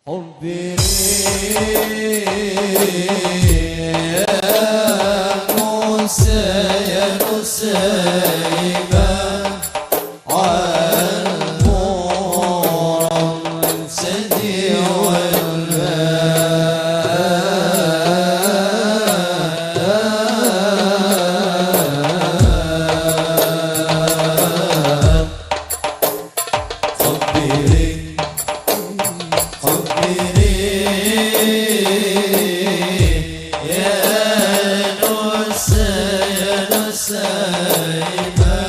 حبي يا موسى يا نسيبة عالمورم سدي والباب خبري خبري يا نسيبة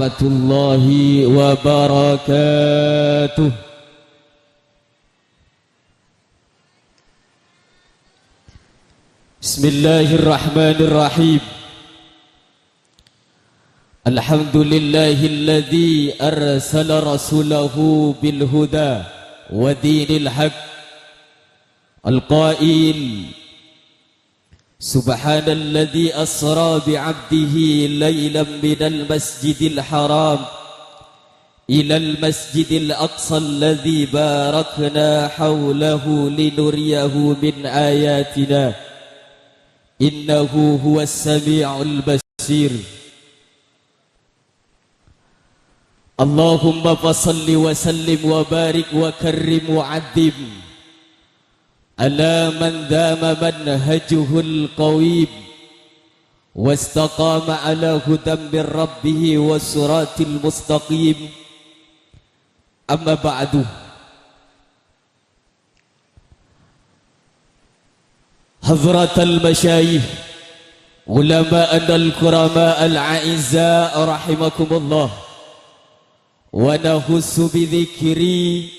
warahmatullahi wabarakatuh. Bismillahirrahmanirrahim. Alhamdulillahilladzi arsala rasulahu bil huda wa dinil haq. Al-qail Subhanalladzi asra bi'abdihi laylan minal masjidil haram ilal masjidil aqsa alladzi barakna hawlahu linuriyahu min ayatina innahu huwas sami'ul basir. Allahumma fasalli wa sallim wa barik wa karrim wa addim ala man dama manhajuhul qawim wastaqama ala hudam min rabbih wa suratil mustaqim. Amma ba'du. Hadratal masyayikh ulama'ana al-kurama al-a'izza rahimakumullah, wa nahussu bi dhikri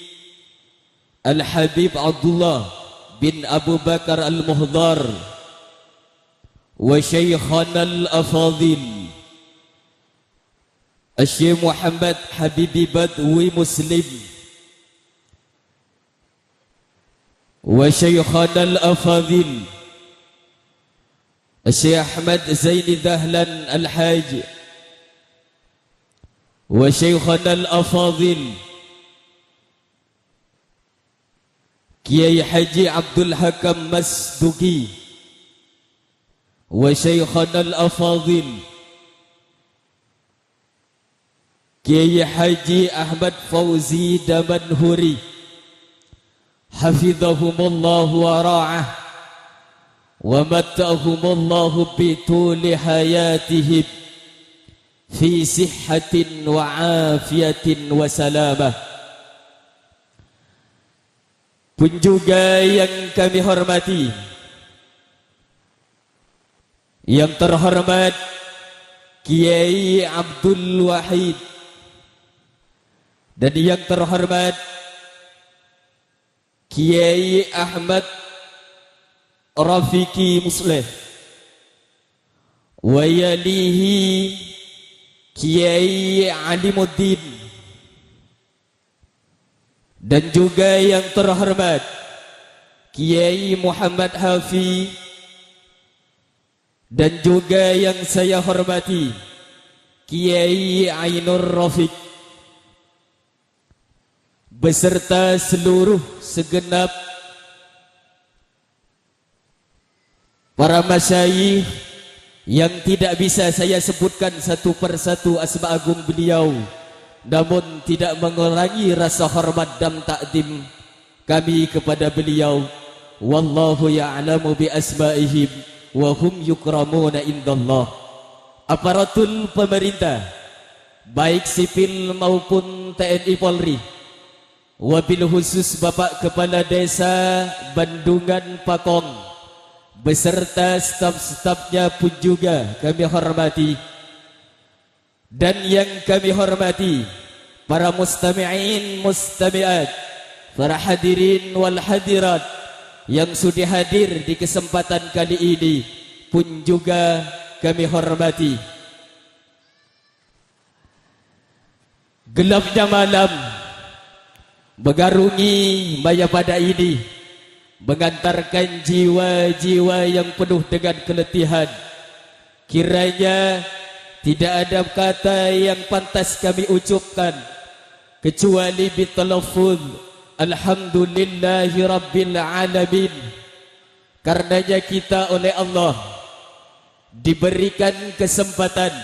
Al-Habib Abdullah bin Abu Bakar Al-Muhdar wa Shaykhana Al-Afadil Syekh Muhammad Habibi Badwi Muslim wa Shaykhana Al-Afadil Syekh Ahmad Zaini Dahlan Al-Haj wa Shaykhana Al-Afadil Kiai Haji Abdul Hakam Masduki wa Shaykhana Al-Afadil Kiai Haji Ahmad Fauzi Damanhuri hafizahumullahu wa ra'ah wa mata'ahumullahu bituli hayatihim fi sihhatin wa afiyatin wa salamah. Pun juga yang kami hormati, yang terhormat Kiai Abdul Wahid dan yang terhormat Kiai Ahmad Rafiqi Musleh, wa yalihi Kiai Alimuddin, dan juga yang terhormat Kiai Muhammad Hafi, dan juga yang saya hormati Kiai Ainur Rafiq, beserta seluruh segenap para masyayikh yang tidak bisa saya sebutkan satu persatu asma agung beliau, namun tidak mengurangi rasa hormat dan takdim kami kepada beliau. Wallahu ya'lamu bi asma'ihim wa hum yukramuna indallah. Aparatur pemerintah baik sipil maupun TNI Polri, wabil khusus Bapak Kepala Desa Bandungan Pakong beserta staf-stafnya pun juga kami hormati. Dan yang kami hormati para mustami'in mustami'at, para hadirin wal hadirat yang sudah hadir di kesempatan kali ini pun juga kami hormati. Gelapnya malam mengarungi maya pada ini, mengantarkan jiwa-jiwa yang penuh dengan keletihan. Kiranya tidak ada kata yang pantas kami ucapkan kecuali bitalaffuz alhamdulillahi rabbil alamin. Karenanya kita oleh Allah diberikan kesempatan,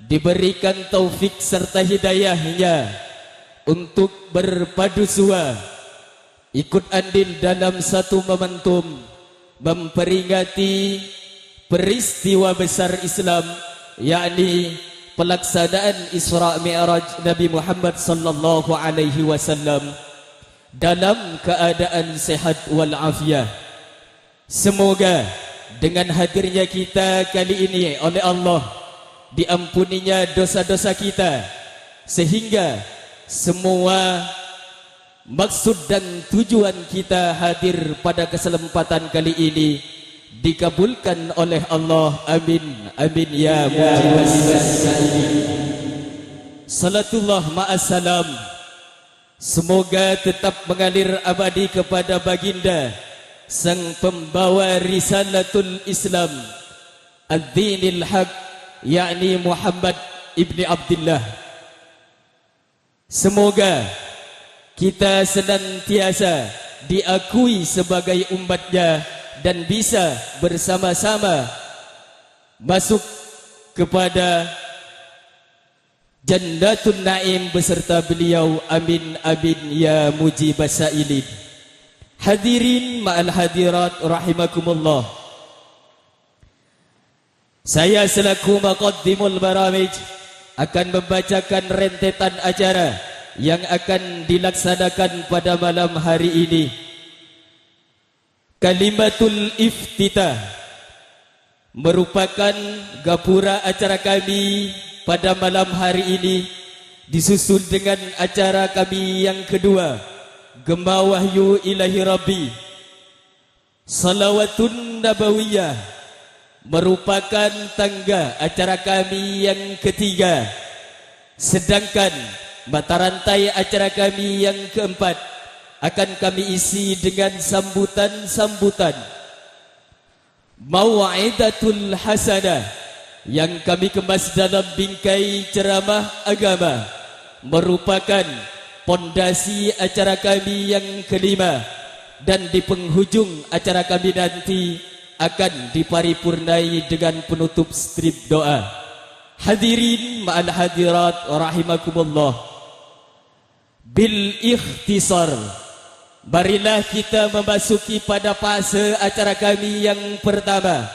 diberikan taufik serta hidayahnya untuk berpadu sua, ikut andil dalam satu momentum memperingati peristiwa besar Islam, yakni pelaksanaan Isra Mi'raj Nabi Muhammad sallallahu alaihi wasallam dalam keadaan sehat wal afiat. Semoga dengan hadirnya kita kali ini oleh Allah diampuninya dosa-dosa kita, sehingga semua maksud dan tujuan kita hadir pada kesempatan kali ini dikabulkan oleh Allah. Amin, amin ya mujibas sa'ilin. Salatullah ma'assalam, semoga tetap mengalir abadi kepada baginda sang pembawa risalatul Islam, ad-dinil haq, yakni Muhammad ibni Abdullah. Semoga kita senantiasa diakui sebagai umatnya dan bisa bersama-sama masuk kepada Jannatul Naim beserta beliau. Amin, amin ya mujibas sa'ilin. Hadirin ma'al hadirat rahimakumullah. Saya selaku Muqaddimul Baramij akan membacakan rentetan acara yang akan dilaksanakan pada malam hari ini. Kalimatul Iftitah merupakan gapura acara kami pada malam hari ini, disusul dengan acara kami yang kedua, Gema Wahyu Ilahi Rabbi. Salawatun Nabawiyah merupakan tangga acara kami yang ketiga, sedangkan mata rantai acara kami yang keempat akan kami isi dengan sambutan-sambutan Mau'idatul Hasanah yang kami kemas dalam bingkai ceramah agama, merupakan pondasi acara kami yang kelima, dan di penghujung acara kami nanti akan diparipurnai dengan penutup strip doa. Hadirin ma'al hadirat rahimakumullah. Bil ikhtisar, marilah kita memasuki pada fase acara kami yang pertama,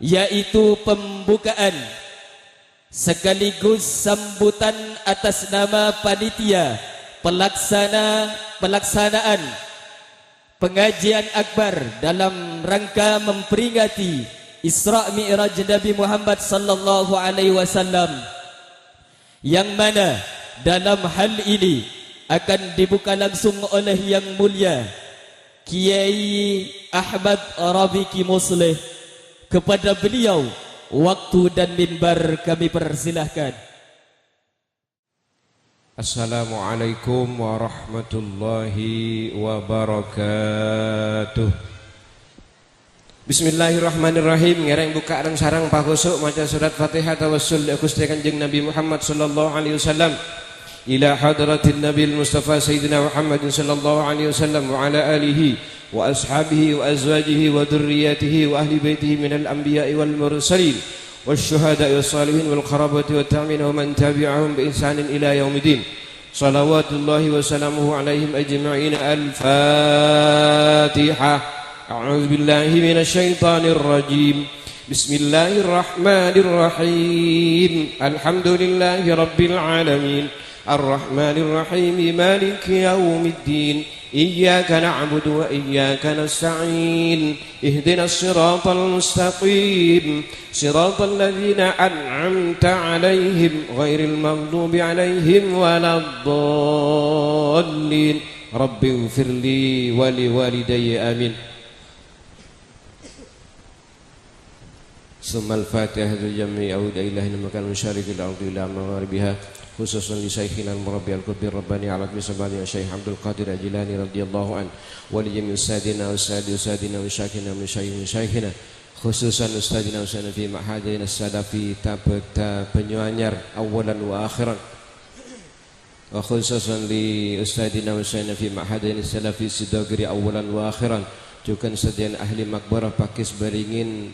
yaitu pembukaan sekaligus sambutan atas nama panitia pelaksanaan pengajian akbar dalam rangka memperingati Isra Mi'raj Nabi Muhammad sallallahu alaihi wasallam, yang mana dalam hal ini akan dibuka langsung oleh yang mulia Kiai Ahmad Rafiqi Musleh. Kepada beliau waktu dan minbar kami persilahkan. Assalamualaikum warahmatullahi wabarakatuh. Bismillahirrahmanirrahim. Ngereng buka dan sarang pakusuk maca surat Fatihah tawassul Gusti Kanjeng Nabi Muhammad sallallahu alaihi wasallam ila hadratin Nabil Mustafa Sayyidina Muhammad sallallahu alaihi wasallam wa ala alihi wa ashabihi wa azwajihi wa dhurriyyatihi wa ahli baitihi minal anbiya'i wal mursalin wasyuhada'i wassalihin wal qarabati wat ta'min wa man tabi'ahum bi ihsanin ila yaumidin. Salawatullahi wa salamuhu alaihim ajma'in. Al-Fatihah. A'udzu billahi minasy syaithanir rajim. Bismillahirrahmanirrahim. Alhamdulillahi rabbil alamin. Ar-Rahmanir Rahim. Maliki yaumiddin. إياك نعبد وإياك نستعين اهدنا الصراط المستقيم صراط الذين أنعمت عليهم غير المغضوب عليهم ولا الضالين رب اغفر لي ولوالدي آمين. ثم الفاتحة الجميع أعود إلى مكان مشارق الأرض إلى مغاربها خصوصا لشيخنا المربي القطبي الرباني على اسم سماعنا الشيخ عبد القادر الجيلاني رضي الله عنه ولجميع أستاذنا وأستاذنا وشيخنا ومشايخنا خصوصا أستاذنا وأستاذنا في معهدنا السلفي Tapekta Penyuanyar أولا وآخرا وخصوصا لأستاذنا وأستاذنا في معهدنا السلفي Sidogiri أولا وآخرا juga sedian ahli makbarah Pakis Beringin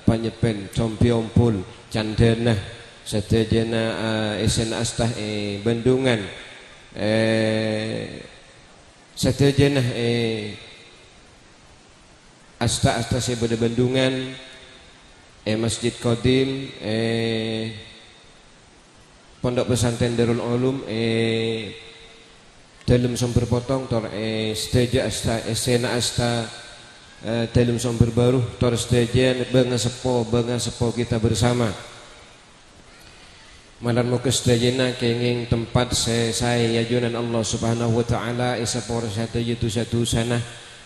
Panyepen Compiompul Candana Satejana Esen Astah Bendungan Satejana Asta Sebeda Bendungan Masjid Qadim Pondok Pesantren Darul Ulum dalam sumber potong tor Steja Asta Esena Asta dalam sumber baru terus dejen bengasepo kita bersama malam muka sedajena kenging tempat saya yajunan Allah subhanahu wa ta'ala isapor satu sana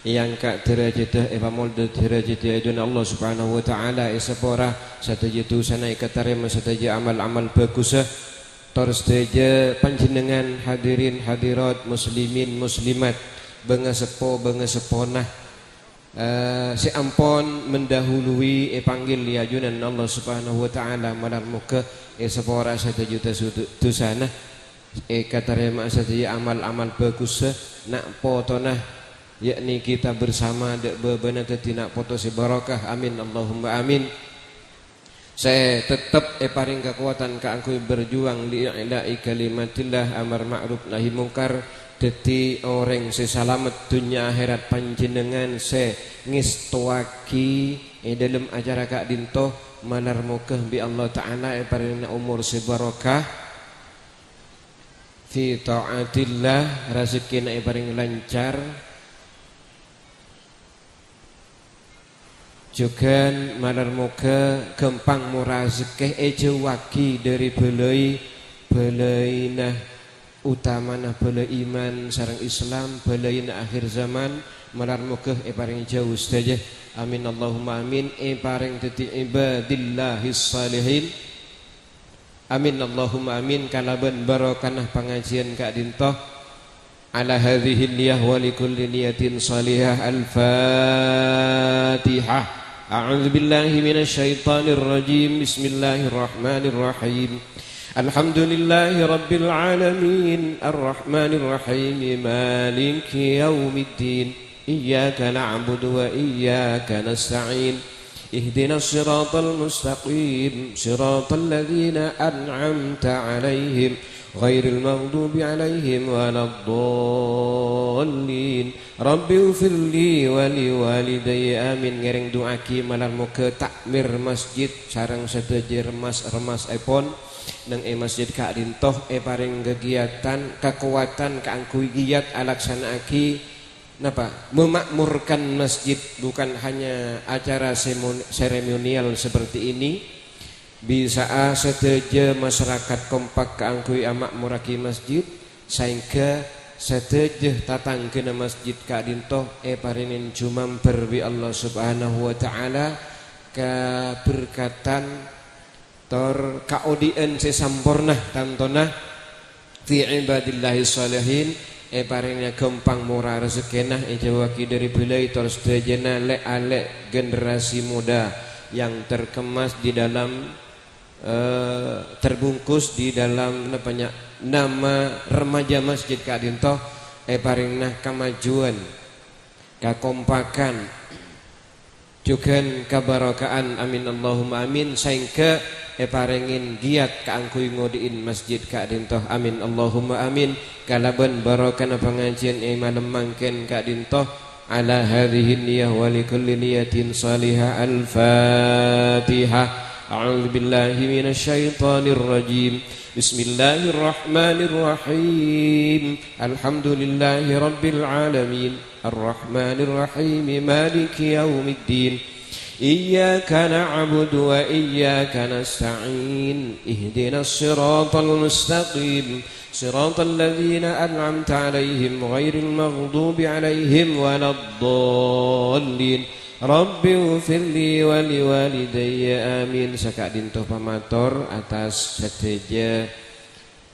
yang kak derajat pamol derajat yajunan Allah subhanahu wa ta'ala isapora satu sana ikatarema satu amal-amal bagus terus deje panjenengan hadirin hadirat muslimin muslimat bengasepona si ampon mendahului panggil yajunan Allah subhanahu wa ta'ala malam muka sepora 1 juta sana katarema saja amal-amal bagus nak potona yakni kita bersama bebenah nak foto si barakah amin Allahumma amin. Saya tetap paring kekuatan ka angku berjuang li ila'i kalimatillah amar ma'ruf nahi mungkar dadi orang sesalamet dunia akhirat panjenengan se ngistuaki dalam acara kak dinto manar mukah bi Allah ta'ala paringna umur sebarokah fi ta'atillah rezekina paring lancar juga manar muka gempang murah rezeki ejewaki dari belai nah utama nah belai iman sarang Islam belai nah akhir zaman manar muka paring jauh saja amin Allahumma amin paring teti ibadillahis salihin amin Allahumma amin kalaban barokanah pengajian kak dintoh ala hadhihi niyah wa likulli niyatin salihah al-fatihah. A'udzu billahi minasy syaithanir rajim. Bismillahirrahmanirrahim. Alhamdulillahi rabbil alamin arrahmanir rahim maliki yaumiddin iyyaka na'budu wa iyyaka nasta'in ihdinas siratal mustaqim siratal ladzina an'amta 'alaihim ghairil maghdubi 'alaihim waladdallin rabbi ighfirli wa liwalidayya amin ngereng doaki malam muka takmir masjid sareng sedejer remas epon nang masjid ka dintoh paring kegiatan kekuatan kaangku giat alaksanaaki napa memakmurkan masjid bukan hanya acara seremonial seperti ini bisa seteja masyarakat kompak keangkui amak muraki masjid sehingga seteja tatang kena masjid ka dintoh parinin cumam berbi Allah subhanahu wa ta'ala keberkatan tor kaudien sesampurna tantona fi ibadillahi salihin paringnya gempang murah rezekenah jawaki dari belai tor sedajana le generasi muda yang terkemas di dalam terbungkus di dalam nama remaja masjid Kak Dintoh paringna kemajuan kakompakan juga kabarokaan amin Allahumma amin sehingga paringin giat kaangkuy ngodiin masjid Kak Dintoh amin Allahumma amin kalaban barokana pengajian malam mangken Kak Dintoh ala hadhihi niyah wa likulli niyatin salihah al-fatihah. A'udzu billahi minasy syaithanir rajim. Bismillahirrahmanirrahim. Alhamdulillahi rabbil alamin. Arrahmanir rahim. Maliki yaumiddin. Iyyaka na'budu wa iyyaka nasta'in. Ihdinas siratal mustaqim. Siratal ladzina an'amta 'alaihim ghairil maghdubi 'alaihim waladdallin. Rabbi ufirli wa liwalidayya amin. Sakak dintoh pamator atas seteja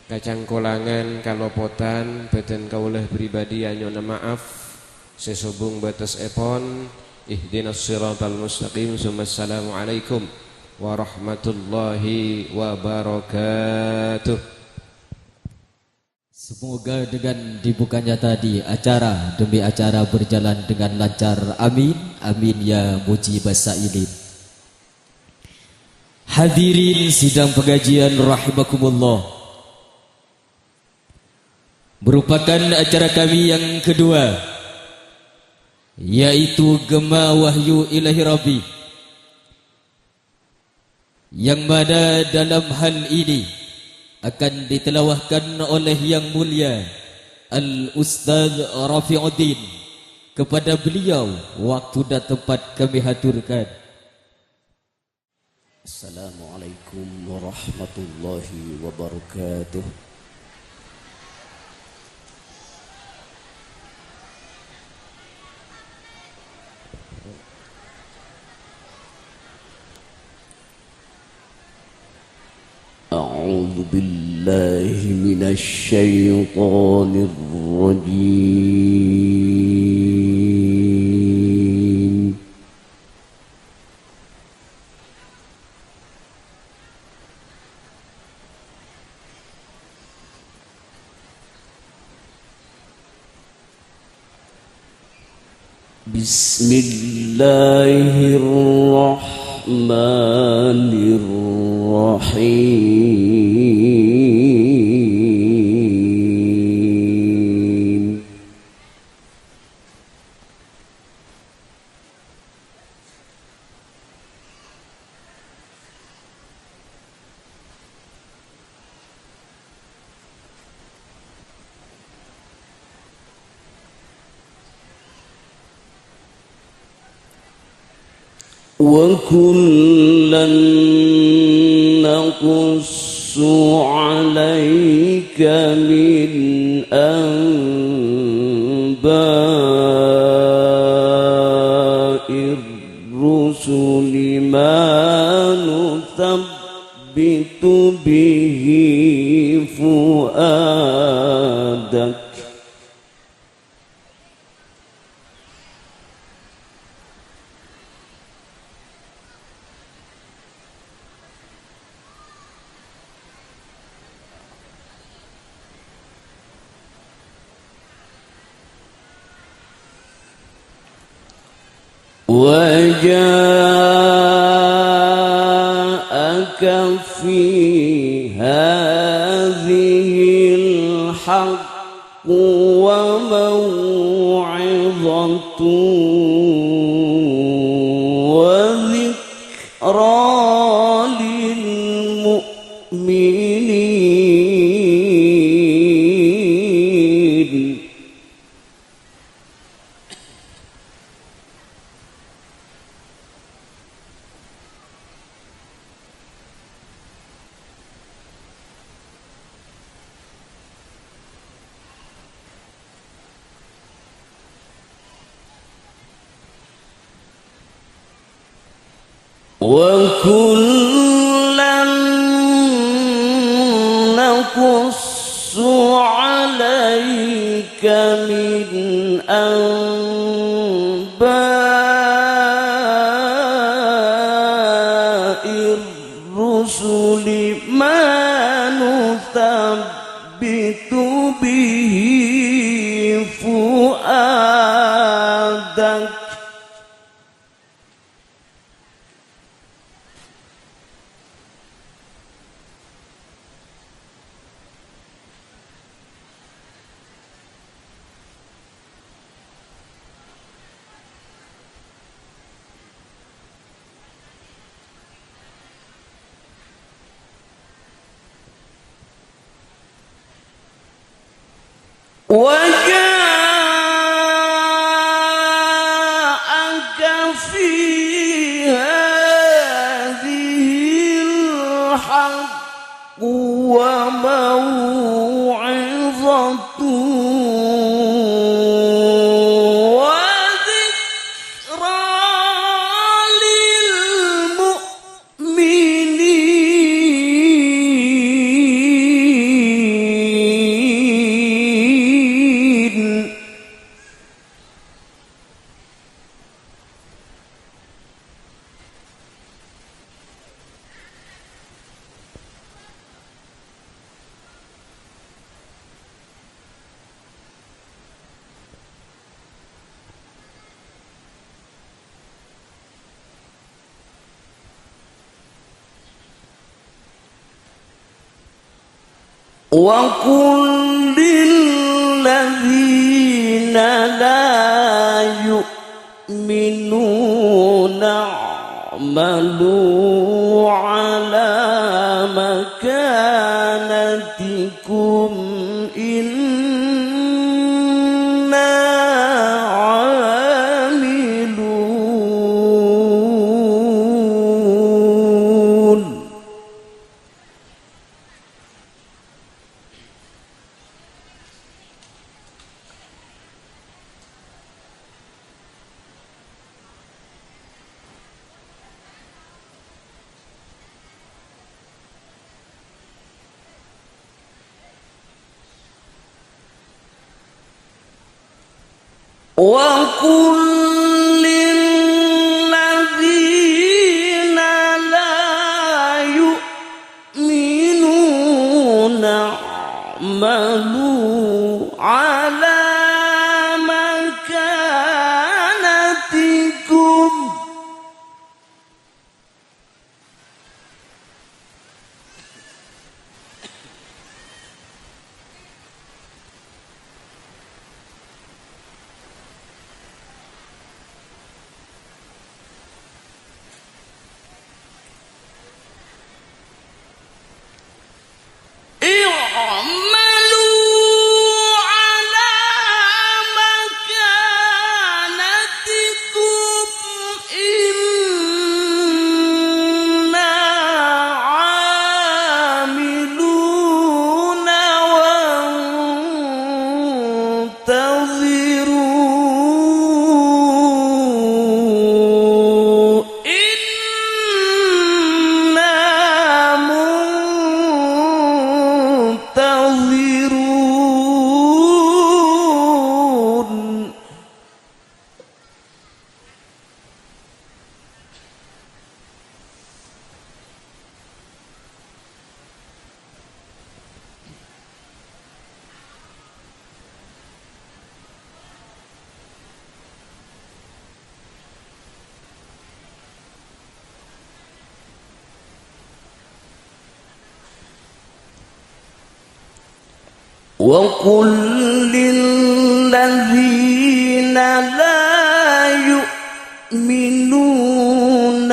kacangkolangan kalopotan beten kaulah pribadi anyona maaf sesobung batas epon ihdinas siratal mustaqim. Assalamualaikum warahmatullahi wabarakatuh. Semoga dengan dibukanya tadi acara demi acara berjalan dengan lancar. Amin. Amin ya mujibas sa'ilin. Hadirin sidang pengajian rahimakumullah. Merupakan acara kami yang kedua, yaitu Gema Wahyu Ilahi Rabbi, yang mana dalam hal ini akan ditelawahkan oleh yang mulia Al-Ustaz Rafi'uddin Kepada beliau waktu dan tempat kami haturkan. Assalamualaikum warahmatullahi wabarakatuh. أعوذ بالله من الشيطان الرجيم. بسم الله الرحمن الرحيم. وكلا نقص عليك من أنباء الرسل ما نثبت به فؤادك. وجاءك في هذه الحق وموعظة وذكرى للمؤمنين. وكلا نقص عليك من أنباء الرسل ما نثبت به فؤادك. وجاءك في هذه الحق وموعظة وذكرى للمؤمنين. وقل للذين لا يؤمنون اعملوا على مكانتكم إنا وقل للذين لا يؤمنون اعملوا على مكانتكم وقل للذين لا يؤمنون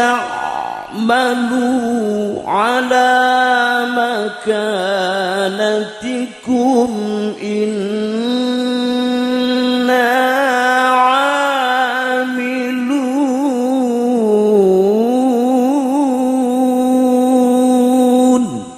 اعملوا على مكانتكم إنا عاملون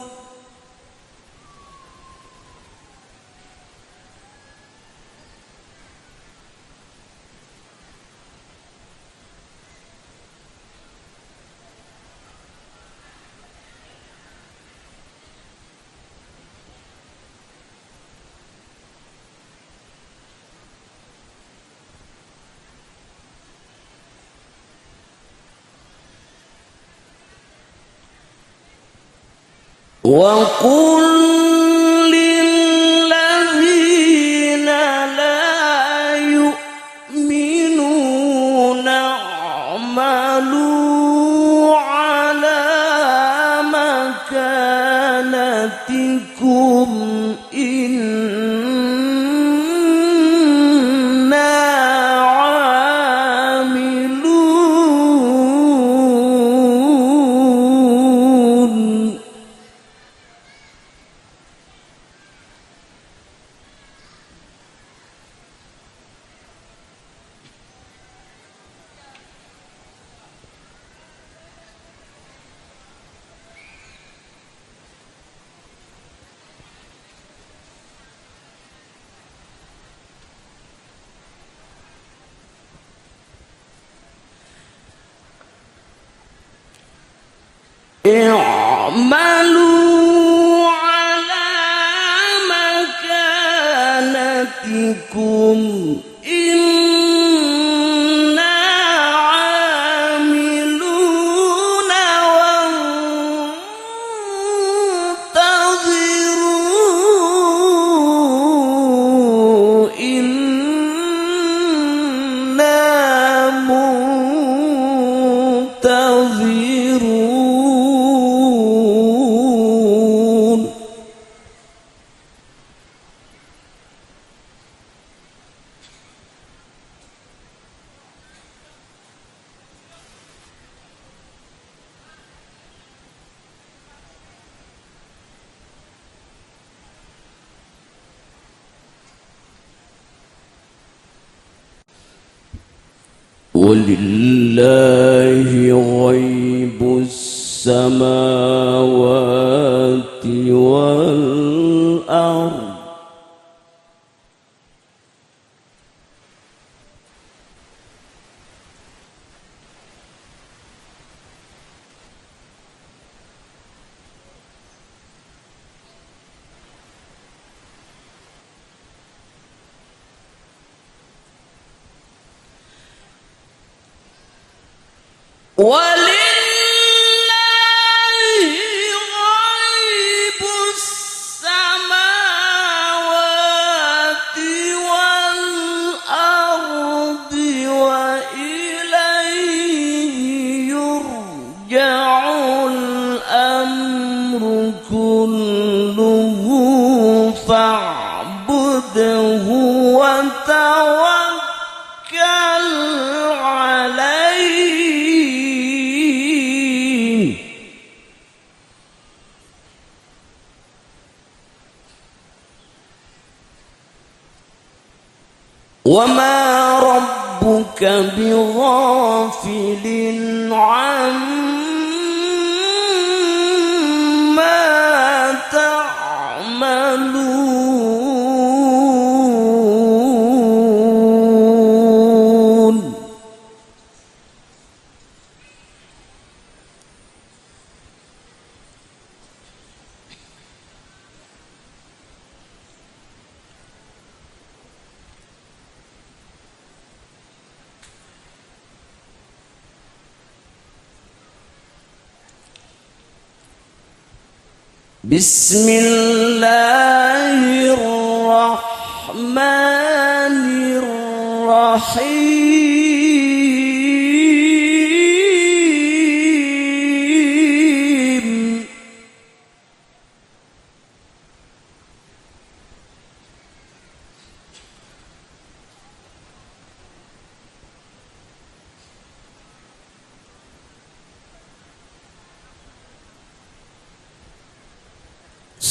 وقل للذين لا يؤمنون اعملوا على مكانتكم إنا عاملون اعملوا على مكانتكم إنا عاملون وانتظروا إنا منتظرون ولله غيب السماوات والأرض وما ربك بغافل عما تعملون بسم الله الرحمن الرحيم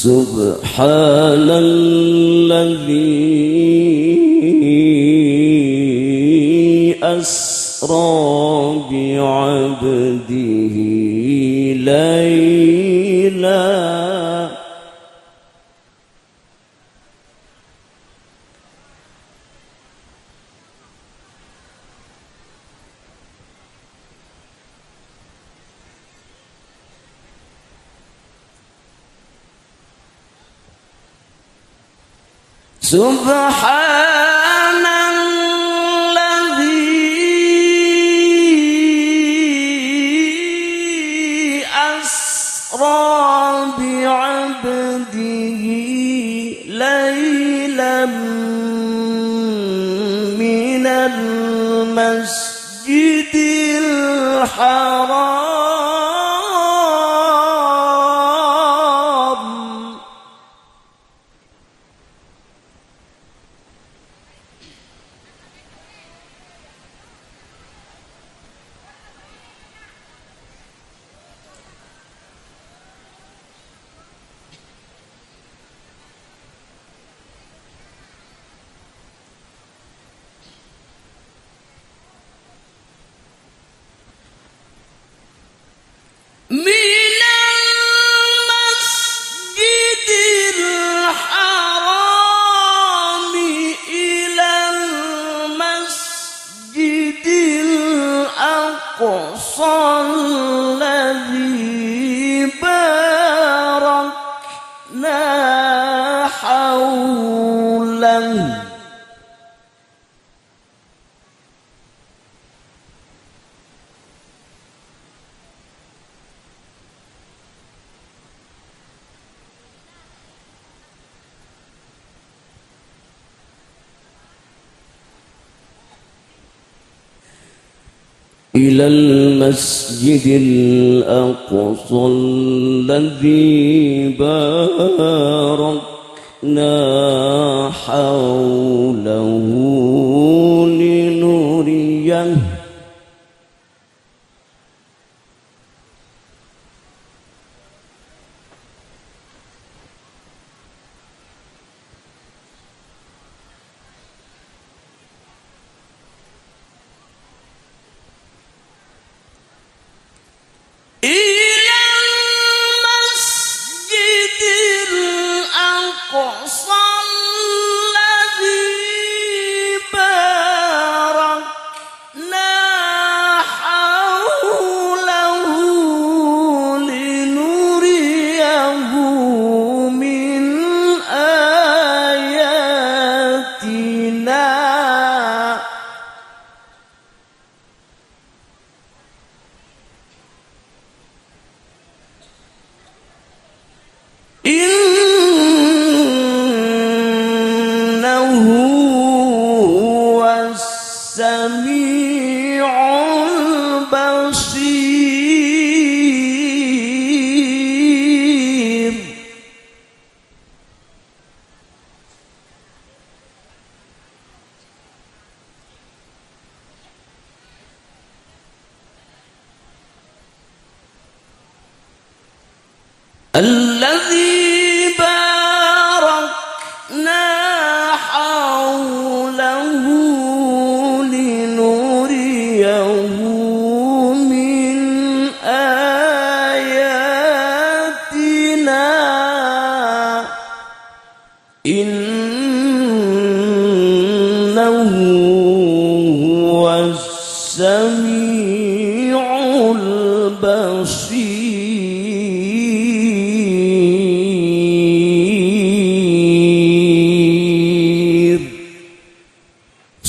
سبحان الذي أسرى بعبده ليلا سبحان الذي أسرى بعبده ليلا من المسجد الحرام من المسجد الحرام إلى المسجد الأقصى الذي باركنا حوله إلى المسجد الأقصى الذي باركنا حوله لنريه الأقصى الذي السميع البصير الذي باركنا حوله لنريه من آياتنا إنه هو السميع البصير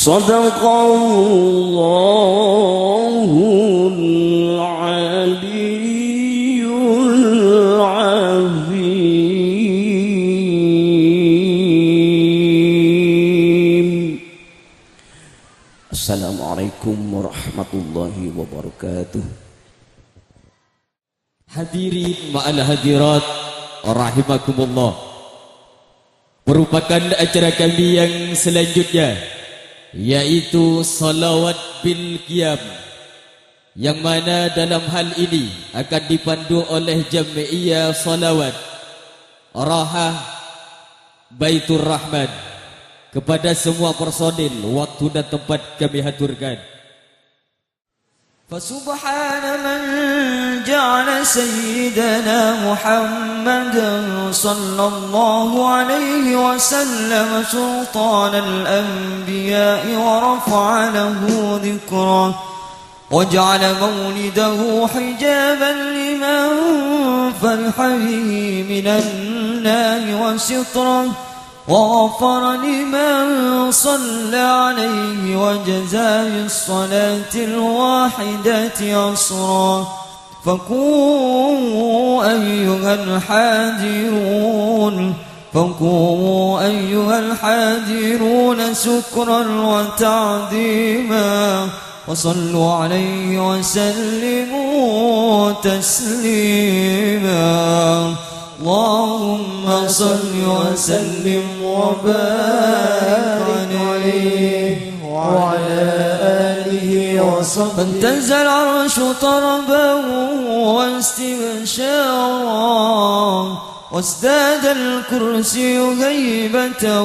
صدق الله العلي العظيم. Assalamualaikum warahmatullahi wabarakatuh. Hadirin ma'al hadirat rahimakumullah, merupakan acara kami yang selanjutnya, yaitu salawat bil qiyam, yang mana dalam hal ini akan dipandu oleh Jami'iyah Salawat Rahah Baitur Rahman. Kepada semua personil, waktu dan tempat kami haturkan. فسبحان من جعل سيدنا محمدا صلى الله عليه وسلم سلطان الأنبياء ورفع له ذكره وجعل مولده حجابا لمن فرح به من النار وستره وغفر لمن صلى عليه وجزى بالصلاة الواحدة أسرا. فقوموا أيها الحاضرون سكرا وتعظيما وصلوا عليه وسلموا تسليما. اللهم صل وسلم وبارك عليه وعلى آله وصحبه. فانتزل العرش طربا واستبشارا وازداد الكرسي هيبة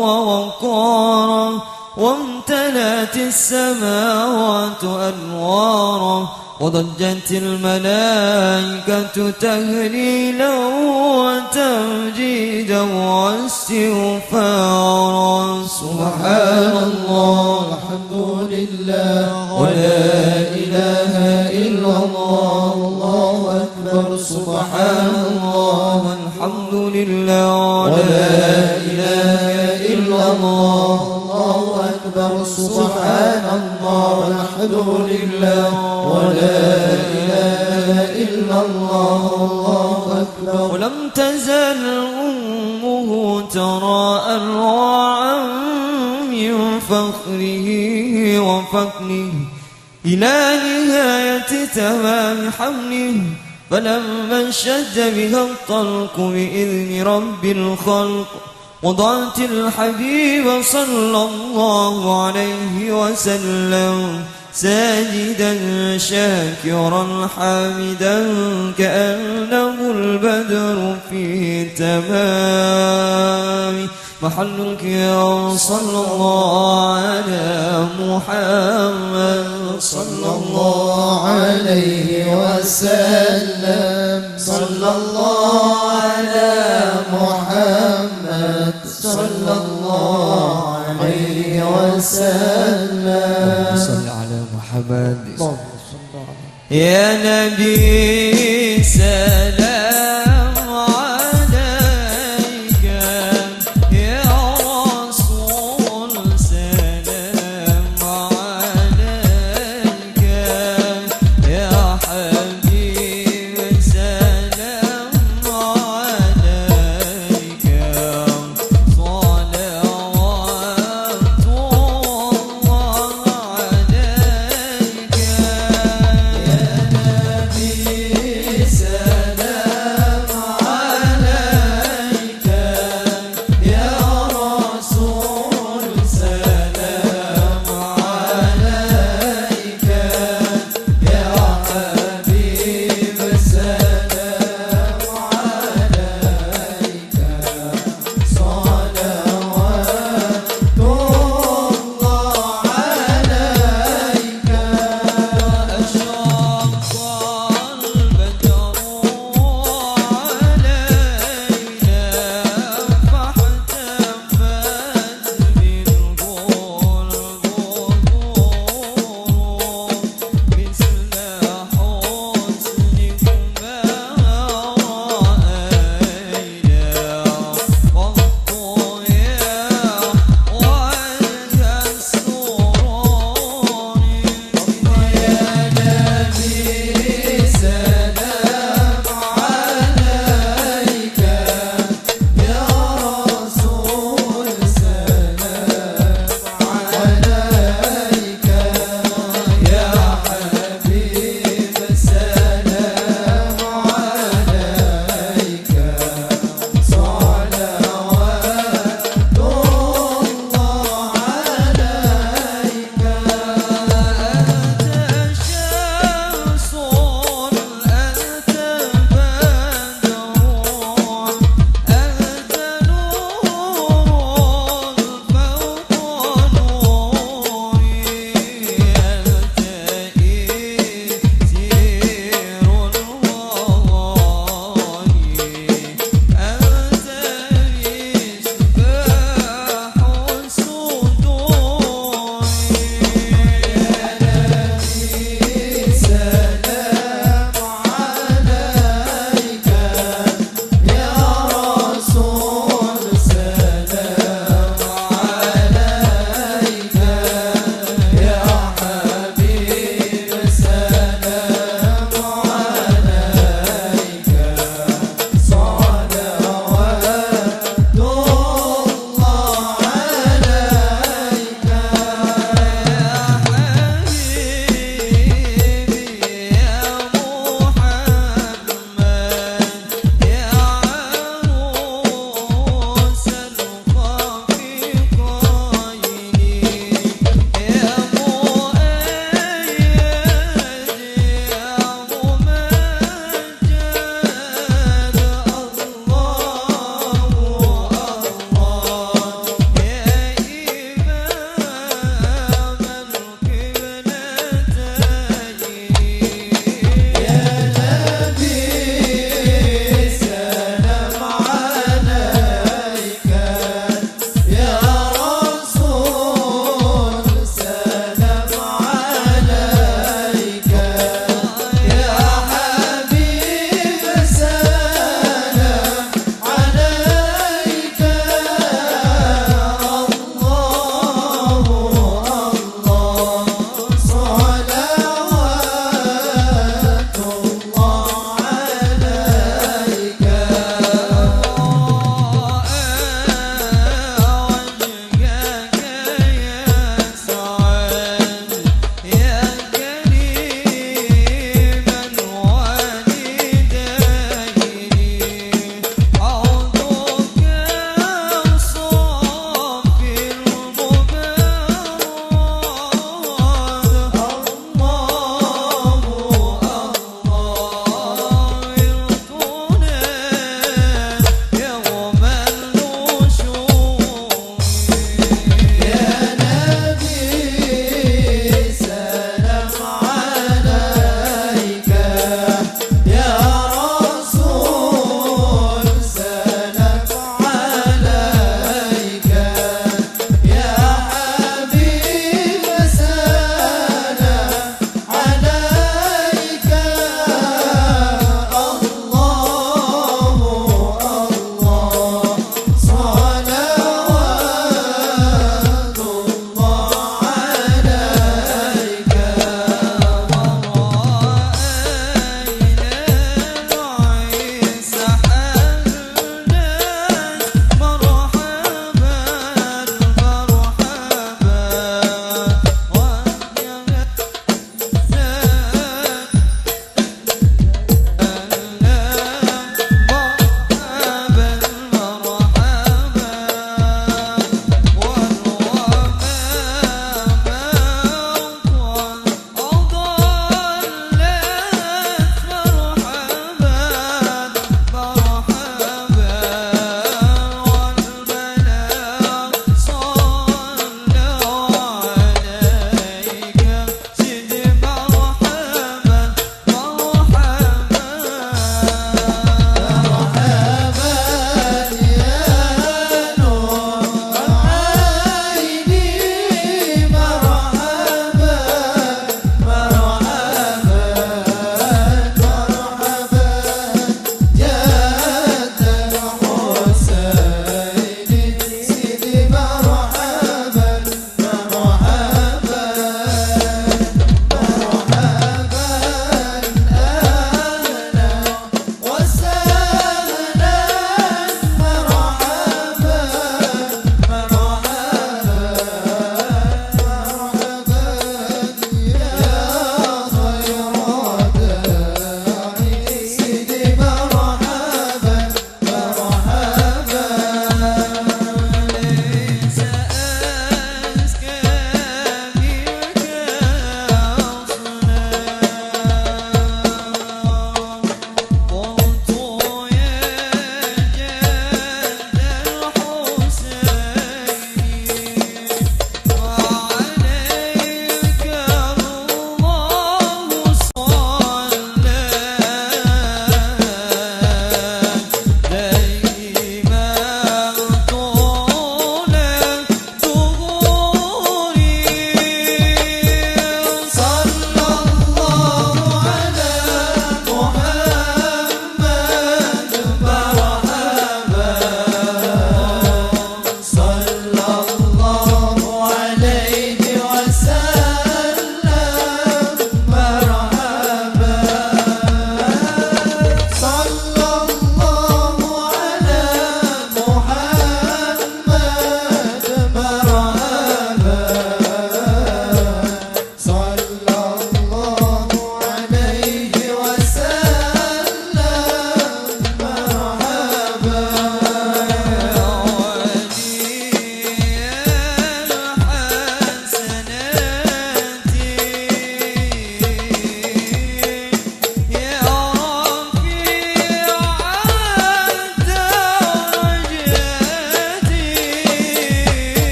ووقارا وامتلأت السماوات أنوارا وضجت الملائكة تهليلا وتمجيدا واستغفارا. سبحان الله الحمد لله ولا إله إلا الله الله أكبر. سبحان الله والحمد لله ولا إله إلا الله الله أكبر. سبحان الله والحمد لله ولا إله إلا الله الله أكبر. ولم تزل أمه ترى أنواعا من فخره وفقره إلى نهاية تمام حمله. فلما اشتد بها الطلق بإذن رب الخلق وضعت الحبيب صلى الله عليه وسلم ساجدا شاكرا حامدا كأنه البدر في تمام محلك يا صلى الله على محمد صلى الله عليه وسلم. صلى الله على محمد صلى الله عليه وسلم. صلى على محمد يا نبي سلام عليك يا رسول سلام عليك يا حبيب سلام عليك صلوات الله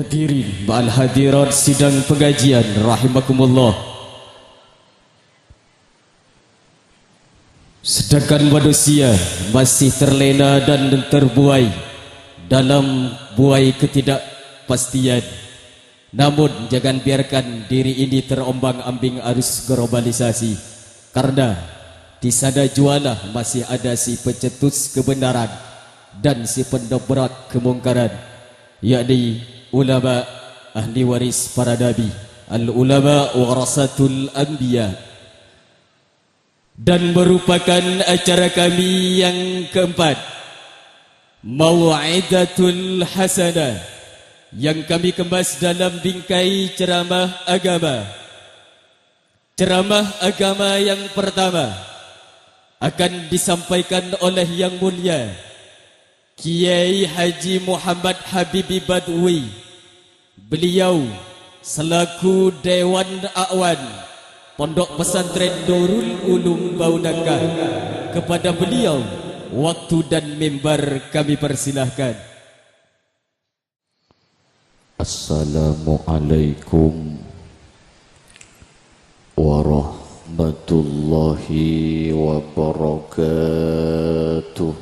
Hadirin ba'al hadirat sidang pengajian rahimakumullah. Sedangkan manusia masih terlena dan terbuai dalam buai ketidakpastian. Namun jangan biarkan diri ini terombang-ambing arus globalisasi, karena di sana jualah masih ada si pencetus kebenaran dan si pendobrak kemungkaran, yakni ulama ahli waris para nabi, al-ulama warasatul anbiya. Dan merupakan acara kami yang keempat, Mau'idatul Hasanah, yang kami kemas dalam bingkai ceramah agama. Ceramah agama yang pertama akan disampaikan oleh Yang Mulia Kiai Haji Muhammad Habibi Badwi. Beliau selaku Dewan A'wan Pondok Pesantren Darul Ulum Baunakah. Kepada beliau waktu dan mimbar kami persilahkan. Assalamualaikum warahmatullahi wabarakatuh.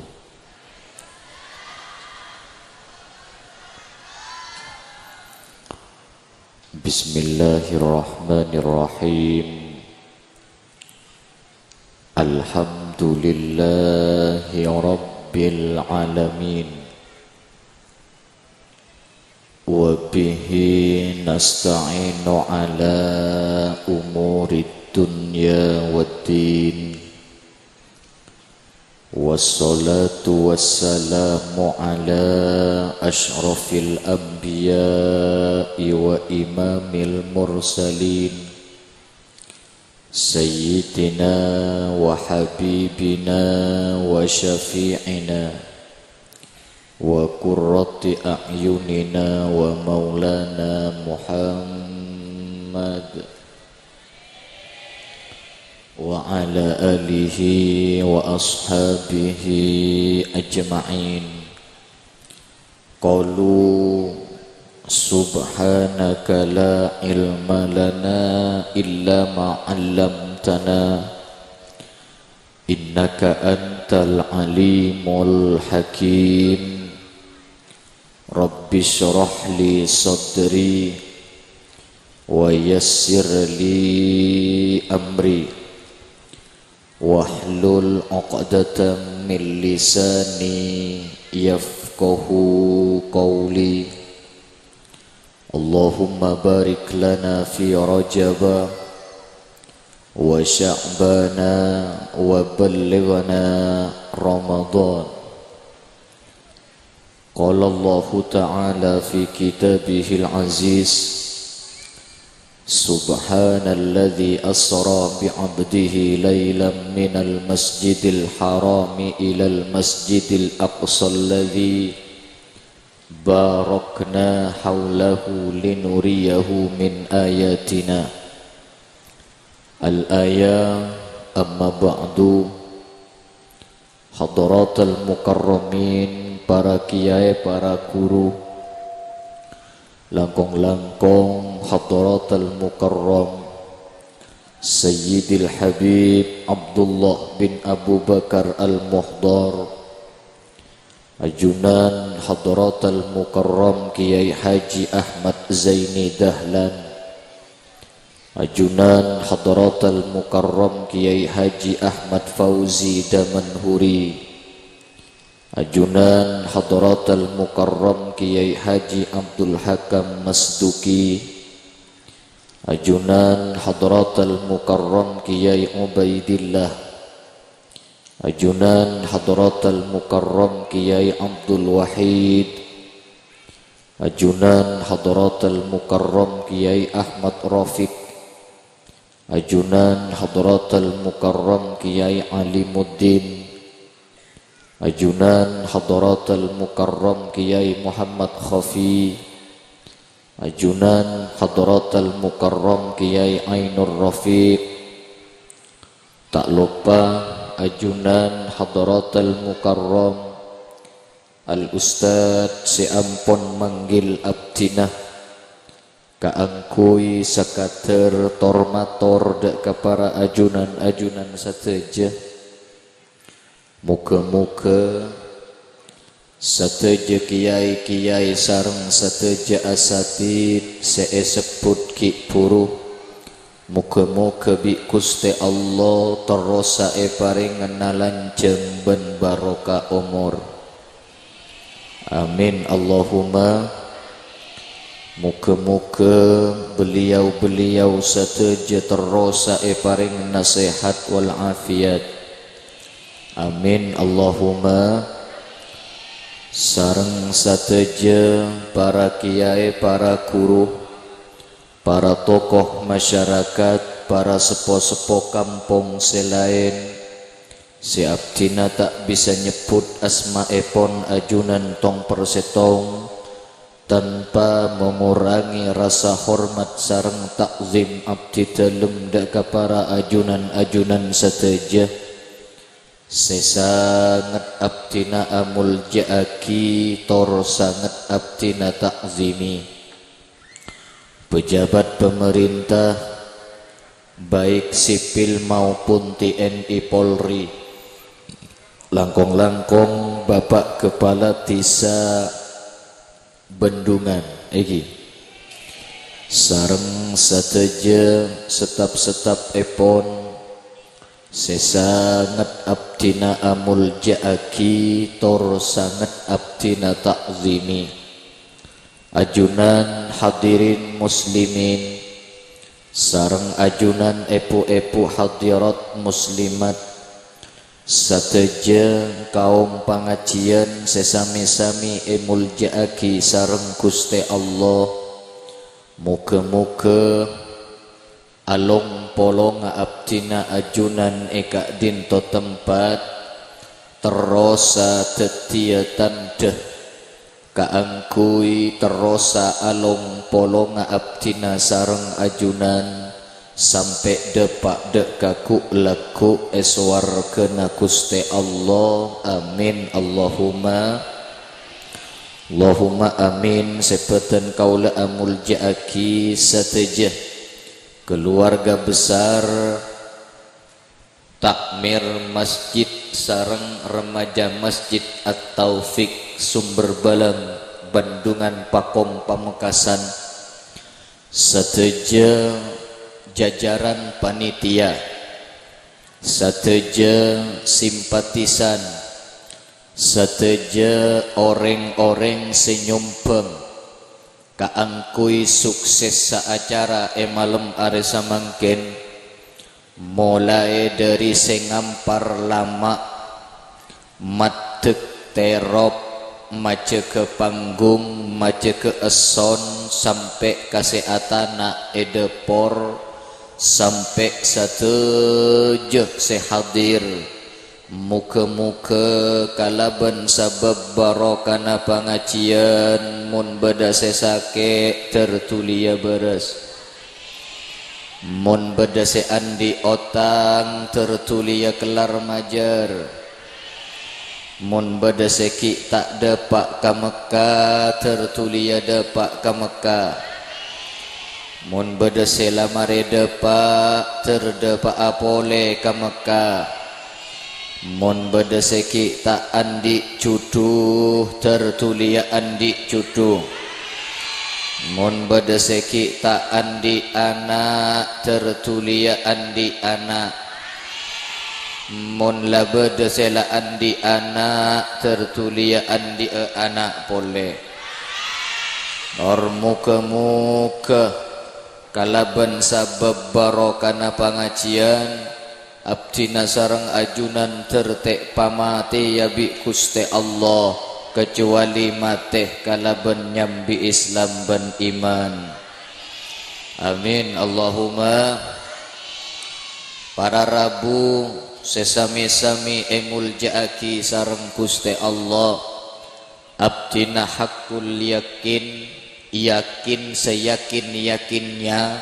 Bismillahirrahmanirrahim. Alhamdulillahi rabbil alamin. Wa bihi nasta'inu ala umurid dunya waddin. Wassalatu wassalamu ala ashrafil anbiya'i wa imamil mursalin, sayyidina wa habibina wa syafi'ina wa qurrati a'yunina wa maulana Muhammad wa ala alihi wa ashabihi ajma'in. Qalu subhanaka la ilma lana illa ma 'allamtana innaka antal alimul hakim. Rabbi shrah li sadri wa yassir li amri wahlul 'uqdatam min lisani yafqahu qawli. Allahumma barik lana fi Rajab wa Sya'bana wa ballighna Ramadan. Qala Allah ta'ala fi kitabihil aziz, Subhanalladzi asra bi'abdihi laylan minal masjidil harami ilal masjidil aqsa alladzi barakna hawlahu linuriyahu min ayatina. Al-ayah amma ba'du. Hadratal mukarramin, para kiai, para guru, langkong-langkong hadratal mukarram Sayyidil Habib Abdullah bin Abu Bakar Al-Muhdar, ajunan hadratal mukarram Kiai Haji Ahmad Zaini Dahlan, ajunan hadratal mukarram Kiai Haji Ahmad Fauzi Damanhuri, ajunan hadratal mukarram Kiai Haji Abdul Hakam Masduki, ajunan hadratal mukarram Kiai Ubaidillah, ajunan hadratal mukarram Kiai Abdul Wahid, ajunan hadratal mukarram Kiai Ahmad Rafiq, ajunan hadratal mukarram Kiai Alimuddin, ajunan hadratal mukarram Kiai Muhammad Khafi, ajunan hadratal mukarram Kiai Ainur Rafiq. Tak lupa ajunan hadratal mukarram Al Ustadz si ampun manggil abdinah kaangkui sakater tormator dak kapara ajunan-ajunan sateja muka-muka sateja kiai-kiai sareng sateja asatid seeseput ki puru muka-muka bi Gusti Allah terosa paringan lanjeng ben barokah umur amin Allahumma. Muka-muka beliau-beliau sateja terosa paring nasihat wal afiat amin Allahumma. Sareng sateja para kiai, para guru, para tokoh masyarakat, para sepo-sepo kampung selain si abdina tak bisa nyebut asma'epon ajunan tong persetong tanpa mengurangi rasa hormat sareng takzim abdi dalem dak para ajunan-ajunan sateja sesangat abdina amul jaaki tor sangat abdina takzimi pejabat pemerintah baik sipil maupun TNI Polri langkong-langkong Bapak Kepala Desa Bendungan iki sareng sateja setap-setap epon sesangat abdina amul jaaki tor sangat abdina takzimi ajunan hadirin muslimin sareng ajunan epu-epu hadirat muslimat sateja kaum pangajian sesami-sami muljaaki sareng Gusti Allah muga-muga along polong abdina ajunan eka dinto tempat terosa tetia tandeh kaangkui terosa along polong abdina sareng ajunan sampai depak dek kaku laku eswar kena Gusti Allah amin Allahumma Allahumma amin sepetan kaula amul jaaki sateja keluarga besar takmir masjid sareng remaja masjid At-Taufik Sumber Balang Bandungan Pakong Pamekasan sateja jajaran panitia sateja simpatisan sateja orang-orang senyumpeng kaangkui sukses sa acara malam are samangken mulai dari sengampar lama matek terop mace ke panggung mace ke eson sampai kesehatan edepor sampai sateja sehadir muka-muka kalaban sabab barokana pangajian mun beda sesake tertulia beres mun beda seandi otang tertulia kelar majar mun beda seki tak dapak ka Mekah tertulia dapak ka Mekah mun beda selamare dapak terdapak apole ka Mekah mun beda seki tak andi cuduh tertulia andi cuduh mun beda seki tak andi anak tertulia andi anak mun la beda sela andi anak tertulia andi anak pole nor muka-muka kalaban sabab barokana pangajian abdina sareng ajunan tertek pamate ya bi Gusti Allah kecuali mateh kalaban nyambi Islam ban iman amin Allahumma. Para Rabu sesami-sami emul jaaki sareng Gusti Allah abdina hakul yakin yakin seyakin-yakinnya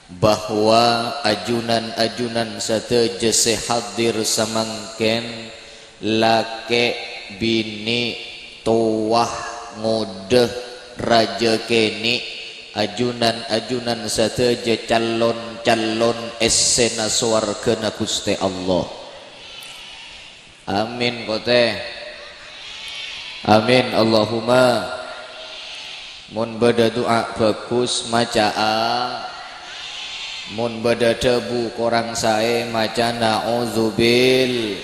bahwa ajunan-ajunan sateja sehadir samangken lake bini tuah ngodeh raja keni ajunan-ajunan sateja calon-calon esena swargana Gusti Allah. Amin kote. Amin Allahumma. Mun bada doa bagus maca a, mun bada debu korang sae maca na'udzubil.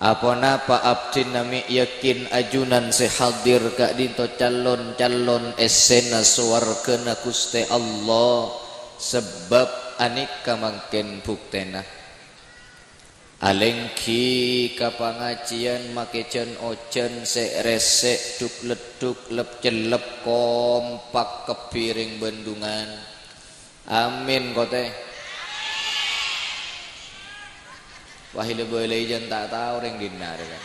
Apa napa abdin nami yakin ajunan sehadir kak dinto calon-calon esena swargana Gusti Allah, sebab anika mangken buktena alengki kapangajian make cen ocen sek resek duk leduk lep celep kompak kepiring bendungan. Amin kote. Wahile boleh jan tak tahu reng dinar kan.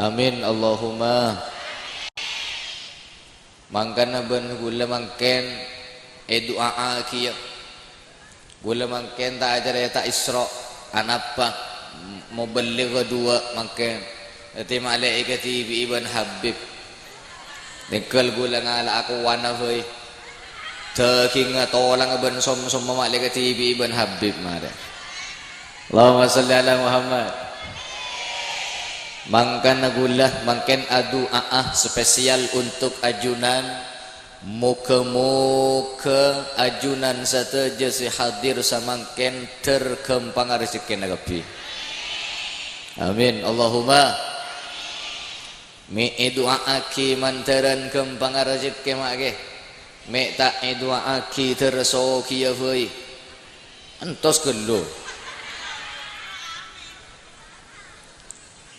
Amin Allahumma. Mangkana ben gula mangken doa kieu. Gula mangken tak ajar tak Isra anapa mau beli kedua mangken ti malaikati bi ibn Habib dekel gula ngala aku wana heuy teuking tolang ben som malaikati bi ibn Habib mare. Allahumma shalli ala Muhammad. Mangkana gula mangken doa spesial untuk ajunan. Muka-muka ajunan sateja si hadir samangken terkempang rezeki nagapi. Amin Allahumma. Mi doa aki mantaran kempang rezeki make. Mi tak doa aki tersoki ya heuy. Entos gelo.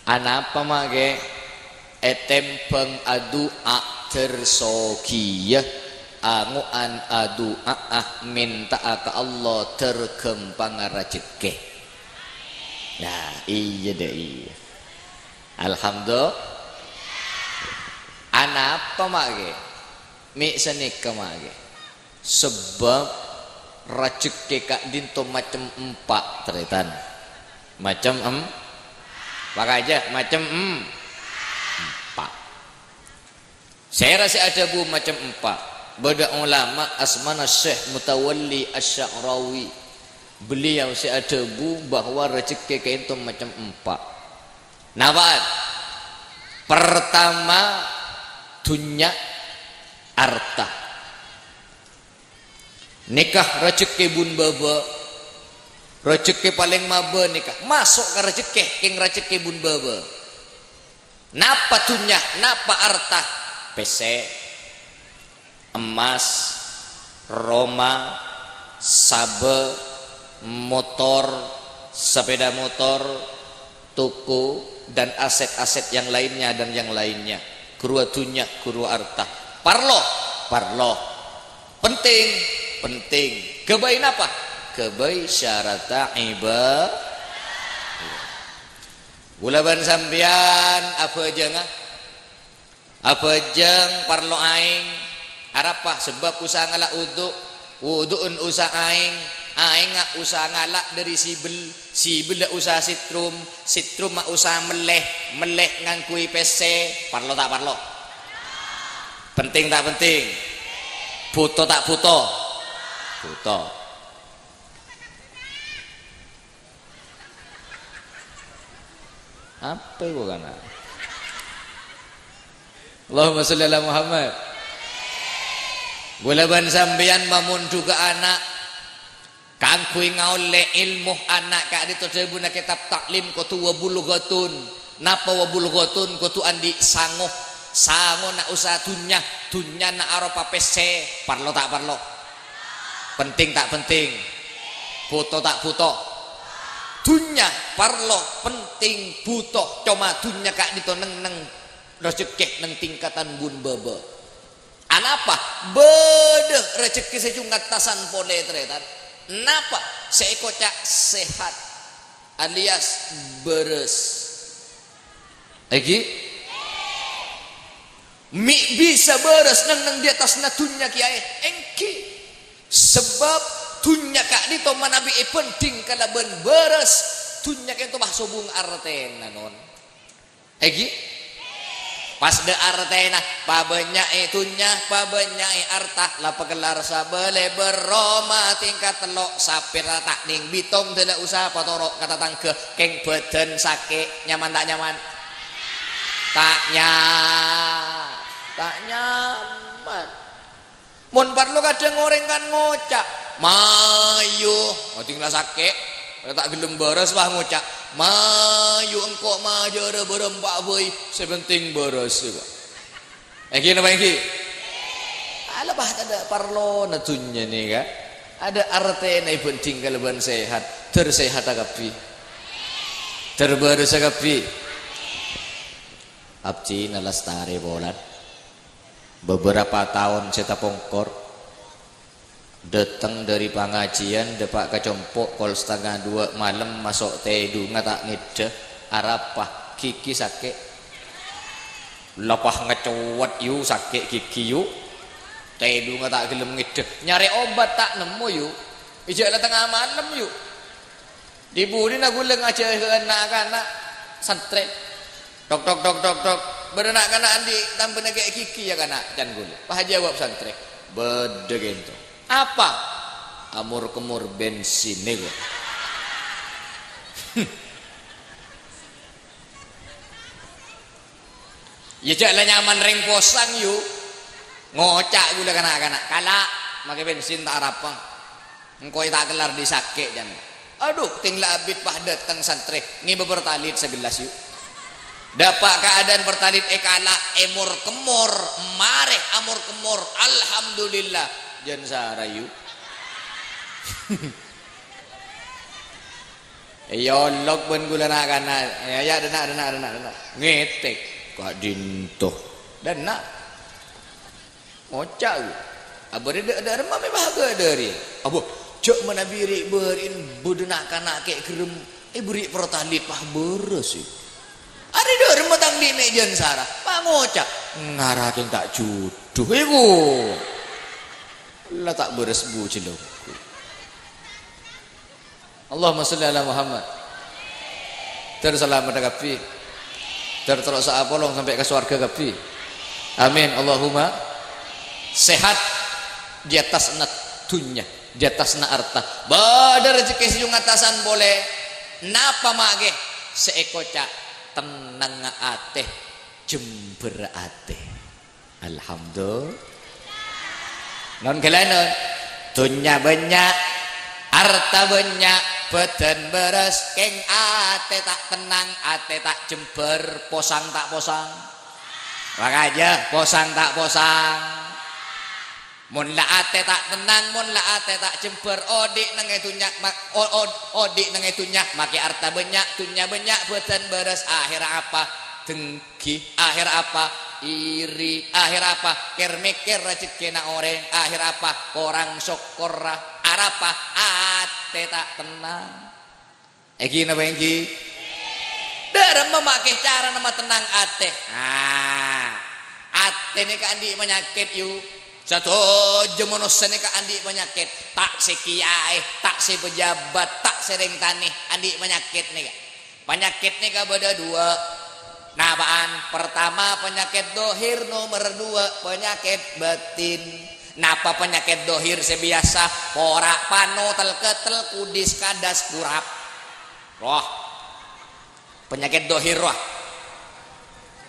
Anapa make etempeng doa tersokiyah anguan doa minta ke Allah terkempang rezeki. Nah iya deh iya. Alhamdulillah. Anapa mage mi senika mage sebab rezeki kak dinto macam empat teritan macam pakai aja macam empat. Saya rasa ada bu macam empat. Bada ulama asmana Syekh Mutawalli Asy-Sya'rawi. Beliau saya ada bu bahwa rezeki itu macam empat. Nabat. Pertama dunya harta. Nikah rezeki bun baba. Rezeki paling maba nikah. Masuk ke rezeki king rezeki bun baba. Napa dunya, napa harta? PC, emas, Roma, sabe, motor, sepeda motor, tuku dan aset-aset yang lainnya dan yang lainnya. Kurua dunya, kurua harta. Parlo, penting. Kebain apa? Kebain syarata iba. Gulaban sambian apa aja ngah? Apa jeng parlo aing arapa sebab usaha ngalak wuduun usaha aing ngak usaha ngalak dari sibel usaha sitrum mak usaha meleh ngangkui PC parlo tak parlo penting tak penting buto tak buto apa gua kana Allahumma sholli ala Muhammad. Gulaban sampeyan mamun juga anak kang kui ngaule ilmu anak ka dito sebuna kitab taklim kutu wa bulughatun. Napa wa bulughatun kutu andi sango nak usaha dunya na aropa PC parlo tak parlo. Penting tak penting. Buto tak buto. Dunya parlo penting buto cuma dunya ka dito neng rezeki nang tingkatan bun baba. Anapa? Bedeh rezeki sejungat tasan pole tretan. Napa? Seekocak sehat alias beres. Lagi? Mi bisa beres nang di atas natunya kiai. Engki. Sebab tunya kak dito manabi penting kalaban beres. Tunya kento mah sobung artena non. Lagi? pas de artena pabenyai tunya pabenyai artah la pegelar sabele beroma tingkat telok sapir tak ning bitong tidak usah potorok kata tangke keng beden sakit nyaman tak nyaman tak nyaman mun parlo kadang goreng kan ngocak mayu tinggal sakit tak gelem beres wah ngocak mayu engkau majara berempak boy sepenting beres juga iki napa iki ala bah ada parlo natunya nih kan ada artena ibun tinggal ban sehat tersehat agapi terberes agapi abdi nalastari bolan beberapa tahun saya pongkor datang dari pengajian depak kecompok kol 1:30 malam masuk tedu ngata ngede arapah kiki sakit lapah ngecuat yu sakit kiki yu tedu ngata gelem ngede nyari obat tak nemu yu ijak lah tengah malam yu dibulin aku leng aja ke anak-anak santri tok berenak kana andi tampene kayak kiki ya kana can gule pak jawab santri bede gitu apa amur kemur bensin nih gua ya jalan nyaman ring posang yuk ngocak gula kanak-kanak kalak pakai bensin tak rapang engkau tak kelar disake jan aduh tinggal abid pah datang santri ngibe bertalit segelas yuk dapat keadaan bertalit ekala emur kemur mareh amur kemur alhamdulillah jan sarayu yolok ben gula nakana ya dena ngetek kak dintoh dena ngocak abade ada remah me bahagia dari abo cok menabiri berin budena kana kek gerem beri pertalit pah beres ada de remah tang di mejan sara pah ngocak ngaraking tak juduh iku lah tak beres bu cilok Allahumma sholli ala Muhammad terselamat kapi tertelok saapolong sampai ke surga kapi amin Allahumma sehat di atas na dunya di atas na arta badar rezeki sejung atasan boleh napa mage seeko cak tenang ate jember ate alhamdulillah non kelanon dunya banyak harta banyak badan beres keng ate tak tenang ate tak jember posang tak posang makanya posang tak posang mun la ate tak tenang mun la ate tak jember odik nang dunya odik nang dunya make harta banyak dunya banyak badan beres akhir apa dengki akhir apa iri akhir apa mikir rezeki na orang akhir apa orang syukur arapa ate tak tenang iki napa iki derem memakai cara nama tenang ate ate ini ka andi penyakit yuk satu jemonos ini ka andi penyakit tak si kiai tak si pejabat tak sering tani andi penyakit nih penyakit nih ka beda dua nah apaan pertama penyakit dohir nomor 2 penyakit batin napa penyakit dohir sebiasa porak pano telketel kudis kadas kurap roh penyakit dohir roh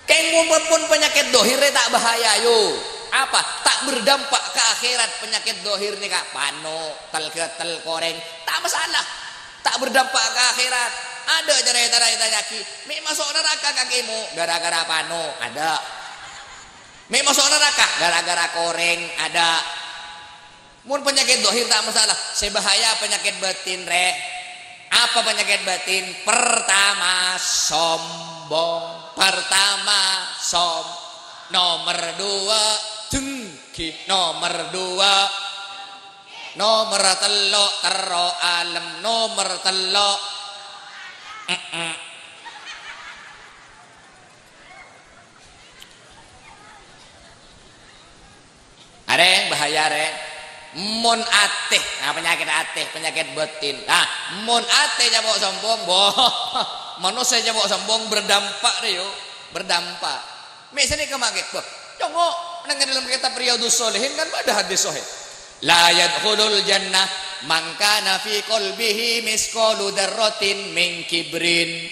keng pun penyakit dohir tak bahaya yo apa tak berdampak ke akhirat penyakit dohir nih kak pano telketel koreng tak masalah tak berdampak ke akhirat ada cerita nyaki mi masuk neraka kakimu gara-gara pano ada mi masuk neraka gara-gara koreng ada mun penyakit dohir tak masalah sebahaya penyakit batin re apa penyakit batin pertama sombong nomor 2 dengki nomor 2 nomor 3 tero alam nomor 3 ada yang bahaya re mun ateh nah penyakit ateh penyakit batin nah mun ateh jabok sombong boh manusia jabok sombong berdampak deh yuk berdampak Misalnya kemake, bah, jongo nang dalam kitab Riyadhus Shalihin kan ada hadis sahih. La yadkhulul jannah man kana fi qalbihi misqalu dzarratin min kibrin.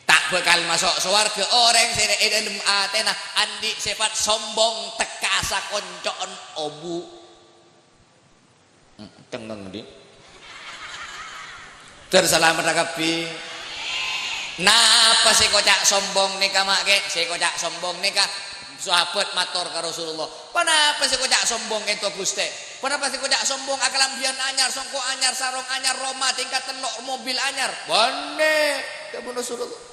Tak bakal masuk surga orang sing dalam atena andi sifat sombong teka asa koncoon obu. Tengeng di. Terselamat kapi. Napa si kocak sombong nika make? Si kocak sombong nika sahabat matur ka Rasulullah. Kenapa si kocak sombong itu Gusti? Kenapa si kocak sombong akalambian anyar, songko anyar, sarung anyar, Roma tingkat telok mobil anyar. Bane ka Rasulullah.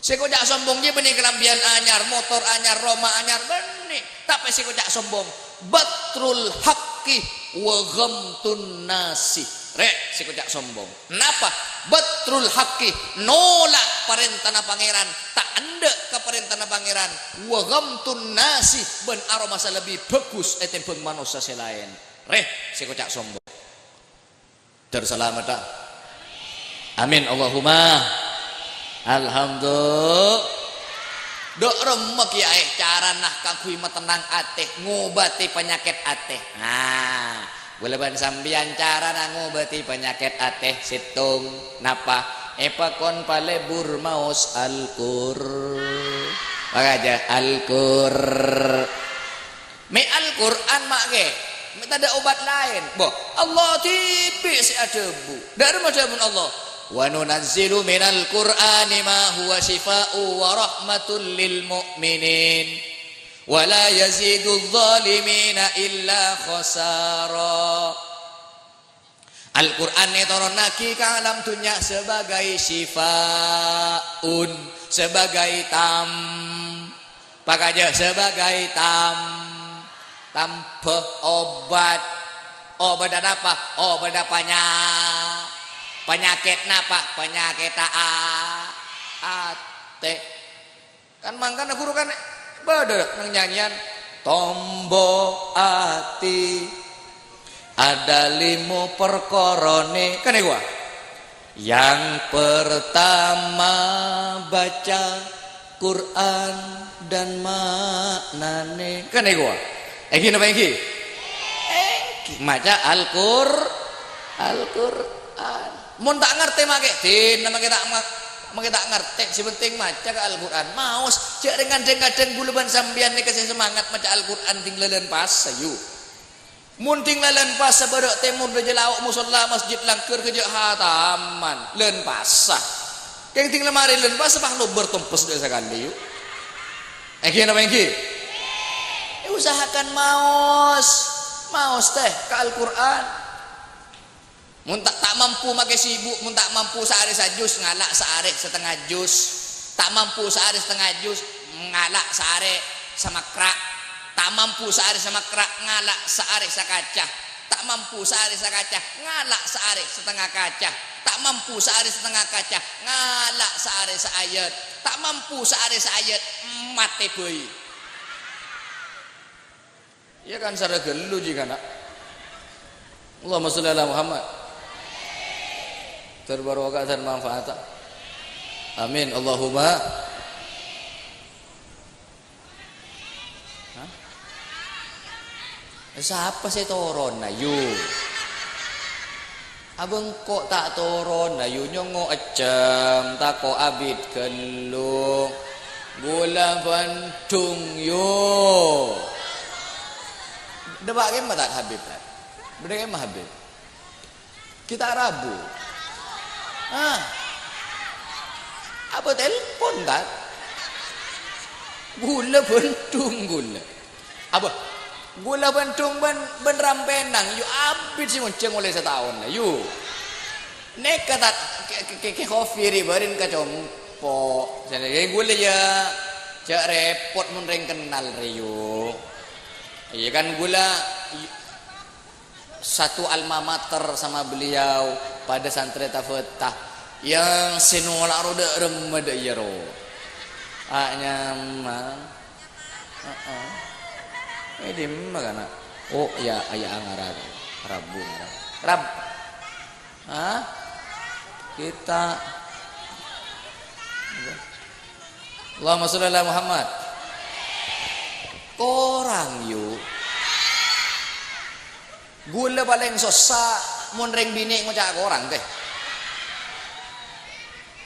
Si kocak sombong dia benih kelambian anyar, motor anyar, Roma anyar benih. Tapi si kocak sombong batrul haqqi wa ghamtun nasi. Rek si kocak sombong. Kenapa? Batrul haqqi nolak perintah pangeran, tak anda ke perintah pangeran. Wa ghamtun nasi ben aroma lebih bagus etempeng manusia selain. Rek si kocak sombong. Terselamat tak? Amin Allahumma. Alhamdulillah. Dok remek ya cara nah kangkui metenang ateh ngobati penyakit ateh. Nah, boleh ban sambian cara nah ngobati penyakit ateh situng napa? Epakon pale burmaos alkur. Pagaja alkur. Me Al-Qur'an mak ge. Minta ada obat lain. Boh, Allah tipi si adebu. Dari macam Allah. Wa nunazzilu minal Qur'ani ma huwa shifaa'u wa rahmatul lil mu'minin wa la yazidul zalimina illa khasara. Al-Qur'an ini turun naki ke alam dunia sebagai shifaa'un, sebagai pakaja sebagai tanpa obat. Obat apa? Obat apanya? Penyakit napa? Penyakit ate. Kan mangkana guru kan beda nang nyanyian tombo ati ada 5 perkorone kan gua. Yang pertama baca Quran dan maknane kan gua. Iki napa iki? Maca Al-Qur'an. Mun tak ngerti make din nama kita ngerti si penting maca ke Al-Qur'an. Maos cek kadang-kadang buluban sambian nih kasih semangat maca Al-Qur'an ting leuleun pas sayu. Mun ting leuleun pas sabadok temur beje lauk musalla masjid langkeur ke jeung hataman leuleun pasah. Keng ting lemari leuleun pas pah nu bertempes deui sakali yuk. Iki napa iki? Usahakan maos teh ke Al-Qur'an. Mun tak mampu make sibuk, mun tak mampu sehari sajus ngalak sehari setengah jus. Tak mampu sehari setengah jus ngalak sehari sama krak. Tak mampu sehari sama krak ngalak sehari sakaca. Tak mampu sehari sakaca ngalak sehari setengah kaca. Tak mampu sehari setengah kaca ngalak sehari seayat. Tak mampu sehari seayat mate boy. Ya kan sare gelu jika nak. Allahumma sholli ala Muhammad. Terbarokah dan manfaat. Amin Allahumma. Siapa sih turun na yu? Abang kok tak turun na yu nyongo ecem tak kok abid kelung gula Bandung yu. Debak game tak Habib tak? Beda game Habib. Kita Rabu. Apa telepon tak? Gula Bandung gula. Apa? Gula Bandung ben rampenang. Yu abis sih monceng oleh setahun lah. Yu. Neka tak ke kopi ribarin ke compo. Jadi gula ya cak repot menreng kenal riu. Iya kan gula satu alma mater sama beliau pada santri Tafatah yang sinolak roda remada yaro nyaman di mana oh ya ayah ngarab Rabu Rab kita Allahumma sholli ala Muhammad korang yuk. Gula paling susah mun reng bini ngocak korang teh.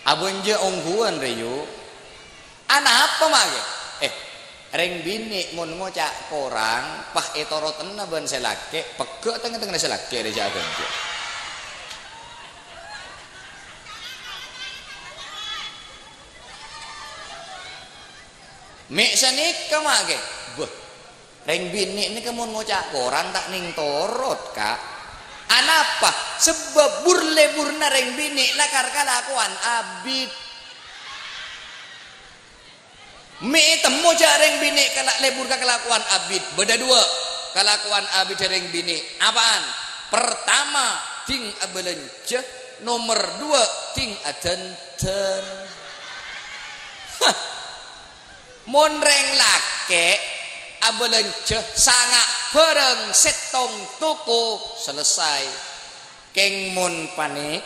Abun je ongguan re yuk. Anak apa mage? Reng bini mun ngocak korang pah etoroten na ban selake peke tengah-tengah selake re jaga je. Mek sanik ka mage. Beuh. Reng bini ini kamu ngocak korang tak ning torot kak. Anapa? Sebab burle-burna reng bini lakar kalakuan abid. Mek temu jak reng bini kalak lebur ka kelakuan abid. Beda dua kelakuan abid reng bini. Apaan? Pertama ting abelenje, nomor dua ting adenten. Mon reng lake abelenje sangat bareng setong tuku selesai. Keng mon panik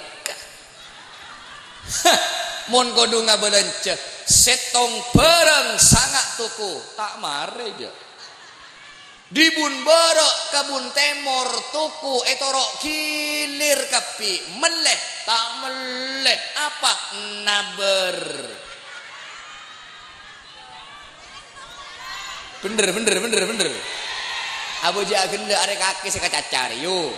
mon kodung abelenje setong bareng sangat tuku tak mare je. Dibun borok kabun temor tuku etorok kilir kapi meleh tak meleh apa naber. Bener. Abu jah genda arek kaki sekacacar yo.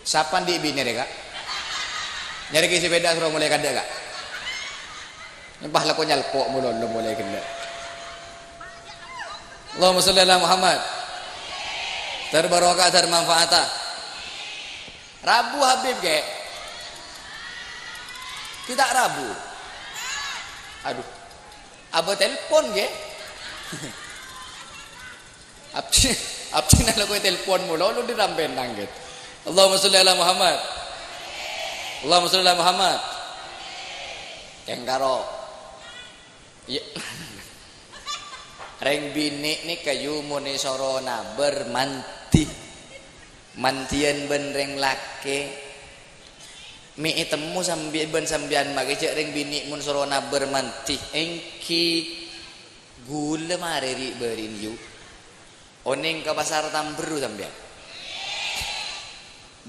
Sapan di bini reka? Nyari kisi beda suruh mulai kada kak? Nyempah lako nyalpok mulu lo mulai genda. Allahumma sholli ala Muhammad. Terbarokah termanfaatah. Rabu Habib ke? Tidak Rabu. Aduh, abah telepon ke? Abdi nak lakukan telepon mula, lu diramben nangget. Allahumma sholli ala Muhammad. Allahumma sholli ala Muhammad. Kengkaro. Ya. Reng bini ni kayu muni sorona bermanti. Mantian ben reng lake. Mi temu sambian mage cek reng bini mun sorona bermanti engki gula mareri berin yu oning ke pasar Tamberu sambian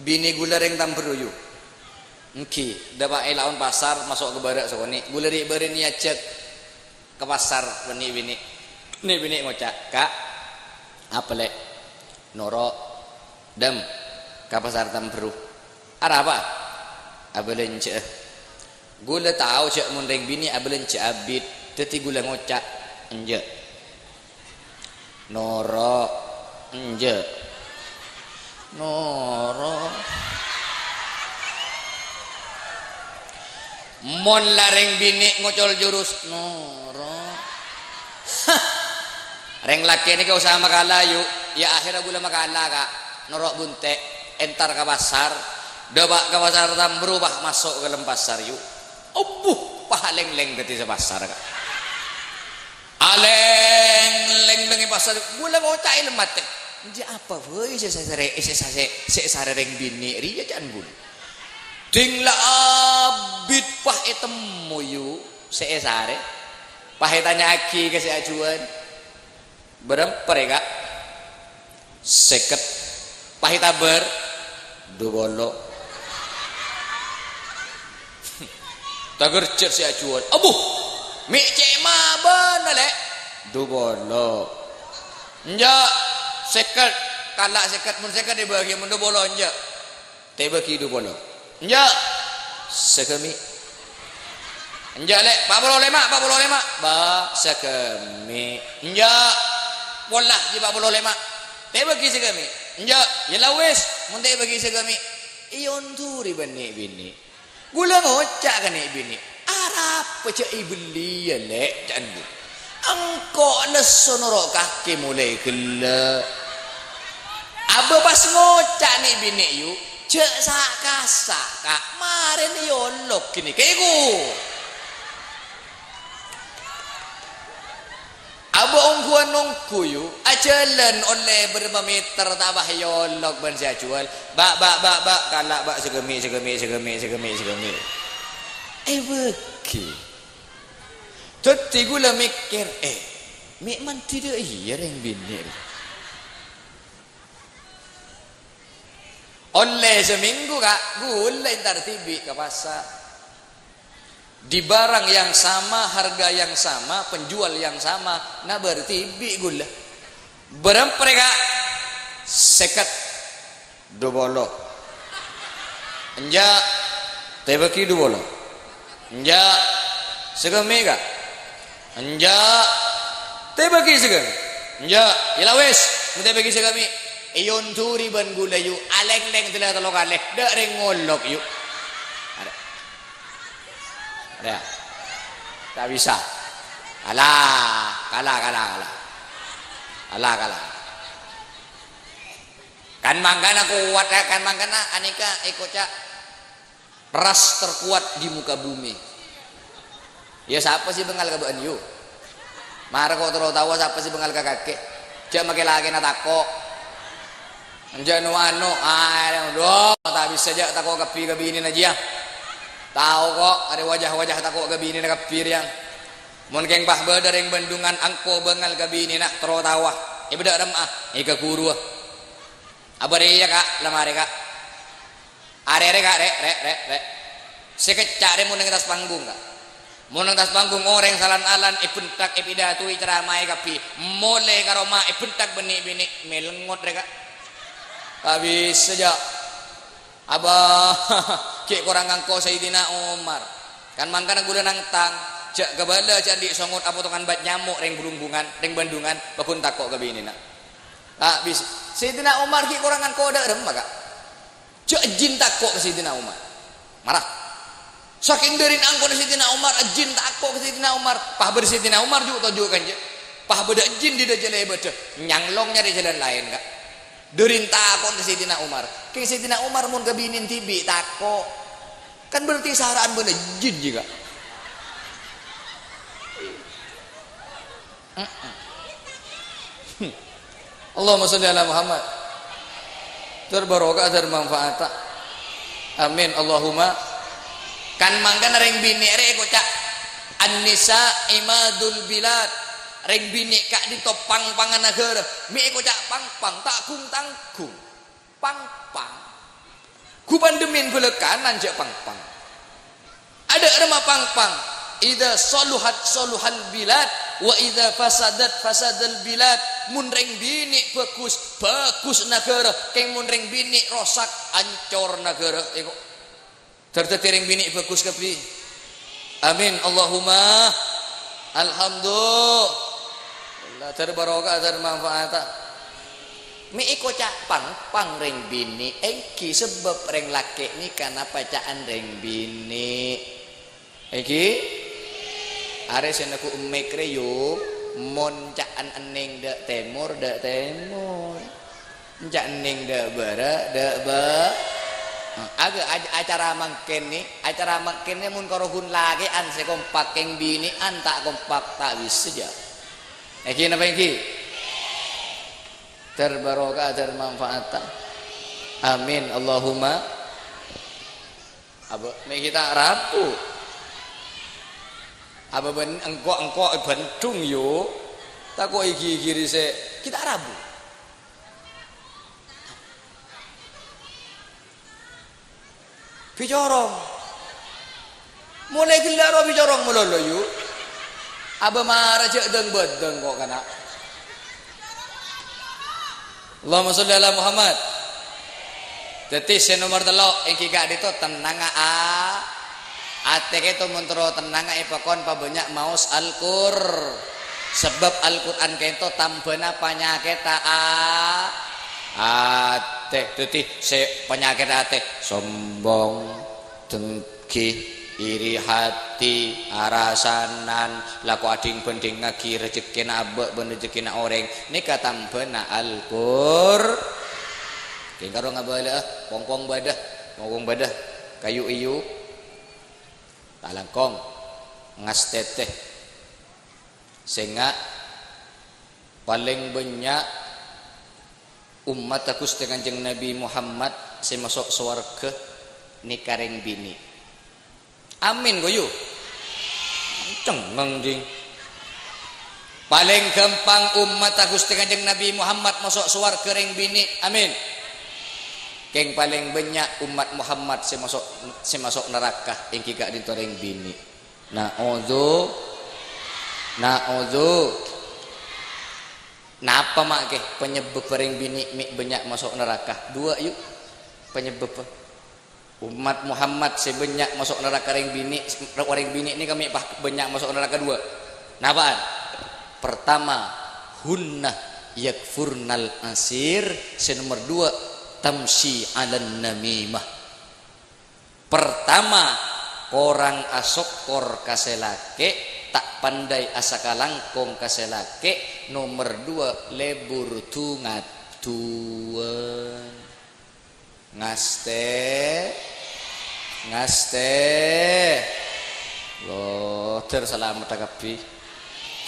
bini gula reng Tamberu yu engki dapat lawan pasar masuk ke barak sokoni gula ri berin ya cek ke pasar bini ngocak kak apa lek noro dem ke pasar Tamberu ada apa abelen cek gula tahu cek mun reng bini abelen cek abid teti gula ngocak enje noro enje noro mon lareng bini ngocol jurus noro reng laki ini kau sama makala yuk ya akhirnya gula makala kak norok bunte entar ke pasar dobak ke pasar Tamberu bah masuk ke dalam pasar yuk pahaleng-leng dari pasar kak aleng-leng dengan pasar gula ngocak ilmat teh jadi apa boy saya reng bini ria jangan gula tinglah abid pah etemu yuk sare pah tanya aki ke ajuan berapa kak seket pah ber dua bolo tagar cek si acuan abuh mi cema bener lek dua bolo enjak seket kalak seket mun seket dibagi mun dua bolo enjak te bagi dua bolo enjak sekemi enjak lek 45 ba sekemi enjak polah je 45 te bagi sekemi enjak ya lawes mun te bagi sekemi ion turi bini gula ngocak kan bini arap pecah ibeli ya lek candu engkau nesonoro kaki mulai gila aba pas ngocak nih bini yuk cek sakasa kak maren yolok kini keku aba ongguan nongku yuk ajalan oleh berapa meter tabah yolok ban saya jual bak kalak bak segemi beki Dadi gula mikir, mik man tidak iya reng bini. Oleh seminggu kak, gula ntar tibi ke pasar. Di barang yang sama, harga yang sama, penjual yang sama, nah bertibi gula. Berapa kak? Sekat dobolo. Enja, tebaki dobolo. Enja, segame kak. Enja, tebaki segame. Enja, ilawes, mute bagi segame. Iyon turi ban gula yu, aleng-leng tila talo kalek, dak ring ngolok yu. Ada, tak bisa. Kalah. Kan mangkana kuat, kan mangkana anika ikoca ras terkuat di muka bumi. Ya siapa sih bengal kabaan yu? Mara kau terus tahu siapa sih bengal kakek? Cak makai lagi natako. Anjano doh tak bisa aja tako kapi kabini aja. Tahu kok ada wajah-wajah tako kabini na kapir yang. Mun keng bah beda ring bendungan angko bengal kabini nak terus tawa. Ibeda ramah ika guru. Abare ya kak lamare kak. Are kak rek. Sekecak re mun ngetas panggung kak. Mun ngetas panggung orang salan-alan ipuntak ipidatu ceramai kapi. Mole karoma ipuntak beni-beni melengot re kak. Habis saja abah kek kurang angko Sayyidina Umar kan mangkana gula nang tang cak gabala cak di songot apotongan bat nyamuk ring burunggungan ring bandungan bakun takok kabini nak habis Sayyidina Umar kek kurang angko dak rem maka cak jin takok ke Sayyidina Umar marah saking derin angko Sayyidina Umar jin takok ke Sayyidina Umar pah ber Sayyidina Umar juga tahu kan pah beda jin di dajale beda nyanglongnya di jalan lain kak Durin takon ke Sayyidina Umar. Ke Sayyidina Umar mun kabinin tibi takok. Kan berarti saraan bener jin juga. Allahumma sholli ala Muhammad. Terbarokah termanfaat. Amin Allahumma. Kan mangkan ring bini re kocak. An-nisa imadul bilad. Reng bini kak ditopang pangan negara mi eko cak pang takung tanggung pang ku pandemin belekanan cak pang ada remah pang idza soluhal bilad wa idza fasadal bilad mun reng bini bagus negara keng mun reng bini rosak ancor negara eko terteti reng bini bagus kapi amin Allahumma alhamdulillah terbarokah termanfaat mi iko cak pang reng bini eki sebab reng laki ni karena bacaan reng bini eki are senaku umekre yo mon caan eneng dak temur cak eneng dak bara aga acara mangken ni mun korogun lagi an se kompak keng bini an tak kompak tak bisa saja Eki napa iki? Terbarokah termanfaat. Amin Allahumma. Aba me kita rapu. Aba ben engko bentung yo. Tako iki rise kita rabu. Bicorong. Mulai gelaro bicorong mulolo yo. Aba marah cek deng bedeng kok kana. Allahumma sholli ala Muhammad. Dadi sen nomor 3 iki gak dito tenang ate keto mentro tenang pakon pabanyak maos Al-Qur. Sebab Al-Qur'an keto tambana penyakit ate dadi se penyakit ate sombong dengki iri hati arasanan laku ading bending ngagi rezeki abek ben rezeki orang ni katambena Al-Qur keng karo ngabala pongpong badah kayu iyu talangkong ngas teteh sehingga paling banyak umat aku dengan Kanjeng Nabi Muhammad saya masuk surga ni kareng bini. Amin goyo. cengeng ding. Paling gampang umat Gusti Kanjeng Nabi Muhammad masuk swarga ring bini. Amin. Keng paling banyak umat Muhammad si masuk neraka engki gak dinto ring bini. Na'udzu. Napa mak ke penyebab ring bini banyak masuk neraka? Dua yuk. Penyebab umat Muhammad sebanyak masuk neraka ring bini ini kami banyak masuk neraka dua. Napaan? Pertama, hunna yakfurnal asir. Nomor dua, tamsi alan namimah. Pertama, orang asokor kaselake tak pandai asakalangkong kaselake. Nomor dua, lebur tungatuan ngaste loh terselamat kapi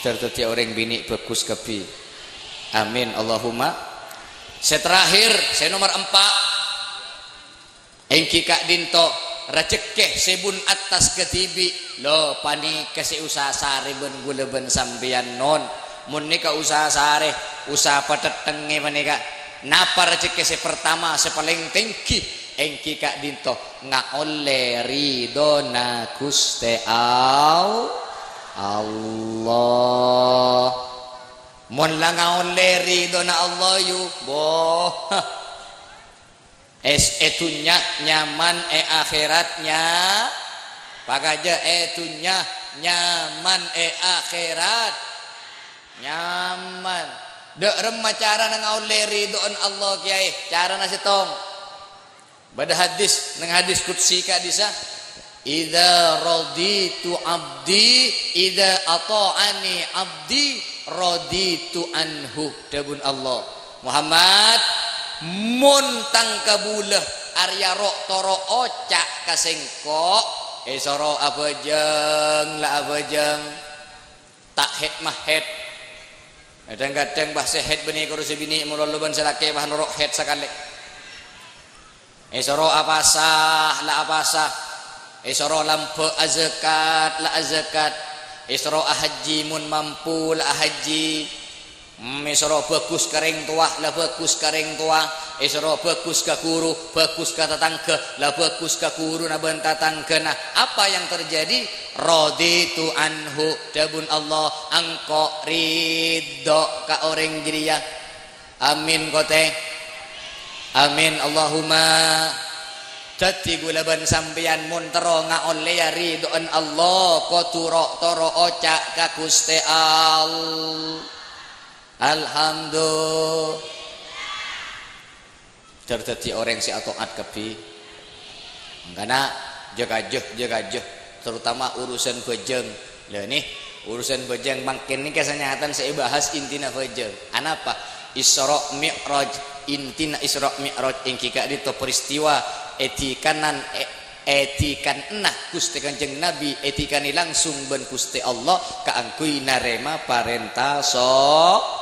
tertati orang bini bagus kapi. Amin Allahumma. Saya terakhir, saya nomor 4 engki kak dinto racekeh sebun atas ketibi lo pani kasih usaha sare ben gula ben sambian non mun nika usaha sare usaha patetenge manika. Napa rezeki se pertama se paling tinggi engki kak dinto ngaole ridona Gusti Allah. Mun la ngaole ridona Allah yu boh. Etunya nyaman akhiratnya. Pagaja etunya nyaman akhirat. Nyaman. Dek remah cara nang ridon Allah kiai. Cara nasi tong. Pada hadis nang hadis qudsi ka disa. Idza raditu abdi idza ata'ani abdi raditu anhu. Dabun Allah. Muhammad mun tang kabulah arya rok toro ocak kasengko soro abajeng la abajeng tak het mahet. Kadang-kadang bah sehet beni kurusi bini muloloban selake bah norok het sakale. Soro apasah la apasah. Soro lampe azakat la azakat. Soro ahaji mun mampu la haji. Soro bagus kareng tua la bagus kareng tua. Soro bagus ka guru bagus ka tatangga la bagus ka guru na ben tatangga. Nah, apa yang terjadi? Raditu anhu dabun Allah angko ridho ka orang jiriya. Amin kote. Amin Allahumma. Dadi gula ban sampeyan mun tero ngaole ya ridhoan Allah ko turo ocak ka Gusti Allah. Alhamdulillah. Terjadi orang si atoat kepi. Karena jaga-jaga terutama urusan bejeng. Lah nih urusan bejeng makin ini kesanyatan saya bahas intina bejeng. Anapa? Isra Mi'raj, intina Isra Mi'raj engki ka dito peristiwa etikan nah Gusti Kanjeng Nabi etikani langsung ben Gusti Allah kaangkui narema parenta salat.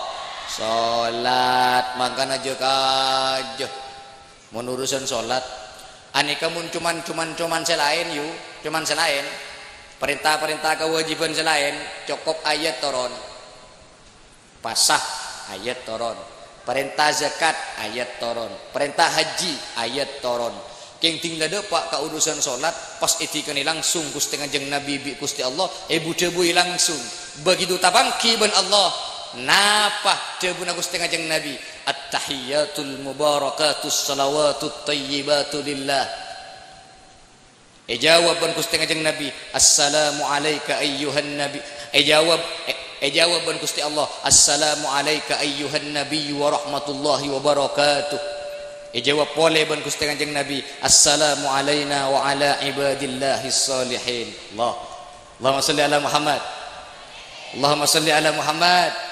Makana jaga mun urusan salat aneka mun cuman selain yu cuman selain perintah kewajiban selain cukup ayat toron pasah ayat toron perintah zakat ayat toron perintah haji ayat toron keng tinggal depak ka urusan salat pas etikani langsung Gusti Kanjeng Nabi bi Gusti Allah budebui langsung begitu tabangki ben Allah. Napa debuna Gusti Kanjeng Nabi at-tahiyatul mubarakatus salawatut thayyibatu lillah. Jawaban Gusti Kanjeng Nabi assalamu alayka ayyuhan nabi. Jawaban Gusti Allah assalamu alayka ayyuhan nabi wa rahmatullahi wa barakatuh. Jawab pole ban Gusti Kanjeng Nabi assalamu alayna wa ala ibadillahis salihin. Allahumma shalli ala Muhammad. Allahumma shalli ala Muhammad.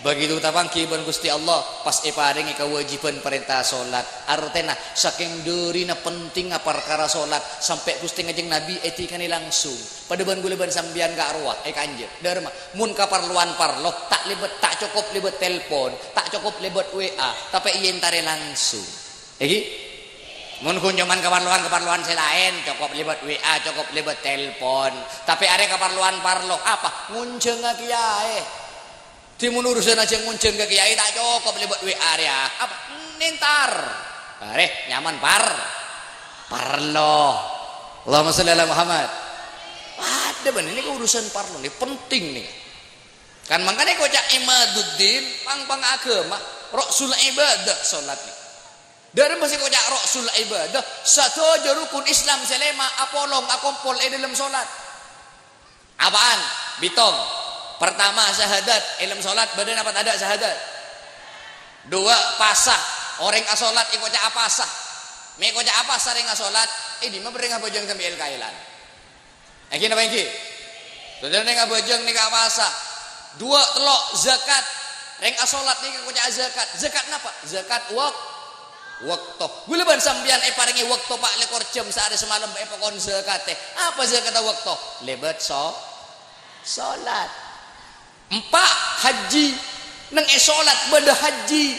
Begitu tapangki ban Gusti Allah pas paringi kewajiban perintah salat artena saking deurina penting perkara salat sampai Gusti Kanjeng Nabi etikani langsung pada ban gule ban sambian ka arwah kanjeng derma mun kaparluan parlo tak cukup libet telepon tak cukup libet WA tapi yen tare langsung Mun kunjungan keperluan selain cukup libat WA, cukup libat telepon. Tapi ada keperluan parlo apa? Ngunceng ke kiai. Di mun urusan aja ngunceng ke kiai tak cukup libat WA ya. Apa? Nintar. Are nyaman parlo. Allahumma shalli ala Muhammad. Ada bener ini urusan parlo nih penting nih. Kan makanya kau cak imaduddin pang agama, rasul ibadah salat nih. Dari masih kau cak rasul ibadah satu rukun Islam selema apolong akompol dalam salat. Apaan? Bitong. Pertama syahadat dalam salat badan apa ada syahadat. Dua pasah orang asolat ikut cak apasah. Me kau cak apasah ring asolat. Di mah bering abojeng sambil kailan. Iki napa iki? Saudara ning abojeng ning apasah. Dua telok zakat reng asolat nih kau cak zakat napa zakat waktu gula ban sambian paringi waktu pak lekor jam saat semalam pokon zakat apa zakat waktu lebat solat empat haji neng solat beda haji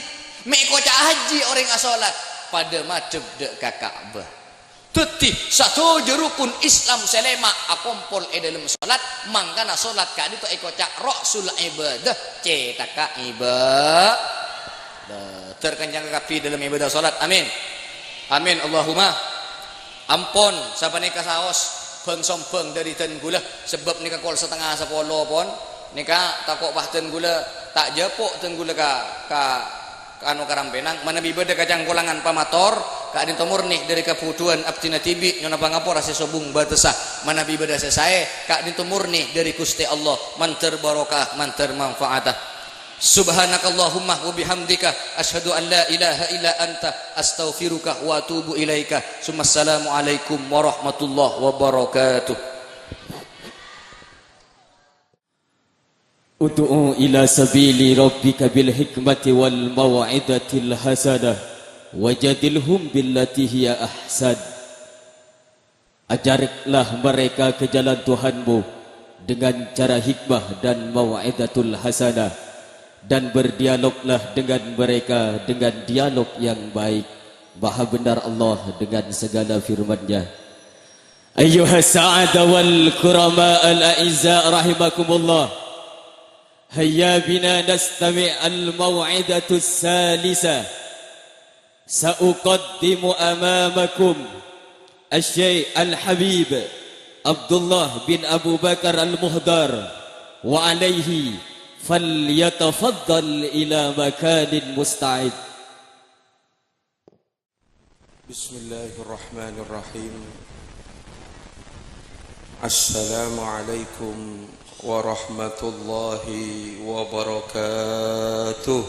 me kau cak haji orang asolat pada madep dek Ka'bah Tuti satu jerukun Islam selema akompol dalam salat mangkana salat ka dito iko cak rasul ibadah cetaka ibadah terkencang kapi dalam ibadah salat amin amin Allahumma ampun sapa nika saos beng sompeng dari ten gula sebab nika kol setengah 10 pon nika takok pahten gula tak jepuk ten gula ka anu karampenang mana bibada kacang kolangan pamator keadaan murni dari kebutuhan abdina tibi nyona pangapor ase sobung batesah mana bibada selesai keadaan murni dari Gusti Allah manter barokah manter manfaatah subhanakallahumma wa bihamdika asyhadu an la ilaha illa anta astaghfiruka wa atubu ilaika sumassalamu alaikum warahmatullahi wabarakatuh. Ud'u ila sabili rabbika bil hikmati wal maw'idatil hasanah wajadilhum billati hiya ahsan. Ajarlah mereka ke jalan Tuhanmu dengan cara hikmah dan maw'idatul hasanah dan berdialoglah dengan mereka dengan dialog yang baik. Maha benar Allah dengan segala firman-Nya. Ayyuhas sa'ada wal kurama al a'izza rahimakumullah. هيا بنا نستمع الموعظة الثالثة. سأقدم أمامكم الشيخ الحبيب عبد الله بن أبو بكر المهدر وعليه فليتفضل إلى مكان مستعد. بسم الله الرحمن الرحيم. السلام عليكم warahmatullahi wabarakatuh.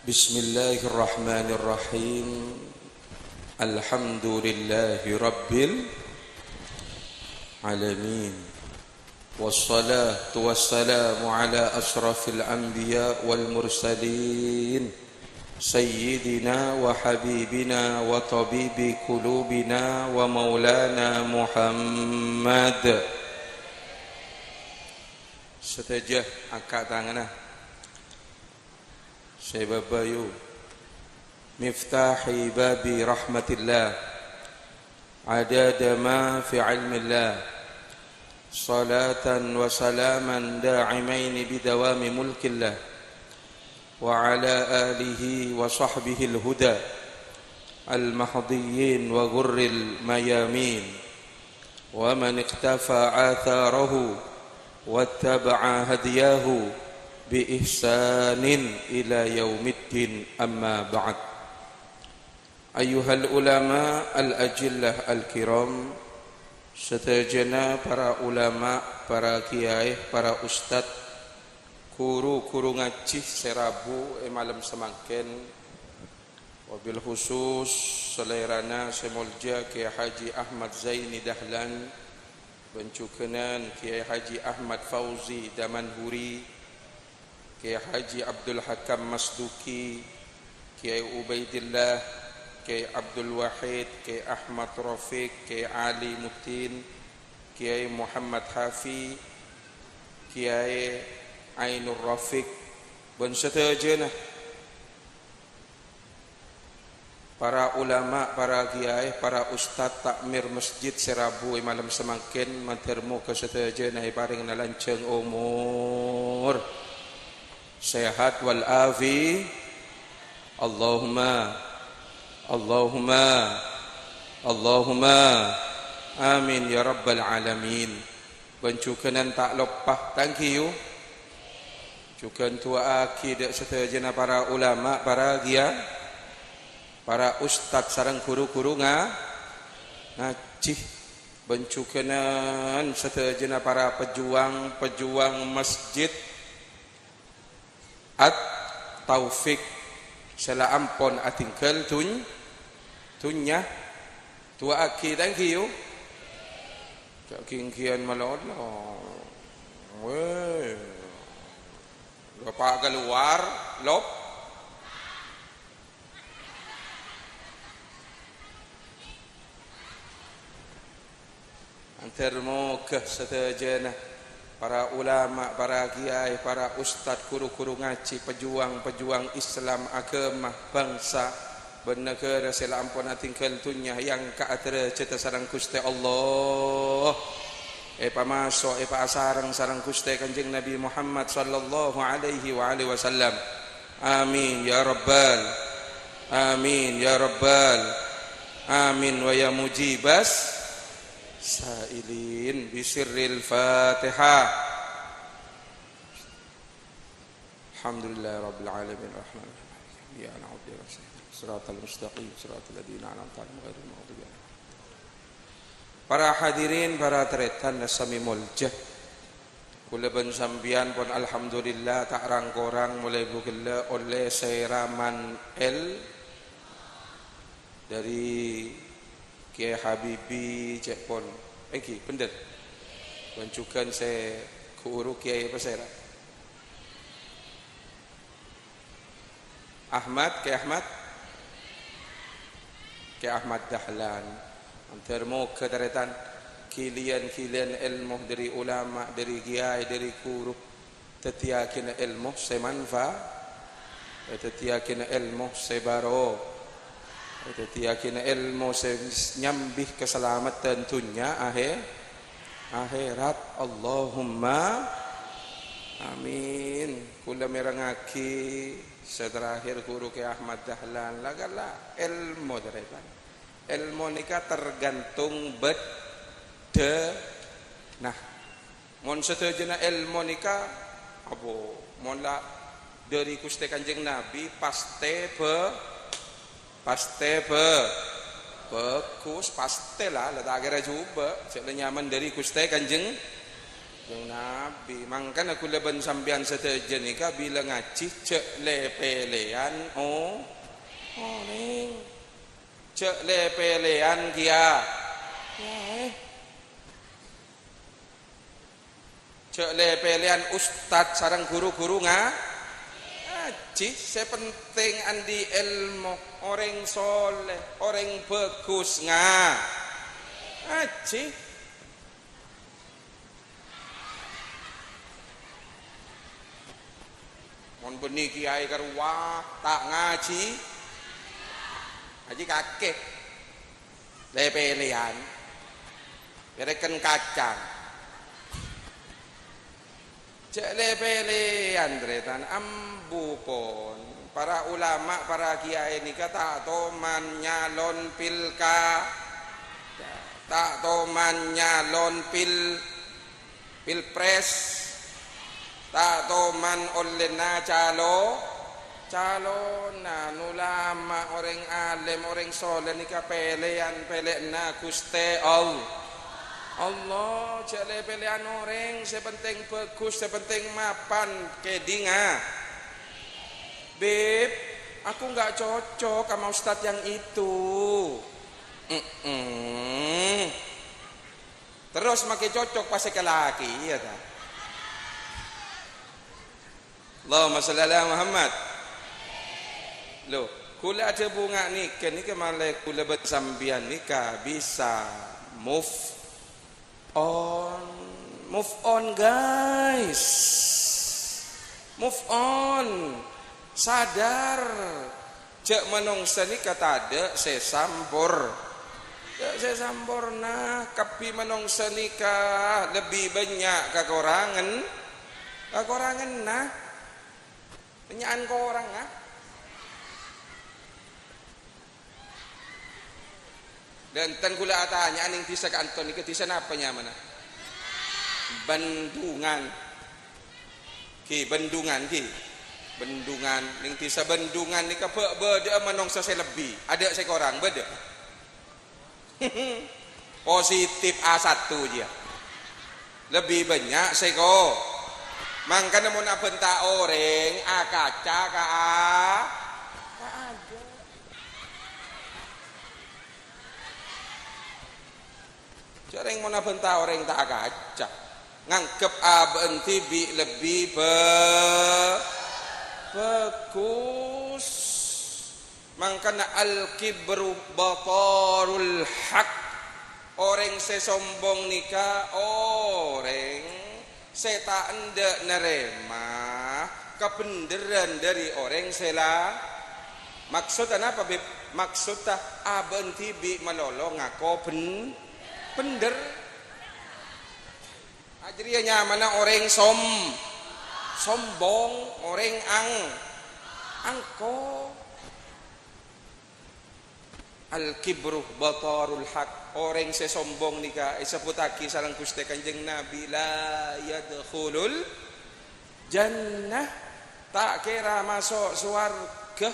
Bismillahirrahmanirrahim. Alhamdulillahi rabbil alamin. Wassalatu wassalamu ala ashrafil anbiya wal mursalin سيدنا وحبيبنا وطبيب قلوبنا ومولانا محمد. Setajah angkat tangannya. Saya babayu miftahi babi rahmatillah adada ma fi ilmillah salatan wa salaman da'imain bidawami mulkillah وعلى آله وصحبه الهدى المحضيين وغر الميامين ومن اقتفى آثاره واتبع هدياه بإحسان إلى يوم الدين أما بعد. أيها العلماء الأجلة الكرام, setajana para ulama, para kiai, para ustadz, guru ngaji serabu malam semangken, wabil khusus selerana semolja Kiai Haji Ahmad Zaini Dahlan, bencukenan Kiai Haji Ahmad Fauzi Damanhuri, Kiai Haji Abdul Hakam Masduki, Kiai Ubaidillah, Kiai Abdul Wahid, Kiai Ahmad Rafiq, Kiai Ali Mutin, Kiai Muhammad Hafi, Kiai Ainur Rafiq, Ben setejenah para ulama, para kiai, para ustad takmir masjid serabu malam semakin matermu ke setejenah paring nalanceng umur sehat wal afi. Allahumma amin ya rabbal alamin. Bencukenan tak lopah, thank you. Cukan tua akidah setajana para ulama, para kiai, para ustad sareng guru-guru ngaji. Bencukenan setajana para pejuang masjid at taufik sela ampon atingkel tunya tua aki, thank you. Cak kingkian malon weh bapak keluar lop antarmu ke setajana para ulama, para kiai, para ustad, guru-guru ngaji, pejuang Islam, agama, bangsa, bernegara sela ampun tinggal dunya yang kaatera cita sarang Gusti Allah. Pamasok pasarang sarang Gusti Kanjeng Nabi Muhammad sallallahu alaihi wa alihi wasallam. Amin ya rabbal amin wa ya mujibas sailin bisirril Fatihah. Alhamdulillah rabbil alamin arrahmanir rahim. Ya na'budu wa nasta'in. Shiratal mustaqim, shiratal ladzina an'amta 'alaihim ghairil maghdubi 'alaihim. Para hadirin, para tretan sami muljah. Kula ben sambian pun alhamdulillah tak rang-korang mulai bugela oleh Sairaman L dari Kiai Habibi cek pon ki bener bancukan saya guru Kiai apa saya Kiai Ahmad Dahlan antarmu kederetan kilian ilmu dari ulama, dari kiai, dari guru tetiakin ilmu semanfa tetiakin ilmu sebaro tetiakin ilmu nyambih keselamatan dunia akhirat. Allahumma amin. Kula merangaki seterakhir guru ke Ahmad Dahlan lagala ilmu deretan ilmu nikah tergantung nah mon setajana ilmu nikah abo mon la dari Gusti Kanjeng Nabi paste bagus pastilah lah tak kira coba cek nyaman dari Gusti Kanjeng Nabi. Mangkan aku leban sambian setejen nikah bila ngaji cek lepelean ning cek lepelean kia cek lepelean ustad sarang guru-guru ngaji sepenting andi ilmu orang soleh orang bagus ngaji. Mon benih kiai karwa tak ngaji kakek lepelean bereken kacang cek lepelean dretan ambu pon para ulama para kiai ini kata toman nyalon pilka tak toman nyalon pilpres tak toman olena calon ulama orang alim orang soleh nikah pelean na Gusti Allah cek pelean orang sepenting bagus sepenting mapan kedinga beb aku nggak cocok sama ustadz yang itu terus makin cocok pas ke laki ya tak. Allahumma shalli ala Muhammad. Loh, kula ada bunga nikah ni malah kula bersambian nikah bisa move on guys. Move on. Sadar. Cek menungsa ni kata ada sesampor. Cek sesampurna. Kapi menungsa ni ka lebih banyak kekurangan. Kekurangan nah. Banyakan kau orang ah. Dan tan kula tanya aning tisa ka Anton ni tisa apa nya mana? Bendungan. Bendungan Bendungan ning tisa bendungan ni ka bede menongsa saya lebih. Ada saya korang bede. Positif A1 dia. Lebih banyak saya ko. Mangkana mun apenta orang A kaca ka A. Ada. Jarang mun apenta orang tak kaca. Ngangkep A benti bi lebih bagus. Mangkana al-kibru batarul haq. Orang sesombong nikah orang seta ende nerema kependeran dari orang sela. Maksudnya apa beb? Maksudnya abenti bi melolo ngako pender. Ajrianya mana orang sombong, orang angko. Al-kibru batarul haq. Orang sesombong nikah isebutaki sareng Gusti Kanjeng Nabi la yadkhulul jannah. Tak kira masuk surga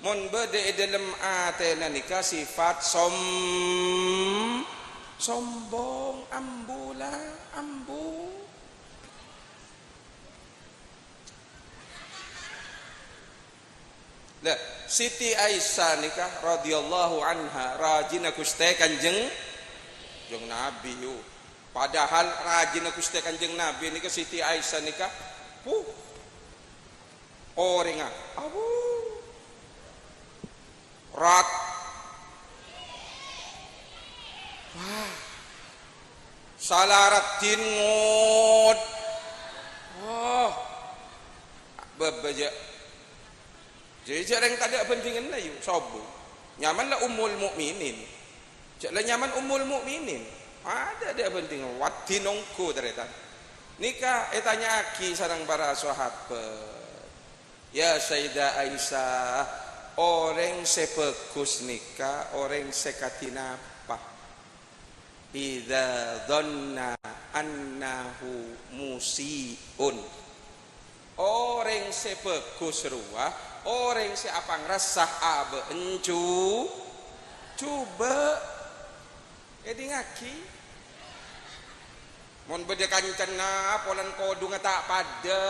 mun bede dalam atena nikah sifat sombong ambu. Lah Siti Aisyah nikah radhiyallahu anha rajina Gusti Kanjeng Nabi yo. Padahal rajina Gusti Kanjeng Nabi nikah Siti Aisyah nikah orenga abu rat wah salaratin ngod wah bebeja. Jadi jarang tak ada pentingan lah yuk sobu. Nyamanlah ummul mukminin. Janganlah nyaman ummul mukminin. Ada pentingan. Watinongku ternyata. Nikah tanya aki sarang para sahabat. Ya Sayyidah Aisyah, orang sepekus nikah, orang sekatina apa? Idza dhanna annahu musiun. Orang sepekus ruah, orang siapa ngerasah abe encu coba edi ngaki mon bede kancana polan kodung tak pada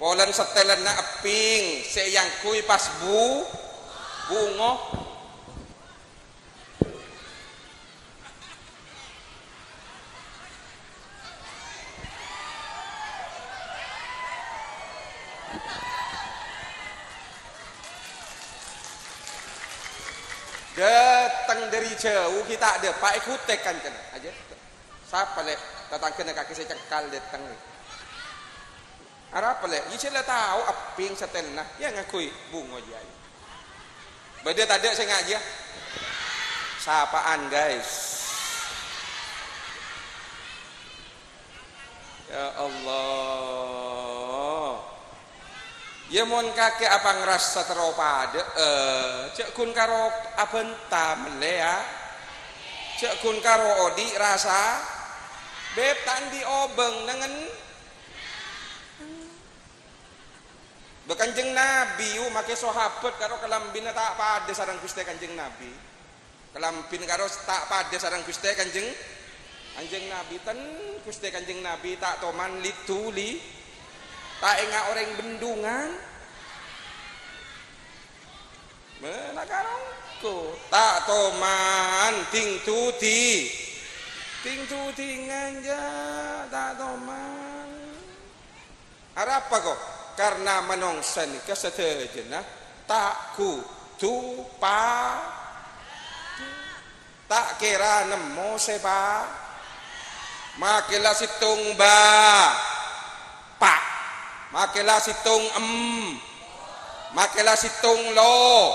polan setelan na aping seyang kui pas bungo. Datang dari jauh kita ada pak ikutekan kena aja. Siapa lek datang kena kaki saya cekal datang ni. Apa lek? Istilah tahu aping setelna ya ngakui bungo aja. Beda tak ada saya ngaji. Sapaan guys. Ya Allah. Ya mon kakek apa ngerasa teropade cek kun karo abenta melea cek kun karo odi rasa beb tandi obeng dengan bekanjeng Nabi make sahabat karo kelambin tak pada sareng Gusti Kanjeng Nabi kelambin karo tak pada sareng Gusti Kanjeng Nabi ten Gusti Kanjeng Nabi tak toman lituli tak ingat orang bendungan mana karongku tak toman ting tuti nganja tak toman apa kok karena menongsen kesetejena tak ku tu pa tak kira nemu seba makilah situng ba pak makilah situng makilah situng lo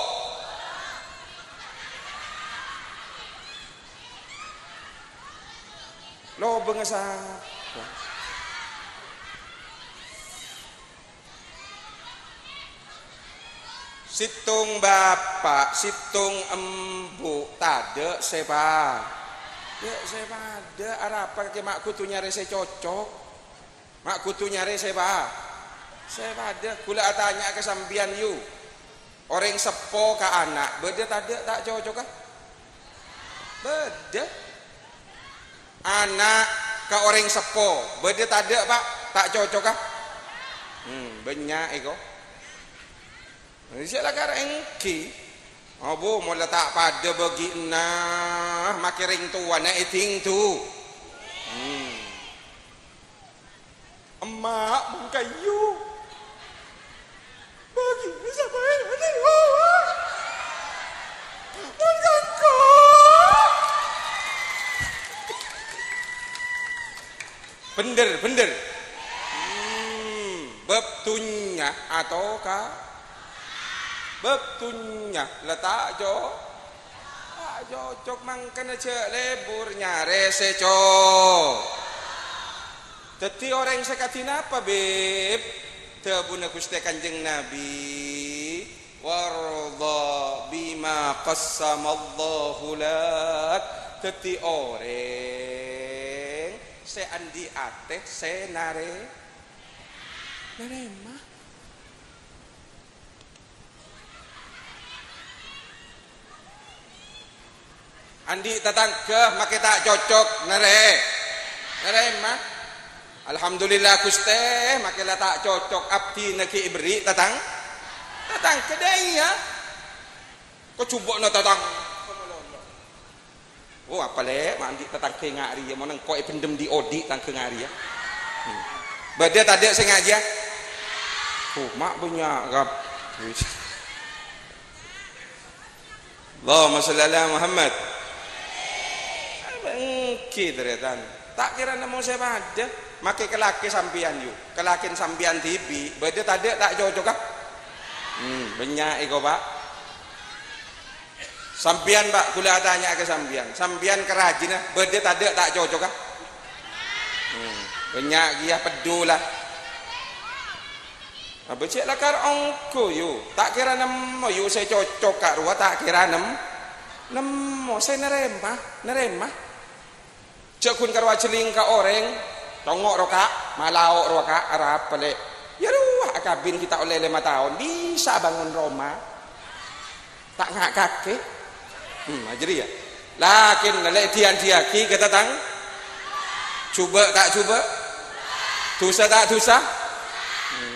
bengesap situng bapak situng embu tade seba ya seba ada apa ke mak kutu nyari saya cocok mak kutu nyari seba ada kula tanya ke sambian yu orang sepo ke anak beda tade tak cocok kah beda anak ke orang sepo beda tade pak tak cocok kah banyak ego siapa kara engki abu mau letak pada bagi nah makiring tua na eting tu emak mengkayu bagi siapa ini mengangko bener bebtunya atau kah bebtunya letak cocok mangkana cek leburnya reseco teti orang sekatin apa beb tebuna Gusti Kanjeng Nabi warda bima qassamallahu lak teti orang se andi ateh se nare mah andi tatangkeh make tak cocok nere mah alhamdulillah Gusti make tak cocok abdi neki ibri tatang kedai ya kok cubokna tatang oh apa le mandi tatang ke ngari ya monang kok pendem di odi tang ke ngari ya bade tadi sing aja mak punya gap Allahumma shalli ala Muhammad bengki teretan tak kira nemu saya pada make kelaki sampian yuk kelakin sampian TV bade tadi tak cocok kah banyak ego pak sampian pak kula tanya ke sampian kerajinan bade tadi tak cocok kah banyak dia pedulah apa cek lakar ongko yuk tak kira nemu yuk saya cocok kak ruah tak kira nemu saya neremah cekun karwa celing ka orang tongok roka malaok roka arab pale ya ruah kabin kita oleh 5 tahun bisa bangun Roma tak ngak kakek jadi ya lakin lele diaki kata tang coba tak coba dosa tak dosa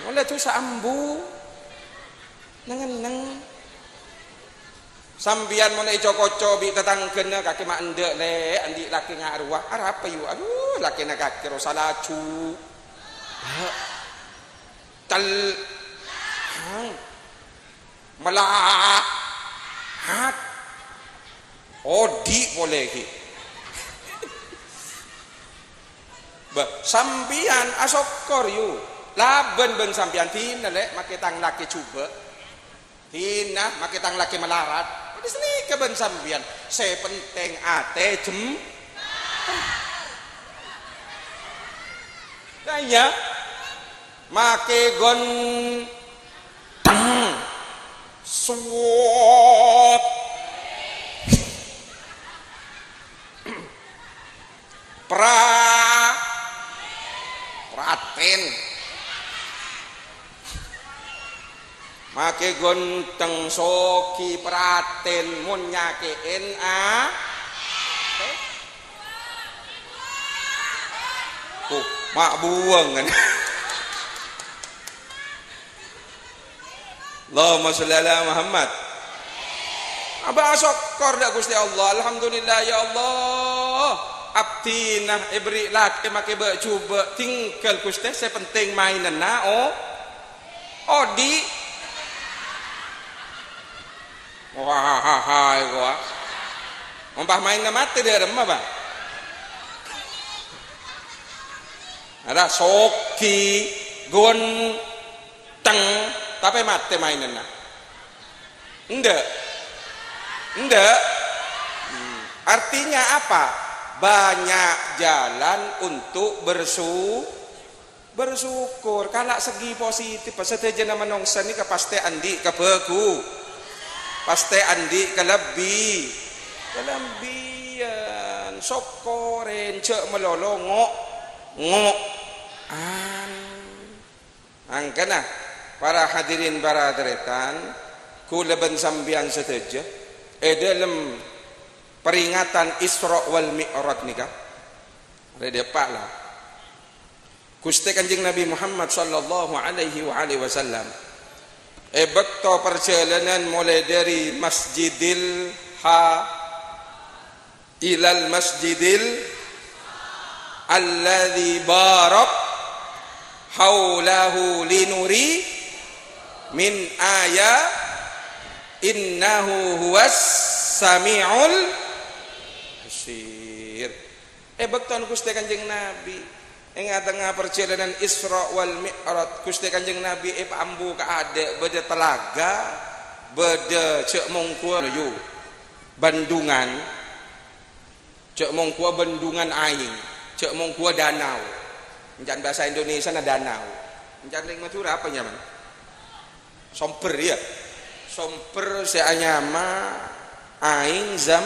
oleh dosa ambu neng sambian mau naik cokoco bi tetang kena kaki mak endek le andi laki ngaruah arah apa yu aduh laki nak kaki rosalacu tal melahat odi boleh ki sambian asokor yu laben ben sambian tina le maketang laki coba tina maketang laki melarat di sini keben sambian saya penting ate jem kaya make gon suwot praten make gonteng soki praten mun nyakein mak buang kan Allahumma sholli ala Muhammad abah syukur dak Gusti Allah alhamdulillah ya Allah abdina ibri laki make be coba tinggal Gusti saya penting mainan na odi wah Umpah main na mati dia remah bang. Ada soki gonteng tapi mati mainan na. Enggak. Artinya apa? Banyak jalan untuk bersyukur. Kalau segi positif seteja nama nongsa ni pasti andi kebeku, pasti andi kelebihan sokoren cek melolo ngok angkana para hadirin para deretan kula ben sambian seteja dalam peringatan Isra wal Mi'raj nikah rede pak lah Gusti Kanjeng Nabi Muhammad sallallahu alaihi wasallam bekto perjalanan mulai dari Masjidil ilal Masjidil alladzi barak haulahu linuri min innahu huwas sami'ul basir. Bekton Gusti Kanjeng Nabi tengah perjalanan Isra wal Mi'raj Gusti Kanjeng Nabi ambu ka ade beda telaga beda cek mongkua yu bandungan cek mongkua bendungan aing cek mongkua danau encan bahasa Indonesia na danau encan ring Madura apa nyaman somper ya somper seanyama aing zam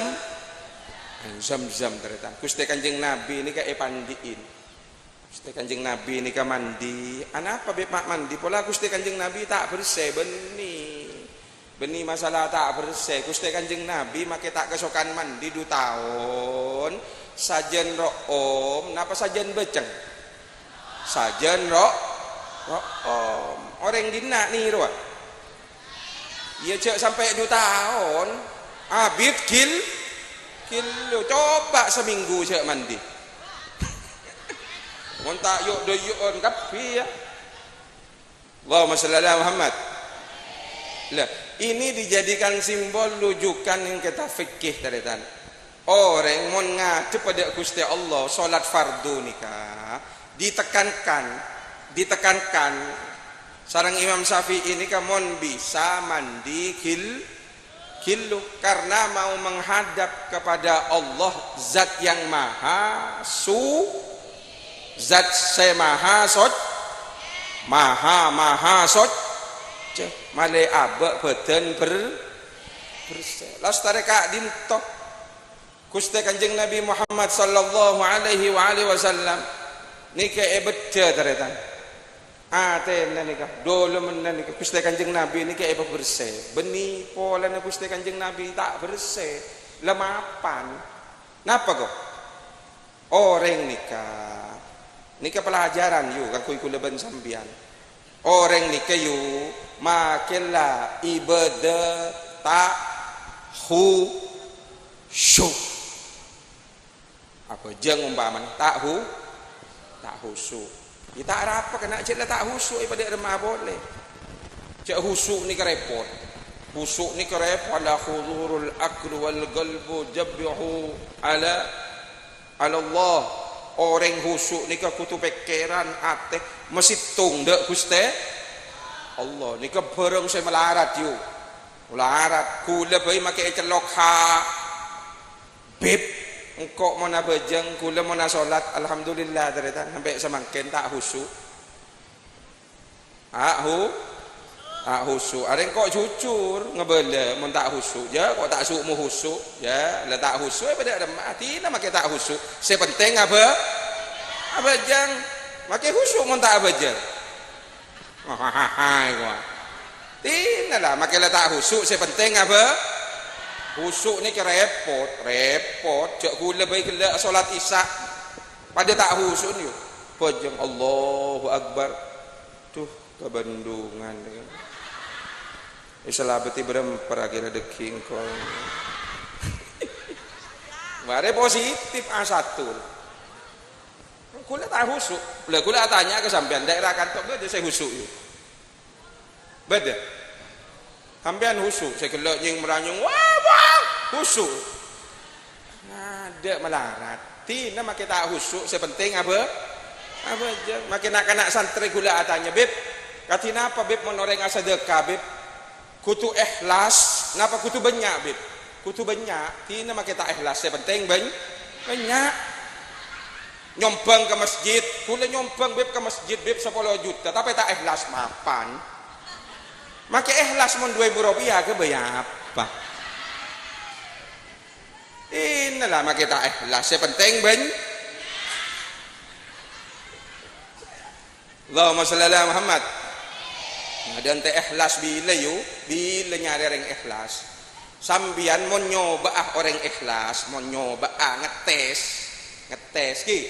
ternyata Gusti Kanjeng Nabi ini kayak pandiin Gusti Kanjeng Nabi ini ka mandi anapa bepak mandi pola Gusti Kanjeng Nabi tak bersih benih masalah tak bersih Gusti Kanjeng Nabi make tak kesokan mandi 2 tahun sajen ro'om napa sajen beceng sajen ro'om orang dina nih roa iya cek sampai 2 tahun abid kilo coba seminggu cek mandi montak yuk doyuon kapi ya Allahumma shalli ala Muhammad lah ini dijadikan simbol rujukan yang kita fikih teretan orang mau ngadep pada Gusti Allah salat fardu nikah ditekankan sarang Imam Syafi'i ini kamon bisa mandi kilu karena mau menghadap kepada Allah zat yang maha zat semaha maha male abek beden bersih lastare kak dinto Gusti Kanjeng Nabi Muhammad sallallahu alaihi wasallam nike beda teretan aten nikah dolo menan nikah Gusti Kanjeng Nabi nike bersih beni polana Gusti Kanjeng Nabi tak bersih lemapan napa kok orang nikah pelajaran yuk aku ikut leban sambian orang nikah yuk makinlah ibadah tak khusyuk apa jeng umpaman tak khusyuk kita apa kena cek tak khusyuk pada remah boleh cek khusyuk ni kerepot khusyuk ni kerepot la khudurul aklu wal qalbu jabbihu ala Allah orang khusyuk ni kutu pikiran ate mesti tunduk Gusti Allah ni bareng saya melarat yuk melarat kula bayi makai celok beb engkau mana bejeng kula mana solat alhamdulillah ternyata sampai semakin tak khusyuk khusyuk ada kok jujur ngebela mun tak khusyuk ya kok tak sukmu khusyuk ya lah tak khusyuk pada ada mati nak makai tak khusyuk sepenting apa jeng makai khusyuk mun tak bejeng tina lah makilah tak khusyuk sepenting apa khusyuk ni repot cak gula baik kelak solat isya pada tak khusyuk ni pojeng Allahu Akbar tuh kebandungan isalah beti beremper akhirnya deking kau mari positif A1 kula tak khusyuk kula tanya ke sampean daerah kantor beda saya khusyuk yuk beda sampean khusyuk saya kelak nying meranyung wah khusyuk ada melarat tina makin tak husuk sepenting apa aja makin anak-anak santri gula atanya beb katina apa beb menoreng sedekah beb kutu ikhlas napa kutu banyak beb kutu banyak tina makin tak ikhlas sepenting banyak nyombang ke masjid kula nyombang beb ke masjid beb 10 juta tapi tak ikhlas mapan make ikhlas mon 2000 rupiah ke bayar apa inilah make tak ikhlas sepenting Allahumma shalli ala Muhammad ada ente ikhlas bila nyari orang ikhlas sambian mau nyoba orang ikhlas mau nyoba ngetes ki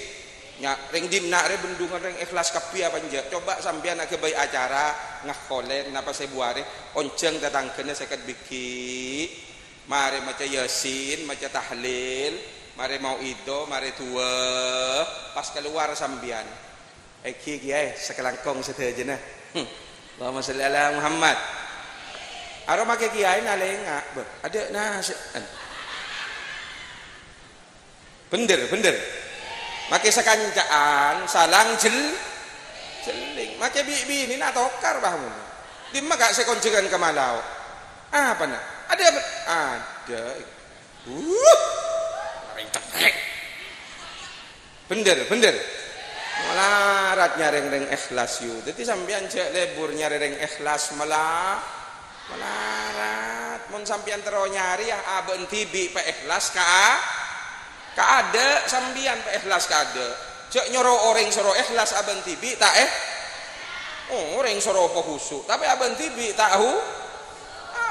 ring dina re bendungan ring ikhlas kapi apa nje coba sampean ke bayi acara ngakolen napa saya buare onceng tetangkene seket biki mari maca yasin maca tahlil mari mau ido mari tua pas keluar sampean ki sekelangkong sedejana Allahumma shalli ala Muhammad aro make kiai nalenga ada nas bener make sekancaan salang jeling make bi ini nak tokar bahmu di mak gak sekoncengan ke malau apa nak ada bener melarat nyareng ikhlas yu jadi sampean cek lebur nyareng ikhlas melarat mun sampean tero nyari ya aben tibi pe ikhlas ka ada sambian pe ikhlas ka ada cek nyoro orang soro ikhlas aben tibi tak orang soro po husuk tapi aben tibi tahu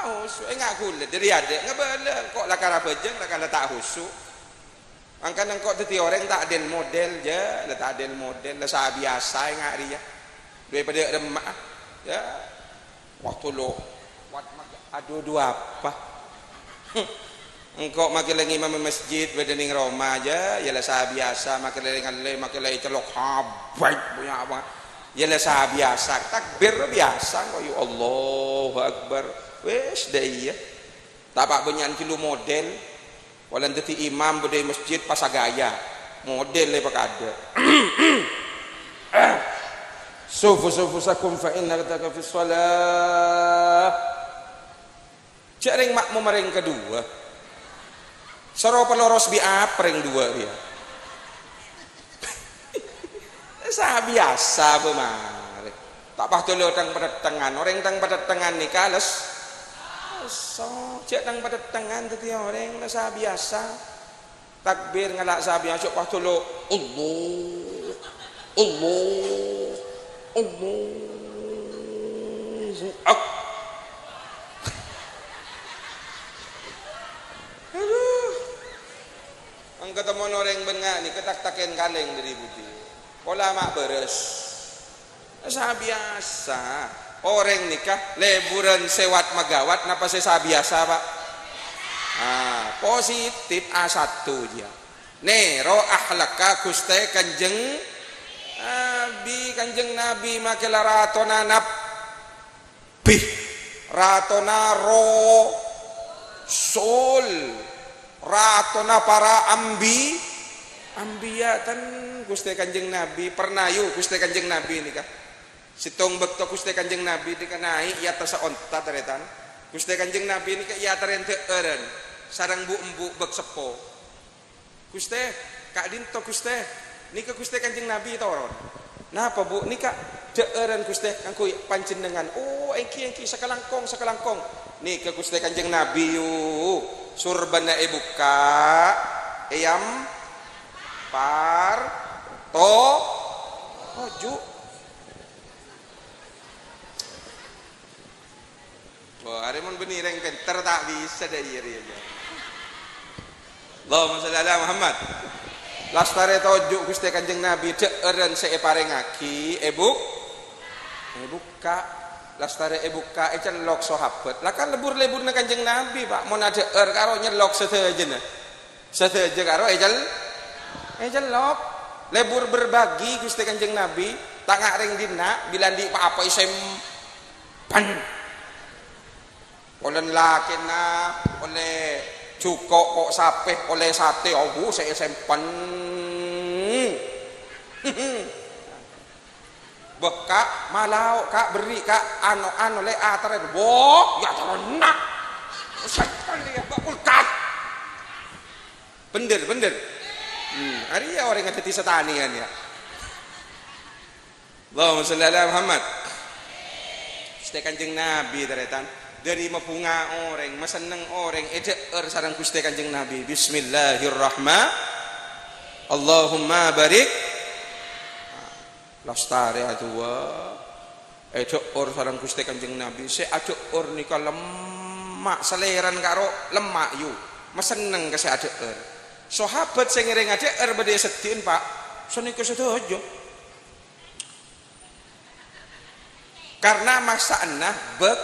husuk enggak kulit dari ada ngebala kok lakara bejeng lakara tak husuk angkan kok teti orang tak ada model je tak ada model lah biasa enggak ria daripada remak ya waktu lo aduh dua apa engkau makin lagi imam masjid bedening Roma aja ya lah biasa makin lagi celok habaik punya apa ya lah biasa takbir biasa kok ya Allahu Akbar wes deh ya tapak bunyian kilo model walau nanti imam berdiri masjid pasagaya model lepak ada sufusakum fa inna kataka fi shalah cering makmum ring kedua soro peloros bi ring dua dia biasa bemare tak pah tolo tang pedatangan orang tang pedatangan ni kales so cek tang pedatangan tadi orang lah biasa takbir ngalak biasa pah tolo Allahu aduh ang ketemu orang bengak ni ketak-takin kaleng dari putih pola mak beres biasa orang nikah leburan sewat megawat napa saya biasa pak positif A1 dia nero akhlaka kuste kanjeng nabi makela ratona nabi ratona sol ratona para ambiyatan kuste kanjeng nabi pernah yuk kuste kanjeng nabi nikah sitong bekto kuste kanjeng nabi dikenai ia tersa onta teretan kuste kanjeng nabi nikah ia terente eren sarang bu embu bek sepo kuste kak dinto kuste nikah kuste kanjeng nabi toron napa bu nikah deeren kuste kangku panjenengan engki sekelangkong nikah kuste kanjeng nabi yu surbana buka ayam par to oju wah ada mon benih yang pintar tak bisa dari dia Allahumma shalli ala Muhammad lastare tojuk Gusti Kanjeng Nabi deeren seepare ngaki buka lastare buka celok sahabat lah kan lebur-lebur na Kanjeng Nabi Pak mon ada karo nyelok setejen karo celok lebur berbagi Gusti Kanjeng Nabi tak ngaring dina bila di apa isem pan oleh laki na oleh Cukok kok sapeh oleh sate saya sempen. Kak malau kak beri kak anu le atare boh ya ternak. Setan dia ulkat. Bener. Hari ya orang yang tadi setanian ya. Allahumma sholli ala Muhammad. Gusti Kanjeng Nabi taretan dari mapunga orang, maseneng orang ejer sareng Gusti Kanjeng Nabi. Bismillahirrahmanirrahim. Allahumma barik lastare atua ejer sareng Gusti Kanjeng Nabi. Se ajer nika lemak seleran karo lemak yu. Maseneng ke se ajer. Sahabat sing ngiring ajer badhe sedhin Pak. Senika sedoyo. Karena maksana bek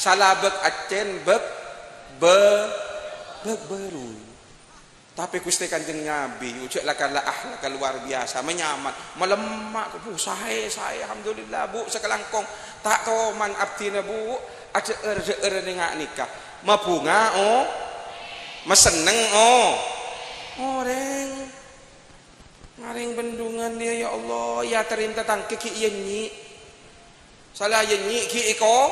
salah bek acen bek baru. Tapi Gusti Kanjeng Nabi ujek lakala akhlak luar biasa, menyaman, melemak Bu saya alhamdulillah Bu sekelangkong tak toman abdina Bu aja ning nikah. Mabunga meseneng oreng ngaring bendungan dia ya Allah ya terinta tangke ki yenyi. Salah yenyi ki iko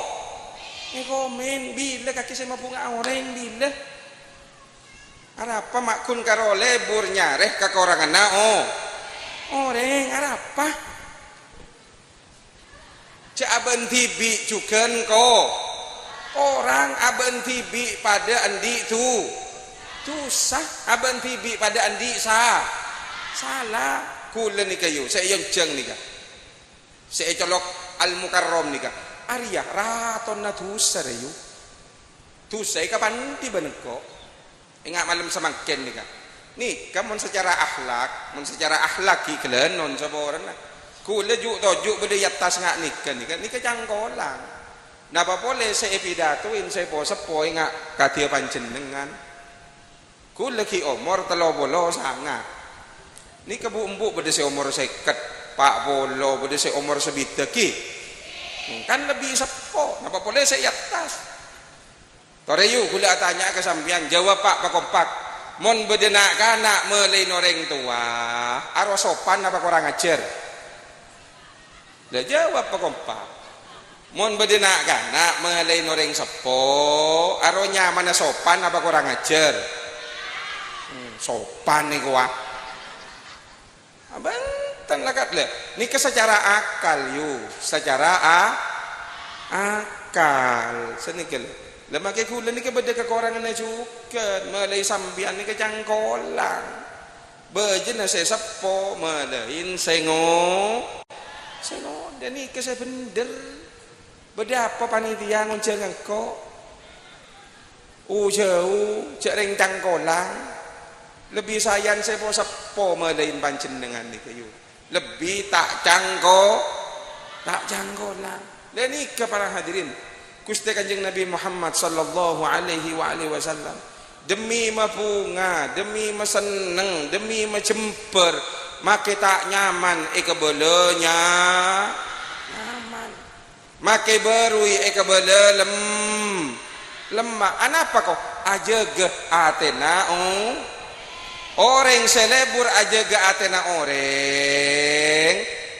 men bila kaki saya mabunga oreng bila. Arapa makun karo lebur nyareh ka korangan oreng arapa cak aben tibi cuken ko orang aben tibi pada andi tu sah aben tibi pada andi salah kula nika yu saya yang jeng nika saya colok al mukarrom nika Arya raton na tusa yu tusa kapan tiba neko ingat malam semakin nika nih kamu secara akhlaki kelen non saboran kula juk tojuk bede yatas ngak nika cangkolang napa boleh saya pidatoin saya sepo ngak katia panjenengan kula ki umur 30 sangat nika bu embuk bede saya umur 50 Pak Bolo bede saya umur sebita ki kan lebih sepo napa boleh saya yatas Toreyu kula tanya ke sampean jawab Pak kompak mon bedenak kanak melei noreng tua aro sopan apa kurang ajar lah jawab Pak kompak mon bedenak kanak melei noreng sepo aro nyaman sopan apa kurang ajar sopan nih gua abenten lakat le nika secara akal yu secara akal senikel lemake kula nika beda kekurangan juga melai sambian nika cangkolang bejen saya sepo melein sengo dan nika saya bener beda apa panitia nguncel engko jauh cek reng cangkolang lebih sayan saya sepo melein panjenengan nika yu lebih tak cangkolang dan nika para hadirin Gusti Kanjeng Nabi Muhammad sallallahu alaihi wasallam demi mapunga demi meseneng demi majemper make tak nyaman kebelenya nyaman make berui kebele lemah anapa kok aja ge atena orang selebur aja ge atena orang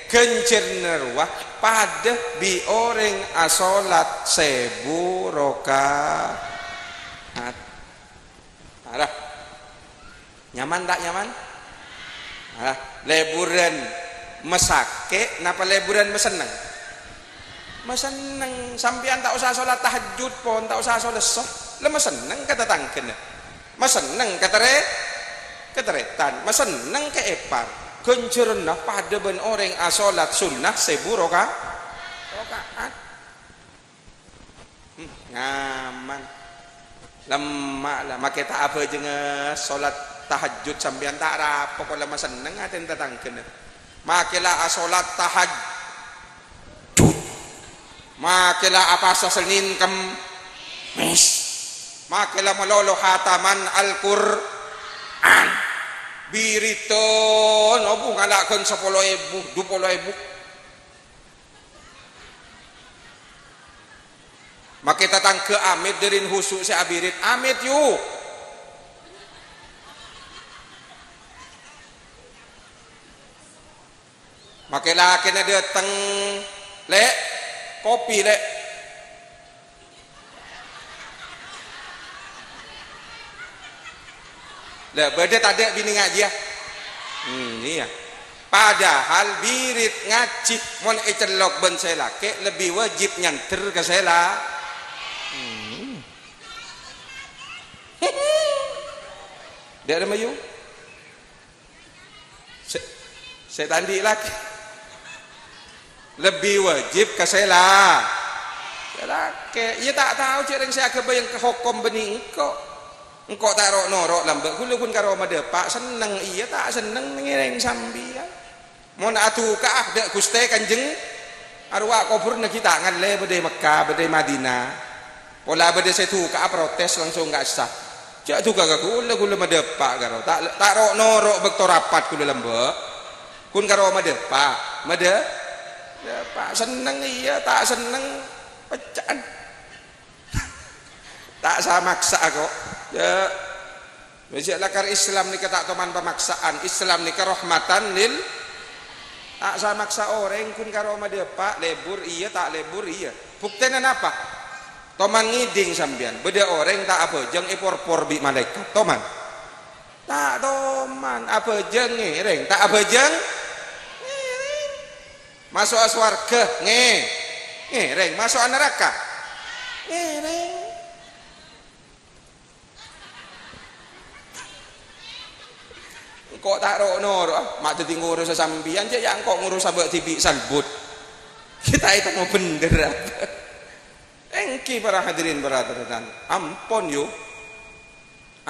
kencer nerwah pada bi orang asolat 1000 rakaat. Arah. Nyaman tak nyaman? Arah, leburan mesake napa leburan meseneng? Meseneng sampean tak usah salat tahajud pun tak usah salat soh. Le meseneng kata tangken. Meseneng keteretan, meseneng ke epar. Kencerna pada ben orang asolat sunnah 1000 rakaat ngaman lemak lah make tak apa jenenge salat tahajud sampean tak rapo kok lemah seneng aten tatangkeun make lah salat tahajud make lah apa Senin Kamis make lah melolo hataman Al-Qur'an biriton obu ngalakeun 10.000 20.000 Maka tatang ke amit derin husuk si abirit amit yuk. Maka laki na datang lek kopi lek. Lah beda tak ada bini ngaji ya. Iya. Padahal birit ngaji mon icelok ben saya laki lebih wajib nyanter ke saya. Dia ada mayu. Saya tandi lagi. Lebih wajib ke saya laki. Ia tak tahu cik ring saya kebayang ke hukum benih kok. Engkau tak rok norok lambat kulu pun karo madepak seneng iya tak seneng ngiring sambian mon atu ka dak guste kanjeng arwah kubur na kita ngalle bade Mekah bade Madinah pola bade setu ka protes langsung enggak sah jak tu ka kulu madepak karo tak rok norok bekto rapat kulu lambat kun karo madepak madepak seneng iya tak seneng pecahan tak samaksa kok ya wajib lakar Islam ni kata teman pemaksaan Islam ni rahmatan lil tak samaksa orang kun karo dia pak lebur iya tak lebur iya buktinya apa toman ngiding sambian beda orang tak apa jeng ipor-por bi malaikat toman tak toman apa jeng ngereng tak apa jeng ngereng masuk aswarga ngereng masuk neraka ngereng. Kok tak rok mak jadi ngurus sambian je yang kok ngurus sampai tibi salbut kita itu mau bener engki para hadirin beradaan ampun yuk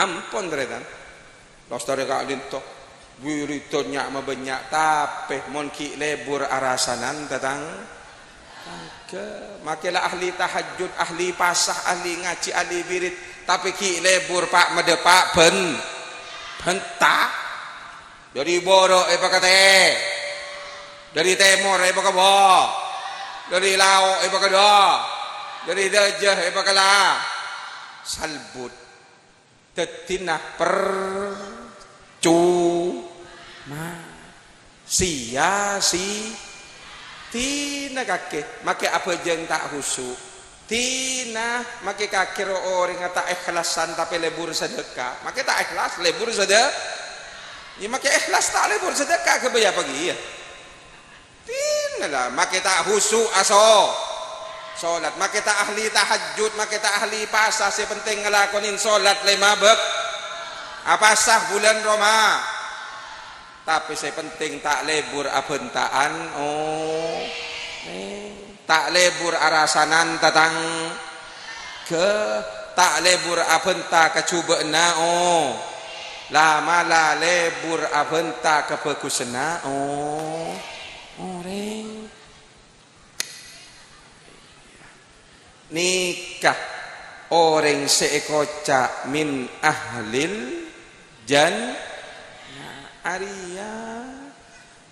ampun beradaan lostari kak linto wiritonya ma banyak tapi mon ki lebur arasanan tatang makilah ahli tahajud ahli pasah ahli ngaji ahli birit tapi ki lebur pak medepak bentak dari Borok pakate, dari Timur pakabo, dari Laos pakado, dari Dajah pakala, salbut, tetinah percuma, sia tina kake, make apa jeng tak husuk, tina make kake orang ngata ikhlasan tapi lebur sedekah, make tak ikhlas lebur sedekah. Ya makai ikhlas tak lebur sedekah ke bayar pagi ya. Tinalah makai tak husu aso. Solat makai tak ahli tahajud, makai tak ahli pasah sepenting ngelakonin solat 5 bab. Apa sah bulan Roma. Tapi sepenting tak lebur abentaan tak lebur arasanan tatang ke tak lebur abenta kecubena lama la lebur abenta kepegusena orang nikah orang seekoca min ahlil Arya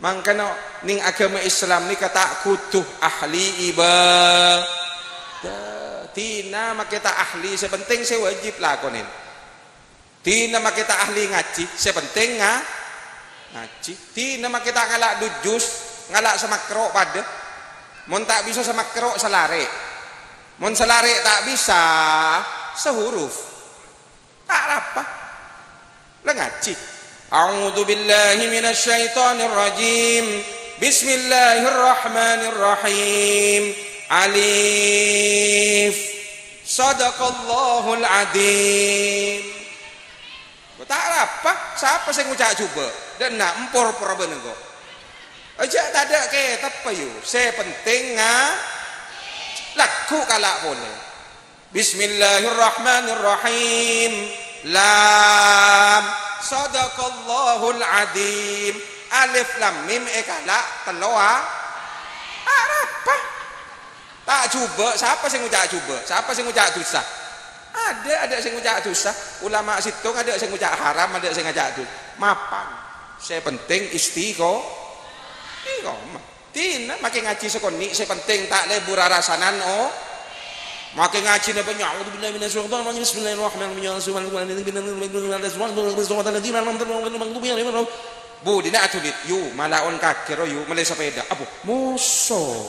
mangkano ning agama Islam ni kata kutuh ahli ibadah tina makita ahli sepenting saya wajib lakonin tina makita ahli ngaji sepenting ngaji tina makita ngalak dujus ngalak semakro pada mon tak bisa semakro selare mon selare tak bisa sehuruf tak apa lah ngaji a'udzu billahi minasyaitonir rajim bismillahirrahmanirrahim alif sadaqallahul adzim tak apa siapa sing ngucap coba dan nak empor-por bener kok aja tak ada ke apa yo saya penting laku kalak boleh bismillahirrahmanirrahim lam sadaqallahul adzim alif lam mim kalak teloa apa tak coba siapa sing ngucap coba siapa sing ngucap dosa ada sing ngucap dosa ulama situng ada sing ngucap haram ada sing ngucap dosa mapan saya penting istiqomah tina makin ngaji sekoni saya penting tak lebur arasanan Makai ngaji na banyak. A'udzubillahi minasyaitonir rajim. Bismillahirrahmanirrahim. Bu, dina atulit. Yu, malaon kakiro yu, malay sepeda. Apo? Muso.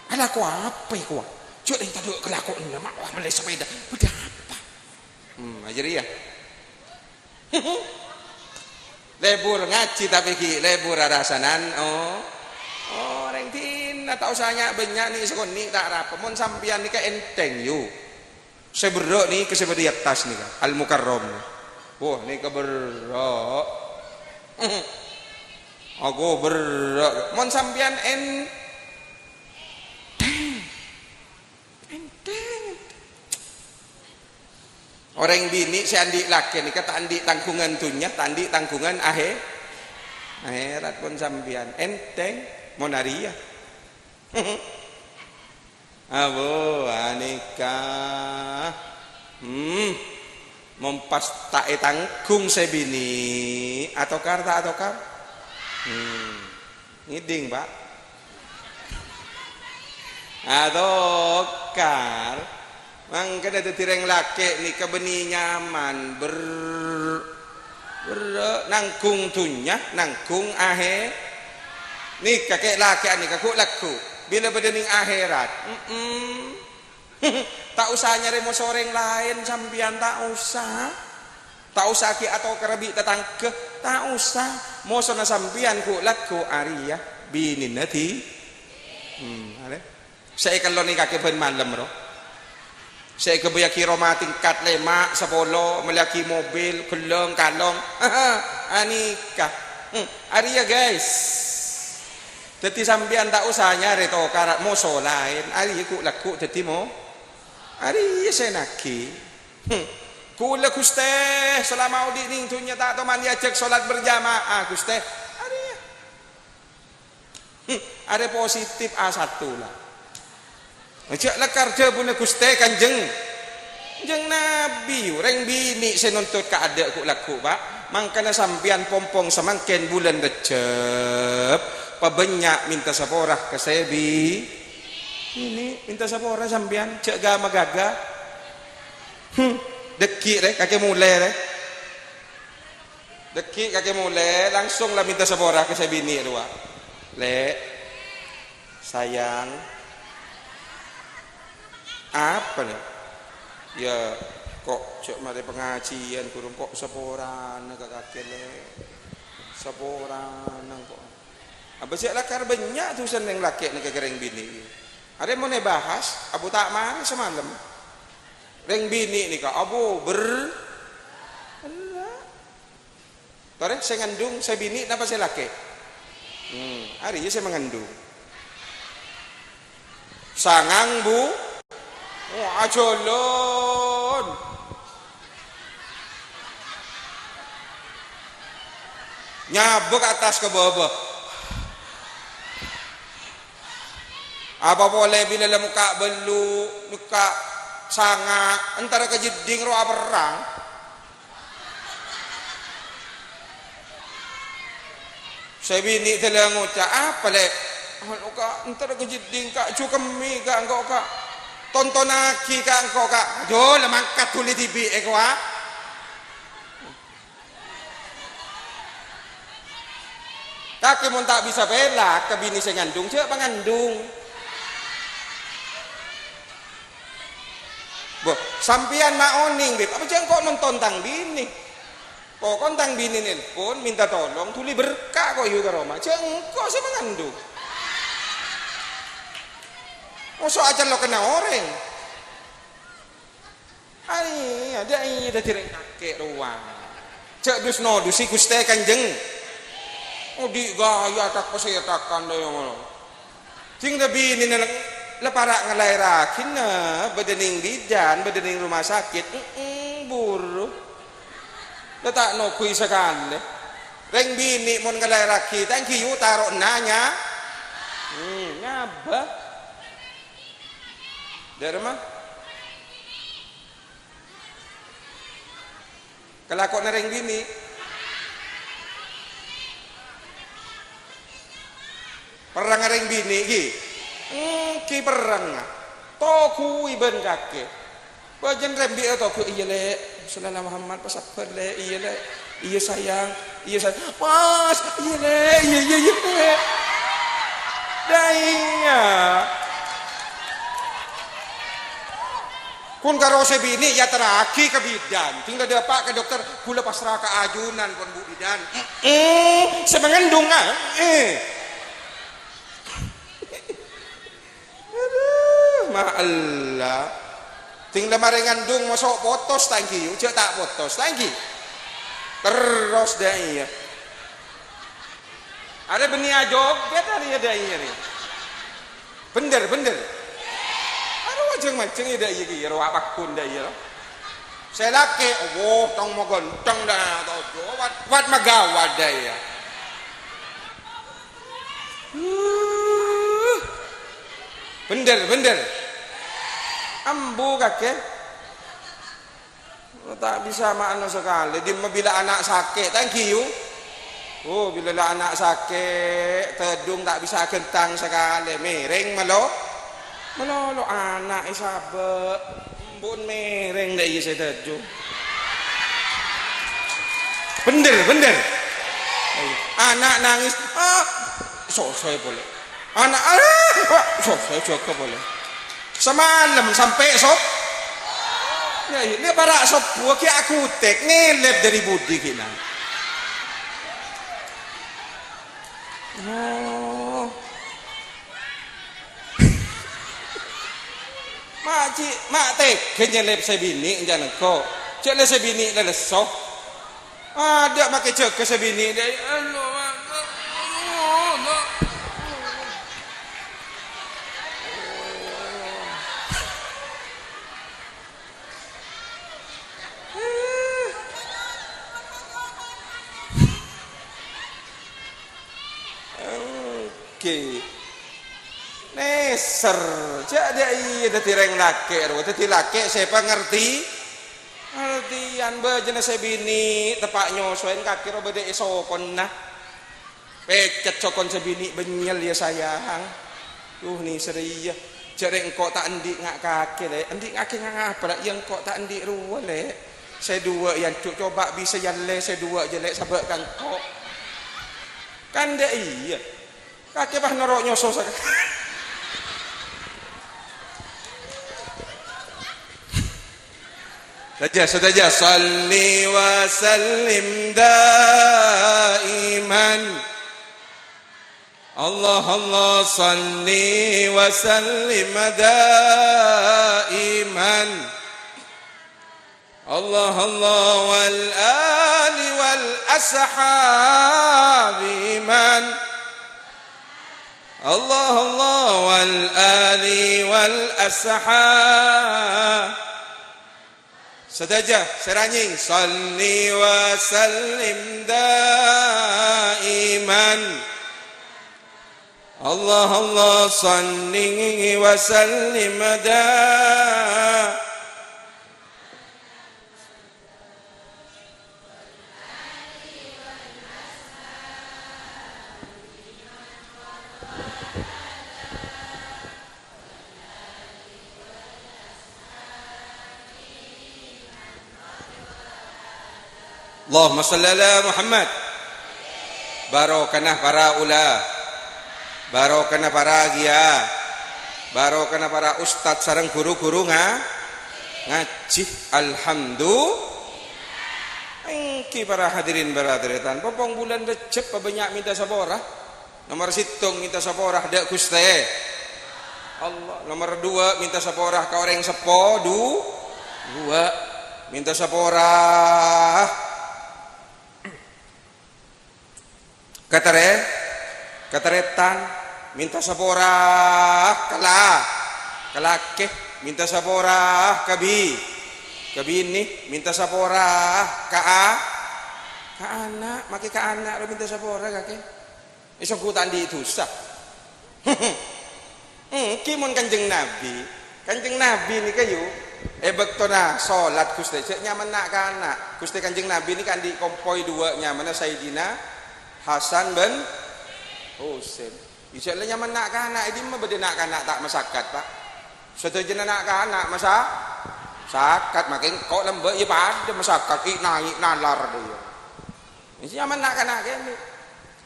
Ala ko apa ko? Cuk yang tadi kelakon ni mak wah malay sepeda. Beda apa? Ajari ya. Lebur ngaji tapi ki lebur rasanan. Orang tina tak usahnya banyak ni sekon ni tak apa. Mon sampian ni ka enteng yu. Seberok ni ke sebedi atas ni ka. Al Mukarram. Wah ni ka berok. Aku berok. Mon sampian enteng. Orang bini si andi laki ni kata andi tanggungan tunya, andi tanggungan akhirat pun sampian enteng. Monaria. Abo anika. Mempas tak tanggung sebini atau karta atau kar. Ngiding, Pak. Atau kar. Mangka ada tireng laki ni kebeni nyaman nangkung tunya, nangkung akhir. Nih kakek laki ni kakuk laku bila berdening akhirat. Tak usah nyari mau soreng lain sampian tak usah ki atau kerabi tetangga tak usah mau sona sampian ku laku Arya binin nanti. Saya kalau ni kakek ben malam roh. Saya kebayaki Roma tingkat 5, 10 melaki mobil kelong kalong. Anika. Arya guys. Jadi sampean tak usah nyari to karat moso lain. Ari ku laku dadi mo. Ari senaki. Kula Gusti selama udi ning dunya tak teman diajak salat berjamaah Gusti. Ari. Ada positif A1 lah. Ajak lekar je punya Gusti Kanjeng. Jeng Nabi reng bini senuntut ka ada ku laku Pak. Mangkana sampean pompong semangken bulan Recep. Pabanyak minta saporah ke sebi. Ini minta saporah sampean cek gama gaga. Dekik rek kakek mulai rek. Dekik kakek mulai langsung lah minta saporah ke sebi ni dua. Lek sayang apa nih? Ya kok cek mari pengajian kurung kok saporan ke kakek lek. Saporan kok. Apa sih lakar banyak tu seneng laki ni kegereng bini. Ada mau bahas, abu tak mari semalam. Reng bini ni kak, abu Tore saya ngandung, saya bini, napa saya laki? Hari ini saya mengandung. Sangang bu, acolon. Nyabuk atas ke bawah. Apa boleh bila muka belu, muka sanga, antara kejeding roa perang. Saya bini telah ngucap apa le? Kak, antara kejeding kak cukemi kak engkau kak tonton aki kak engkau kak. Jo lemangkat tuli TV eko ah. Kaki mun tak bisa bela ke bini saya ngandung, cek pangandung. Bo, sampian maoning beb, apa jangan kok nonton tang bini? Kok kontang bini nelpon minta tolong, tuli berkah kok yuk ke Roma. Jangan kok saya mengandung. Masa aja lo kena orang. Ay, ada tireng kakek ruang. Cek dus no dusi Gusti Kanjeng. Di gaya tak pasayatakan do yang ngono. Cing da bini leparak ngelairakin bedening bidan, bedening rumah sakit. Buru. Letak no kui sekali. Reng bini mon ngelairaki, thank you taruh nanya. Ngaba. Dari mana? Kelakon reng bini. Perang reng bini ki. Ki perang. toku iben kake bajen rembi toku iya le sallallahu Muhammad pasapar le iya le iya sayang mas iya le iya le daya kun karo sebini ya teraki ke bidan tinggal dapat ke dokter gula pasrah ke ajunan pun bu bidan semengendung Allah tinggal marengandung masuk potos tangki uja tak potos tangki terus daya ada benih joget ada daya nih bener ada wajeng maceng ya daya kira apapun daya saya laki tong mau gontong dah wat magawad daya bener ambu kakek tak bisa makna sekali di bila anak sakit thank you bila anak sakit tedung tak bisa gentang sekali mereng melolo anak isabe embun mereng dah iya saya tedung bener anak nangis saya boleh anak saya juga boleh semalam sampai sop ya ini para sop buah ki aku tek ngelep dari budi kina mak tek kenyelep sebini jangan kau cek sebini lelesok ada makai cek ke sebini deh neser jadi iya dati reng laki dati laki siapa ngertian bejana sebini tepak nyosoin kaki ro bede esokon nah pecet sokon sebini benyel ya sayang nih seriya jadi engkau tak endik ngak kaki le endik kaki ngak apa yang kau tak endik ruwa le saya dua yang coba bisa yang le saya dua jelek sabak kan kok kan dia iya kaki bah norok nyosos saja salli wa sallim daiman Allah salli wa sallim daiman Allah wal ali wal ashabi man Allah wal ali wal ashab saja seranying salli wa sallim daiman Allah salli wa sallim daiman Allahumma salli ala Muhammad barokana para ula barokana para gia barokana para ustad sareng guru-guru ngaji alhamdulillah engki para hadirin beradretan popong bulan Recep banyak minta saborah nomor situng minta saborah dak Gusti Allah nomor 2 minta saborah ka orang sepo 2 minta saborah Kataretan minta saborah kalake minta saborah kabini minta saborah ka anak maki ka anak lo minta saborah kake iso ku tandi itu sah kimon kanjeng nabi ni kayu bektona salat Gusti nyaman nak ka anak Gusti kanjeng nabi ni kan di kompoi 2 nyaman Sayyidina Hasan bin Husain. Insya Allah nyaman nak kanak ini mah beda nak kanak tak masakat pak. Setuju anak masa sakat makin kok lembek ya pada masyarakat ina lar dia. Ini zaman nak ini.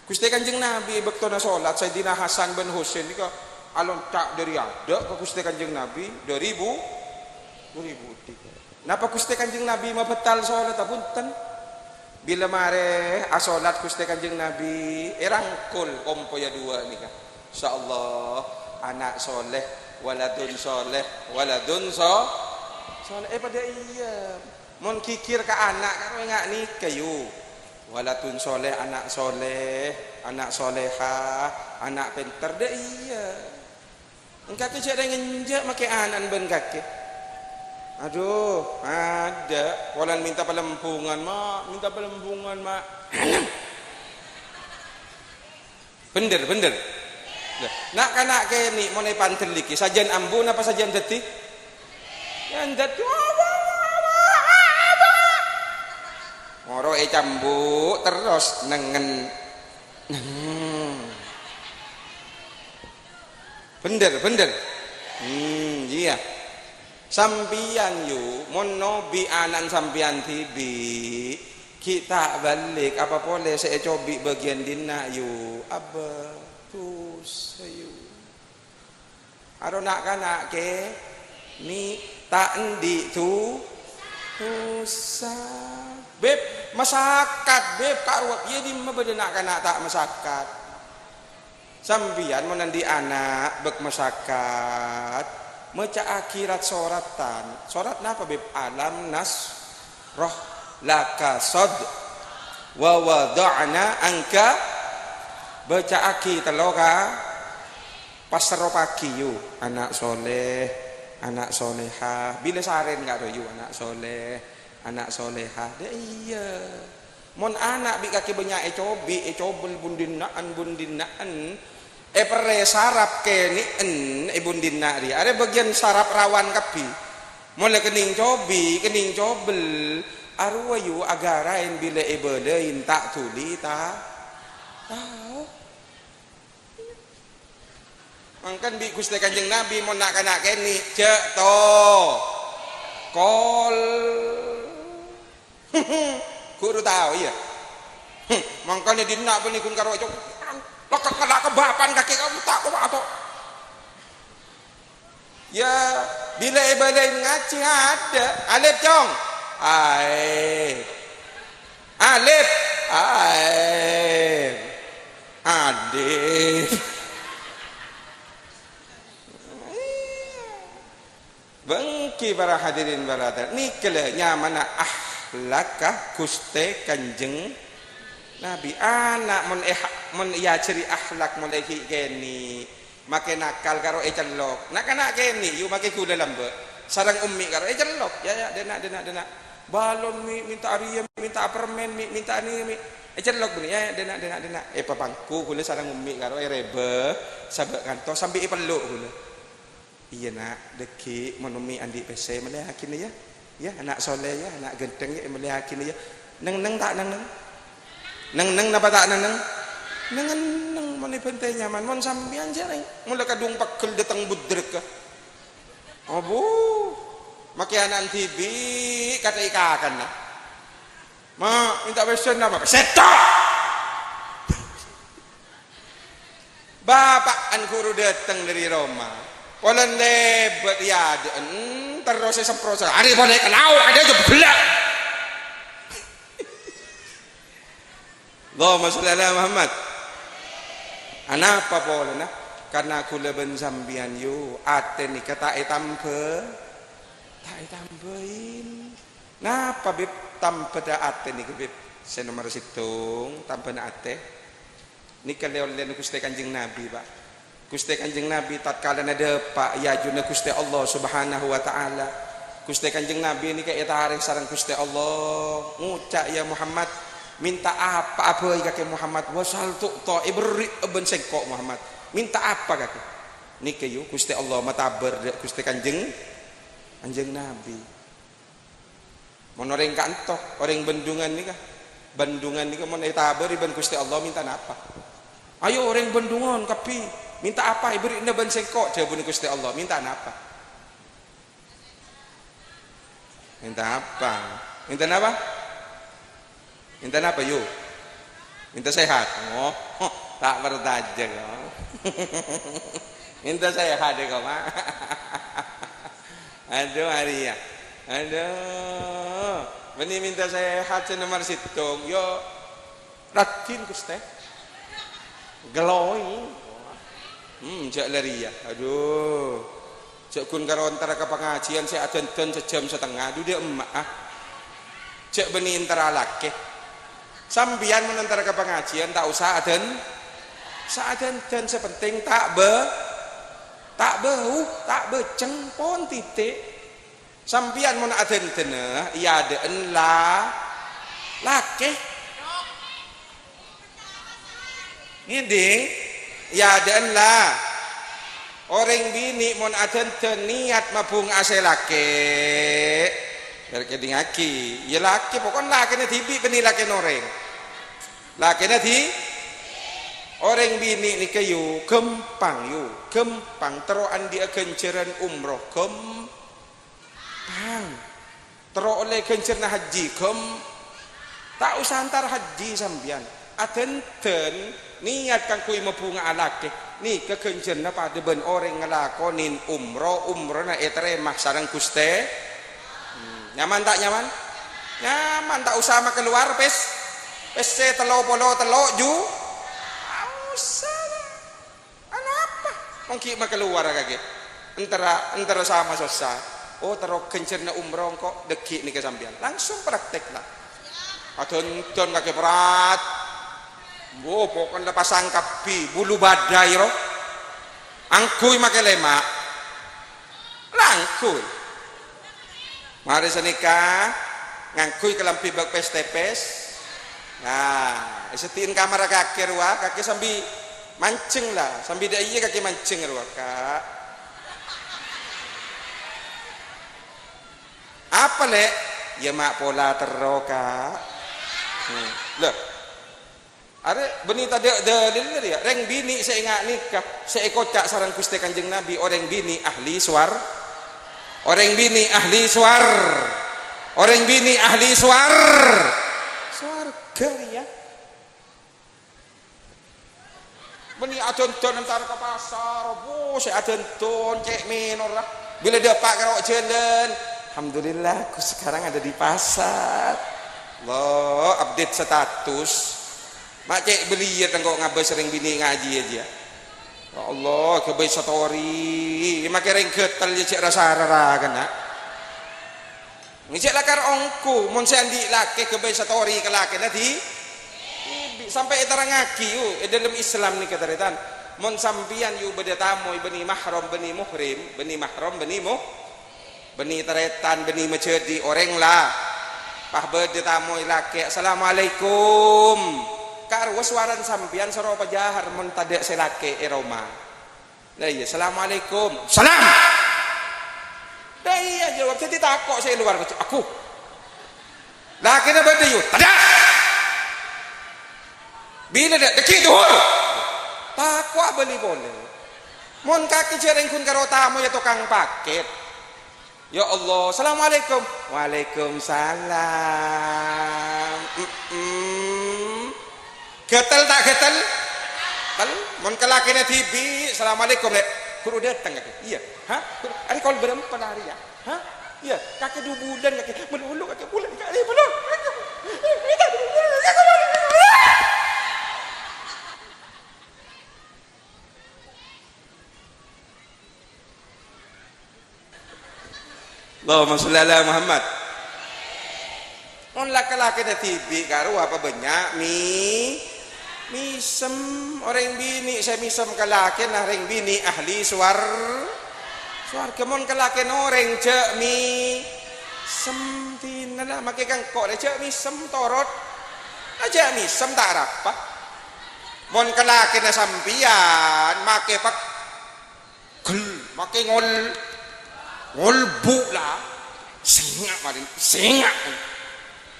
Gusti Kanjeng Nabi bektona salat Sayyidina Hasan bin Husain nika alon tak dari ada ke Gusti Kanjeng Nabi 2003. Napa Gusti Kanjeng Nabi mabetal salat apunten? Bila mare asolat Gusti Kanjeng Nabi rangkul kompo ya dua nika. Insyaallah anak soleh waladun soleh pada iya mon kikir ke anak karo ngak nikah yu waladun soleh anak soleha anak pinter deh iya engkau tu cak ngenjak make anan ben kaki aduh ada walan minta pelempungan mak bener nak kanak keni monai pantel liki sajian ambun apa sajian detik yang detik ngoro cambu terus nengen bener iya sampian yu mon nobi anan sampian tibi kita balik apa boleh saya cobi bagian dina yu abah sayu aro nak kanak ke ni tak endi tu usah beb masyarakat beb karuap ye di mabede nak kanak tak masyarakat sambian menandi anak bek masyarakat meca akhirat soratan sorat napa beb alam nas roh laka sod wa wada'na angka baca aki teloka pasro pagi yu anak soleh anak soleha bila saren nggak yu anak soleh anak soleha deh iya mon anak bi kaki banyak cobel bundinaan pere sarap keni bundina dia ada bagian sarap rawan kapi mulai kening cobel arwa yu agarain bila ebelein tak tuli tak tahu mangkan bi Gusti Kanjeng Nabi mau nak keni cek to kol kudu tahu ya mangkanya dina beli kun karo cok lokak kelak kebapan kaki kamu tak apa ya bila ibadain ngaci ada alif cong alif adif bangki para hadirin barada nikle nyamana ahlakah Gusti Kanjeng Nabi anak mon ya ciri akhlak mulai keni make nakal karo celok nak anak keni yu make kula lambe sarang ummi karo celok ya dena balon minta ariem minta permen minta ini celok beri ya dena papangku kula sarang ummi karo rebe sabak kanto sambil peluk kula iya nak deki monumi andi pc melihakin ya anak soleh ya anak genteng ya melihakin ya neng tak neng napa tak neng moni pentai nyaman mon sambian jarang mulai kadung pegel datang budrek ka bu makianan tibi kata ikakan lah ma minta pesen apa setok bapak ankuru datang dari Roma walan lebat ya terus semprot hari pada kenau ada aja belak Allahumma sholli ala Muhammad anapa boleh nah karena aku leben sambian yu ate ni kata tambahin napa bib tampeda ate ni bib saya nomor situng tampena ate ni kaleolen Gusti Kanjeng Nabi pak Gusti Kanjeng Nabi tatkala ada pak yajuna Gusti Allah Subhanahu wa taala Gusti Kanjeng Nabi ini kayak tarik sareng Gusti Allah ngucak ya Muhammad minta apa kaki Muhammad wasal tu ibri ben sengkok Muhammad minta apa kaki niki yu Gusti Allah mataber Gusti Kanjeng Nabi monoreng kantok orang bendungan nikah mon taber ben Gusti Allah minta apa ayo orang bendungan kapi minta apa ibri ben sengkok jawabun Gusti Allah minta apa Minta apa? Minta apa? Minta apa yuk? Minta sehat. Oh, tak bertaja kau. Minta sehat deh kau mah. Aduh Maria. Aduh. Beni minta sehat senemar situng. Yo rakin Gusti. Geloi. Cak lari ya. Aduh. Cak kun karo antara ke pengajian saya aden sejam setengah. Aduh dia emak ah. Cak beni antara laki. Sambian menantara ke pengajian tak usah aden. Saaden dan sepenting tak bau, tak beceng pon titik. Sampian mun aden deneh iya adeen la laki. Ngiding iya adeen la. Orang bini mun aden niat mabung ase laki. Berke dingaki, ya laki pokon lakine tibi beni laki noreng. Lakine di orang bini ni kayu gempang teroan dia kenceran umroh gempang tero oleh kencerna haji tak usah antar haji sambian aten niat kang kui mabunga alake ni kekencerna pada ben orang ngelakonin umroh na etere maksarang Guste. Nyaman tak nyaman tak usah mak keluar pes telo ju apa mungkin mah keluar kaki antara sama selesai oh taruh kencerna umroh kok dekik nih kesambian langsung praktek lah adon kaki berat pokoknya pasang kapi bulu badai roh angkui make lemak langkui mari senikah ngangkui kelampi bak pes-tepes. Nah, setiin kamar kaki ruah, kaki sambil mancing lah, sambil dah iya kaki mancing ruah kak. Apa lek? Ya mak pola teroka. Loh, ada benih tadi dalil dia. Reng bini saya ingat nikah, saya kocak sarang Gusti Kanjeng Nabi orang bini ahli suar, orang bini ahli suar, orang bini ahli suar. Geria beni adon-don antar ke pasar saya adon-don cek minor lah bila dapat karo jalan alhamdulillah aku sekarang ada di pasar lo update status mak cek beli ya tengok ngabah sering bini ngaji aja ya Allah kebaik story makai ring getal ya cek rasa-rara kan nak ngecek lakar ongku mon sandi laki kebaik story ke laki nanti sampai terang ngaki dalam Islam ni ketaritan mon sampian yu beda tamu beni mahram beni muhrim beni mahram beni beni taretan beni menjadi orang lah pah beda tamu laki assalamualaikum karwa suaran sampian soro pajahar mon tadek selake eroma nah iya assalamualaikum salam. Dah iya jawab saya takut saya luar aku. Laki na benda yuk. Tada. Bila dah dekik tu. Takut beli boleh. Mon kaki cereng kun karo tamu ya tukang paket. Ya Allah, assalamualaikum. Waalaikumsalam. Getel tak getel? Tal. Mon kelaki na tibi. Assalamualaikum lek. Kudu datang kaki, iya, hah? Ada kalau berapa hari ya, hah? Iya, kaki 2 bulan kaki, melulu kaki bulan kaki belum. Allahumma sholli ala Muhammad. On laki-laki dah tibi karo apa banyak misem orang bini saya misem kalakin orang bini ahli suar kemon kalakin orang cek misem lah makai kang kok cek misem torot aja misem tak apa mon kalakin sampian makai pak gel makai ngol bu lah singak marin singak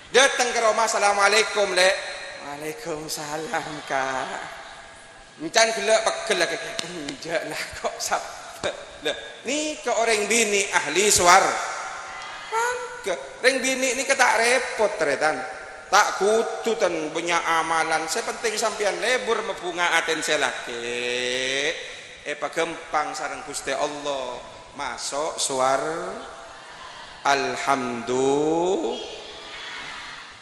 datang ke rumah assalamualaikum lek. Waalaikumsalam kak. Encan gelak pegel lagi. Enjak lah kok sabda. Ni ke orang bini ahli suar. Reng bini ni tak repot teretan. Tak kutu tan banyak amalan. Saya penting sampean lebur membunga aten selake. Pagempang sareng Gusti Allah. Masuk suar. Alhamdulillah.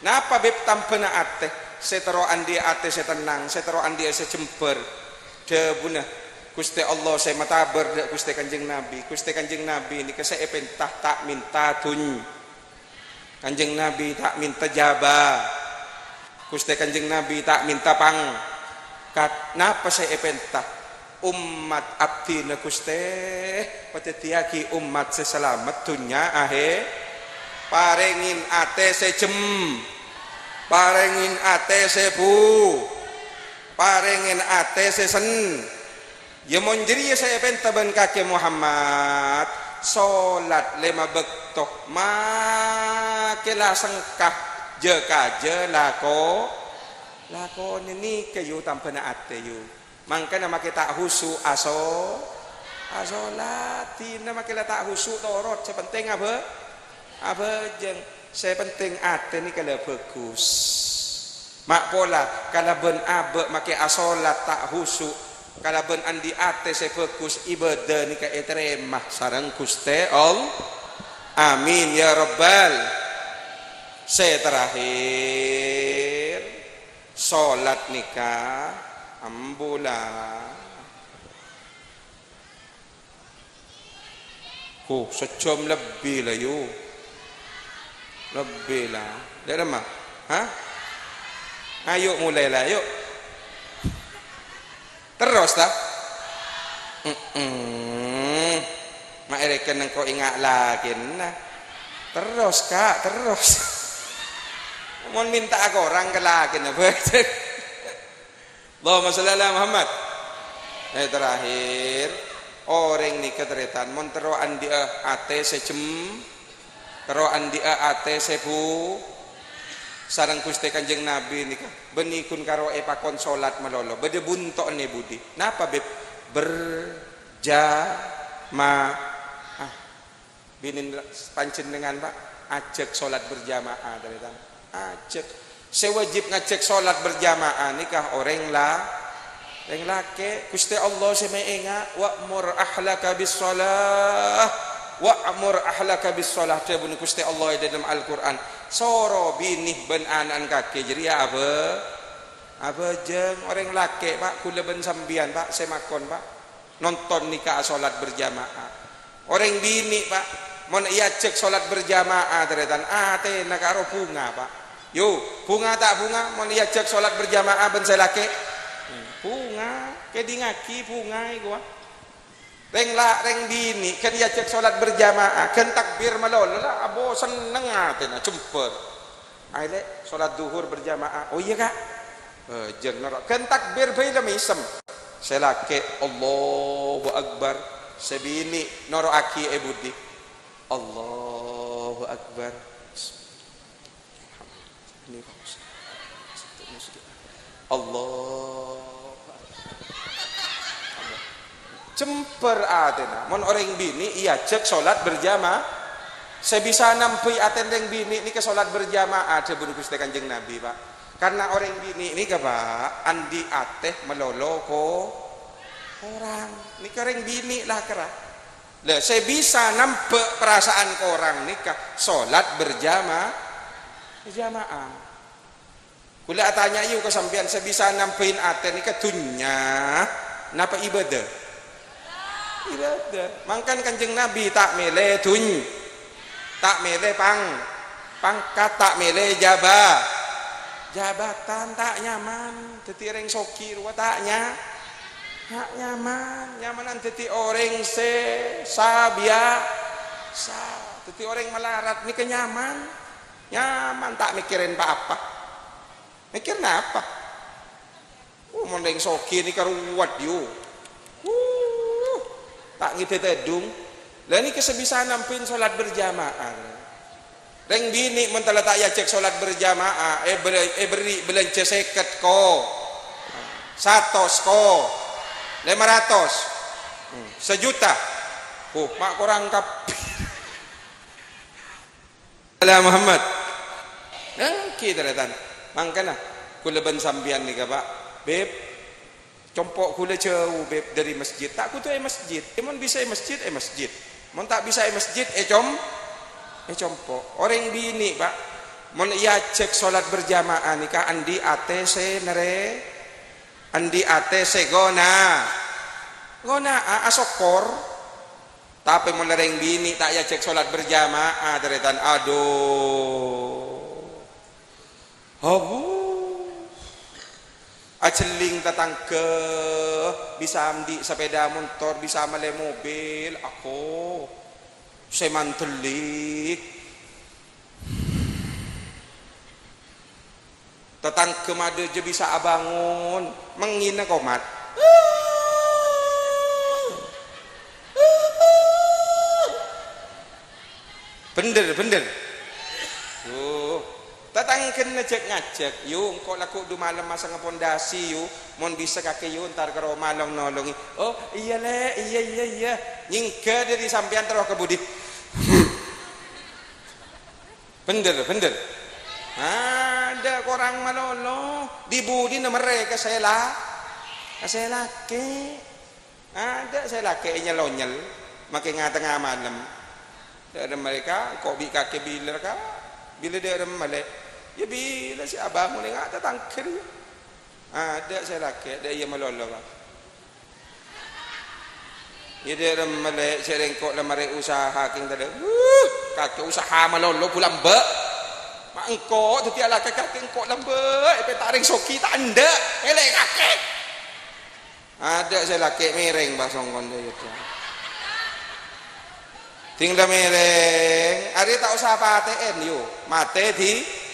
Napa beb tampena ate? Setero andi ate setenang, setero andi sejember. Debuna Gusti Allah saya matabar dak Gusti Kanjeng Nabi. Gusti Kanjeng Nabi niki saya pentah tak minta duny. Kanjeng Nabi tak minta jabah. Gusti Kanjeng Nabi tak minta pang. Napa saya pentah? Umat abdi na Gusti patetiaki umat seselamat dunya ahe parengin ate sejem parengin ate sebu parengin ate sesen ya monjeri ya saya pentaban kaki Muhammad solat lema bektok makela sengkah je kaje lako ini kayu tampana ate yu mangka nama kita husu asolati nama kita tak husu torot sepenting apa jeng saya penting ate ni kalau bagus mak pola kalau ben abe make asolat tak husu kalau ben andi ate saya bagus ibadah ni ka etremah sareng Gusti Allah amin ya rabbal saya terakhir solat nikah ambula sejam lebih lah yuk lebih lah dah lemah ayo mulailah yuk terus tak mak ereken engkau ingat lagi nah terus kak terus mau minta aku orang ke lagi nah Allahumma sholli ala Muhammad. Terakhir orang ni keteritan mon teroan dia ate sejem teroan dia ate sebu sareng Gusti Kanjeng Nabi nika benikun karo pakon salat melolo bede buntok ne budi napa beb berjamaah binin pancen dengan Pak ajak salat berjamaah teretan ajak sewajib ngajak salat berjamaah nikah orang lake Gusti Allah semeenga wa'mur ahlaka bis shalah wa'mur ahlaka bis shalah tabun Gusti Allah dalam Al-Qur'an soro binih ben anan kake jadi apa jeng orang lake Pak kula ben sambian Pak saya makon Pak nonton nikah salat berjamaah orang bini Pak mon iya cek salat berjamaah teretan ate nakaro bunga Pak yo bunga tak bunga mau diajak sholat berjamaah ben selake bunga ke di ngaki bunga gua reng bini kan diajak sholat berjamaah kan takbir malol lah abo seneng atena cemper aile sholat duhur berjamaah oh iya kak jeung norok kan takbir bae misem selake Allahu akbar sebini noro aki budi Allahu akbar Allah cemper atena mon orang bini iya cek sholat berjamaah sebisa nampi atendeng bini ini ke sholat berjamaah sebelum Gusti Kanjeng Nabi Pak karena orang bini ini ke Pak andi ateh melolo ko orang ini orang bini lah kerah lah sebisa nampak perasaan ke orang nikah sholat berjamaah kula tanya yuk ke sampean sebisa nampiin ate ni ketunya napa ibadah mangkan Kanjeng Nabi tak mele duny tak mele pangkat tak mele jabatan tak nyaman dadi reng soki ruwa tak nyamanan dadi orang sabia dadi orang melarat ni kenyaman tak mikirin apa mikir apa? Mondeng soki ni karuwat yo. Tak ngide tedung. Lah ni kesebisa nampin salat berjamaah. Reng bini mun tala tak yajek salat berjamaah beri belanja 50 ko. 100 ko. 500. 1 juta. Mak kurang kap ala Muhammad. Kita datang. Mangkana kula ban sambian ni ka Pak. Beb, compok kula jauh beb dari masjid. Tak ku tu masjid. Mon bisa masjid masjid. Mon tak bisa masjid compok. Orang bini Pak. Mon iya cek solat berjamaah ni ka andi ATC nere. Andi ATC gona asokor. Tapi mon lereng bini tak ya cek solat berjamaah deretan aduh. Habu aceling tatang ke bisa amdi sepeda motor bisa male mobil aku saya mantelik tatang ke made je bisa abangun mengina komat bener tatang kena ngajak yuk kok laku du malam masa ngepondasi yuk mon bisa kaki yuk ntar karo malam nolongi oh iya le iya nyingke dari sampean terus ke budi bener ada korang malolo di budi na mereka saya laki ada saya laki nyelonyel makin ngatengah malam ada mereka kok bi kaki biler ka bila dia ada malek ya bila si abang ni ngata tangkir ada saya laki ada ia malolo ka ya dia ada malek serengkok lemari usaha king tada kaki usaha malolo pulang be mak engkau tetiak laki kaki engkau lembe epe taring soki tak anda elek kaki ada saya laki mereng basong konde itu tinggal mereng hari tak usah apa ATM yuk mate di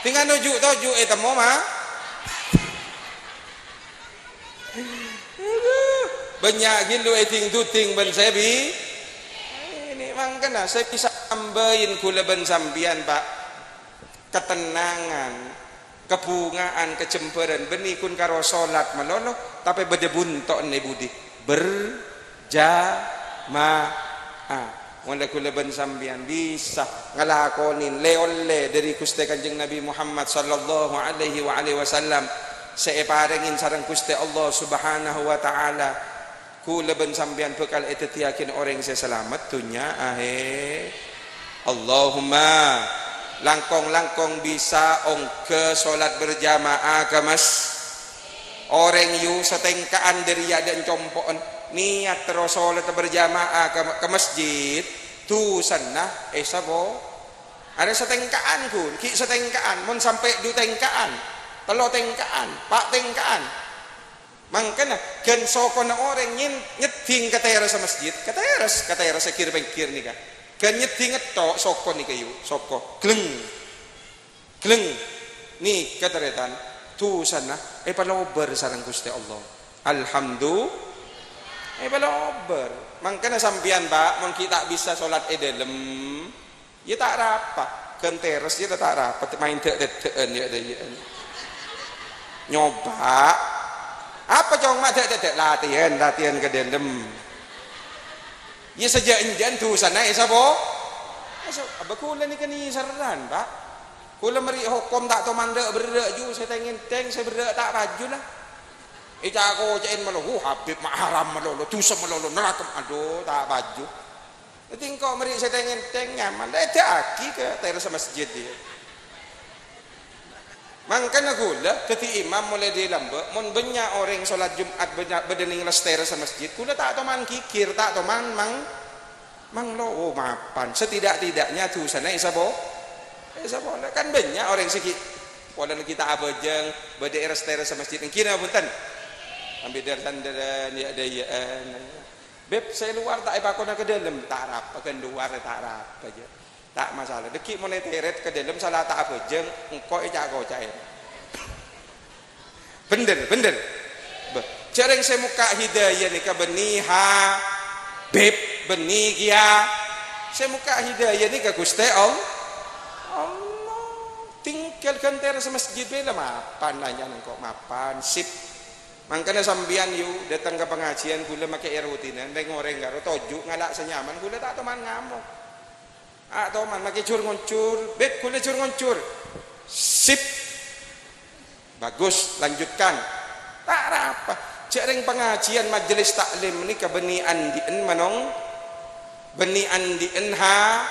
tinggal nujuk temu mah banyak gilu eting tuting ben sebi ini mang kena saya bisa ambain kula ben sambian Pak ketenangan kebungaan kecemperan benih kun karo salat melolo tapi bede buntok ne budi berjamaah wala kula ban sambian bisa ngalakonin leolle dari Gusti Kanjeng Nabi Muhammad sallallahu alaihi wasallam seeparengin sareng Gusti Allah subhanahu wa taala kula ban sambian bekal etetiakin orang seselamat dunya Allahumma langkong bisa ongke salat berjamaah ke mas orang yu setengkaan dari dan compon niat terus salat berjamaah ke masjid tu sana sabo ada setengkaan kun ki setengkaan mun sampai du tengkaan telo tengkaan pak tengkaan mangkana gen sokona orang nyeting ke teras masjid ke teras sekir bengkir nih kan gen nyeting etok sokon nih kayu soko gleng nih keteretan tu sana palober sareng Gusti Allah alhamdulillah balober mangkana sampian Pak mun kita bisa salat dalem ya tak rapat kan teras ya tak rapat main dek-dekan ya nyoba apa cong mak dek latihan ke dalem ya sejak injan tu sana sabo aba kula ni kani saran Pak kula meri hukum tak to mandek berek ju saya tengin saya berek tak baju lah aku cain malu Habib mak haram malu dosa malu neraka aduh tak baju nanti engkau meri saya tengin nyaman aki ke teras masjid dia mangkana gula keti imam mulai di lambe mun banyak orang solat Jumat berdening las teras masjid gula tak toman kikir tak toman mang lo mapan setidak-tidaknya tu sana isabo kan banyak orang sikit pola kita abajeng berdaerah teras masjid kira punten ambil dari ya dayaan beb saya luar tak ipakona ke dalam tak apa kan luar tak apa aja tak masalah deki moneteret ke dalam salah tak apa jeng engkau jago cair bener cereng saya muka hidayah ni ke beniha beb benih kia saya muka hidayah ni ke Gusti Allah tinggalkan teras masjid bela mapan nanya engkau mapan sip mangkana sambian yu datang ke pengajian gula make air rutinan deng goreng karo toju ngalak senyaman gula tak teman ngamuk Atau man make cur ngoncur, beb kule cur ngoncur. Sip. Bagus, lanjutkan. Tak apa. Cering pengajian majelis taklim ni ka beni andien manong. Beni andien ha.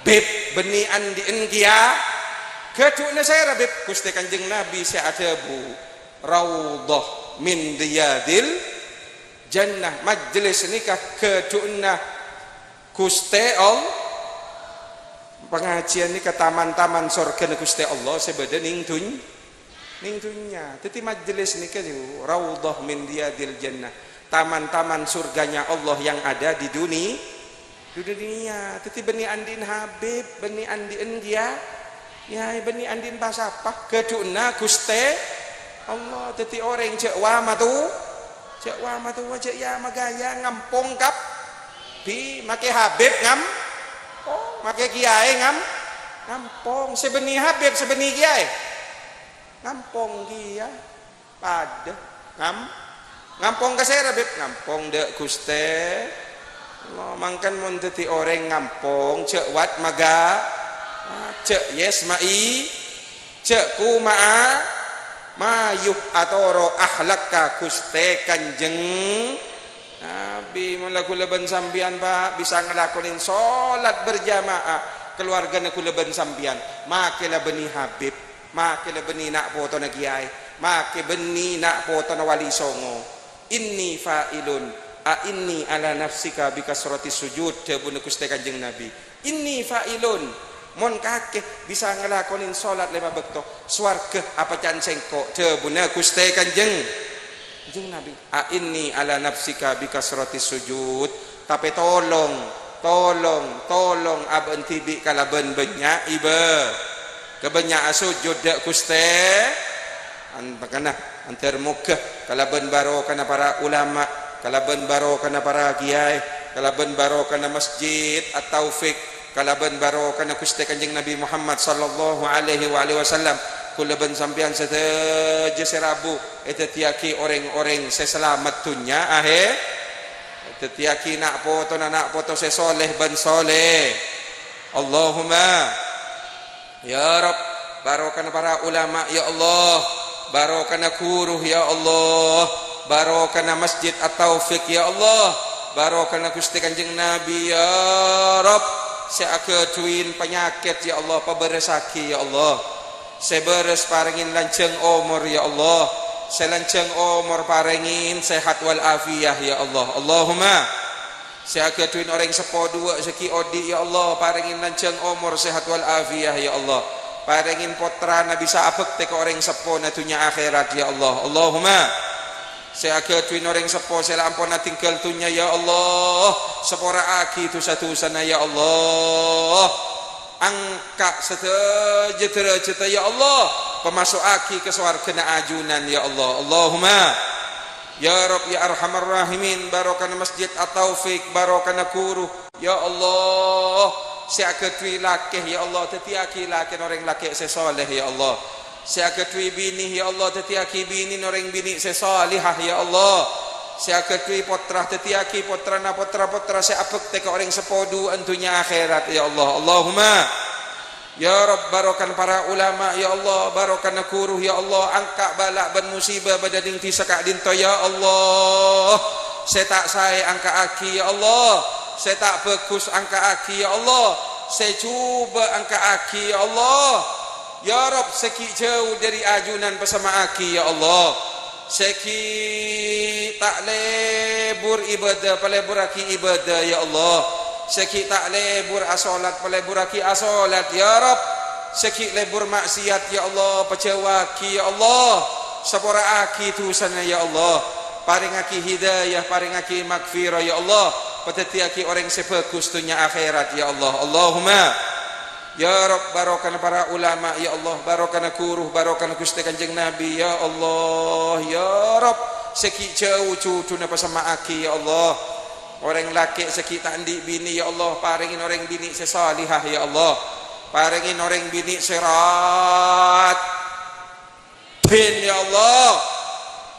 Beb beni andien kia. Kedua saya beb Gusti Kanjeng Nabi saya ada bu. Raudhah min riyadil jannah. Majelis ni ka kedua Gusti Allah. Pengajian ni ke taman-taman surga Gusti Allah sebeda ning dunya. Teti majelis ni ke raudhah min riyadil jannah. Taman-taman surganya Allah yang ada di dunia. Teti beni andin Habib, beni andin dia. Ya beni andin pasapa keduna Gusti Allah. Teti orang cek wama tu. Cek wama tu cek ya magaya ngampung kap. Bi make Habib ngam. Oh, make kiai ngampong sebeni Habib sebeni kiai ngampong dia pada ngampong ka saya Habib ngampong dek Gusti Allah mangkan mun teti orang ngampong cek wat maga cek yes mai cek kumaa mayuh atoro akhlak ka Gusti Kanjeng Nabi mula kula ben sambian Pak bisa ngelakonin salat berjamaah keluarga na kula ben sambian makelah beni Habib makelah beni nak foto na kiai make beni nak foto na wali songo inni fa'ilun inni ala nafsika bikasrati sujud tebun Gusti Kanjeng Nabi inni fa'ilun mon kakeh bisa ngelakonin salat 5 bekto swarga apa can sengko tebun Gusti Kanjeng Nabi inni ala nafsika bikasrati sujud tapi tolong aben tibi kalaben benya ibe kebenya sujud dak Gusti pakana antar muka kalaben baro kana para ulama kalaben baro kana para kiai kalaben baro kana masjid at-taufik kalaben baro kana Gusti Kanjeng Nabi Muhammad sallallahu alaihi wasallam kula ben sampean seteje serabu etetiaki orang-orang seselamat dunya etetiaki nak foto sesoleh ben soleh Allahumma ya Rabb barokana para ulama ya Allah barokana kuruh ya Allah barokana masjid at-taufik ya Allah barokana Gusti Kanjeng Nabi ya Rabb seaketuin penyakit ya Allah paberesaki ya Allah seberes paringin lanceng umur ya Allah selanceng umur paringin sehat wal afiyah ya Allah Allahumma seaketuin orang sepo dua seki odi ya Allah paringin lanceng umur sehat wal afiyah ya Allah paringin potra na bisa abek teko orang sepo na dunya akhirat ya Allah Allahumma seaketuin orang sepo selampun na tinggal dunya ya Allah sepora aki tu satu sana ya Allah angkat seterjeta ya Allah pemasuk aki ke swarga na ajunan ya Allah Allahumma ya Rabb ya arhamar rahimin barokana masjid at-taufik barokana kuruh ya Allah seaketui lakeh ya Allah tetiaki lakeh orang lakeh sesoleh ya Allah seaketui bini ya Allah tetiaki bini orang bini sesolihah ya Allah seaketui potrah tetiaki potra seapek teka orang sepodu antunya akhirat ya Allah Allahumma ya Rabb barokan para ulama ya Allah barokan kuruh ya Allah angkat balak ban musibah badading ti sakak dinto ya Allah saya tak saya angkat aki ya Allah saya tak bagus angkat aki ya Allah saya cuba angkat aki ya Allah ya Rabb seki jauh dari ajunan bersama aki ya Allah seki tak lebur ibadah pelebur aki ibadah ya Allah seki tak lebur asolat pelebur aki asolat ya Rabb seki lebur maksiat ya Allah pecewaki ya Allah sepora aki tu sana ya Allah paring aki hidayah paring aki magfirah ya Allah peteti aki orang sebagus dunia akhirat ya Allah Allahumma ya Rabb barokan para ulama ya Allah barokan kuruh barokan Gusti Kanjeng Nabi ya Allah ya Rabb seki jauh cucu napa sama aki ya Allah orang laki seki tak andi bini ya Allah paringin orang bini sesalihah ya Allah paringin orang bini serat bin ya Allah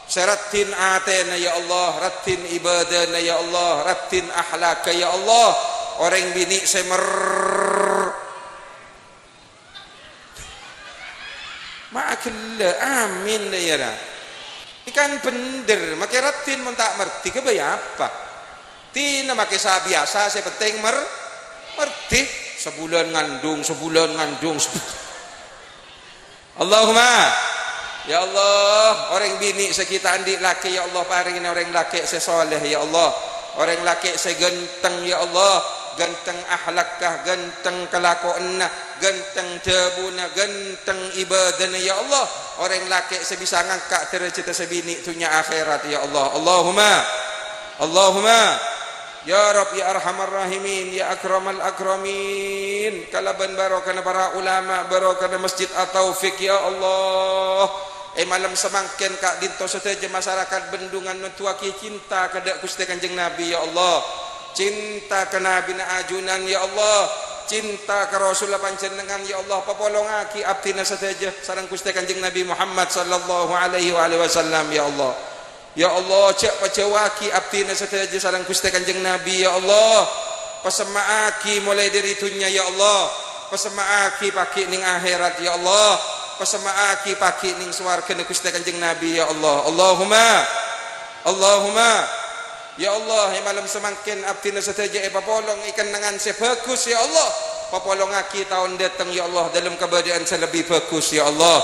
seratin atena ya Allah ratin ibadana ya Allah ratin ahlaka ya Allah orang bini semer makilla amin ya dah ikan bener make ratin mun tak merti ke baya apa tina make sa biasa saya penting merti sebulan ngandung Allahumma ya Allah orang bini sekita andik laki ya Allah paringin orang laki sesoleh ya Allah orang laki segenteng ya Allah ganteng ahlakkah ganteng kelakuanna ganteng tebuna ganteng ibadana ya Allah orang laki sebisa ngangkat derajat sebini tunya akhirat ya Allah Allahumma ya Rabb ya arhamar rahimin ya akramal akramin kalaban barokana para ulama barokana masjid at-Taufiq ya Allah malam semangken kak dinto seteja masyarakat bendungan mentuaki cinta kada Gusti Kanjeng Nabi ya Allah cinta ke Nabi na ajunan ya Allah cinta ke Rasulullah panjenengan ya Allah papolongaki abdina seteja sareng Gusti Kanjeng Nabi Muhammad sallallahu alaihi wasallam ya Allah cek pacewaki abdina seteja sareng Gusti Kanjeng Nabi ya Allah pesemaaki mulai dari dunia ya Allah pesemaaki paki ning akhirat ya Allah pesemaaki paki ning swarga Gusti Kanjeng Nabi ya Allah Allahumma ya Allah yang malam semangkin abdina seteja papolong ikan nangan sebagus ya Allah papolong aki tahun datang ya Allah dalam keadaan lebih bagus ya Allah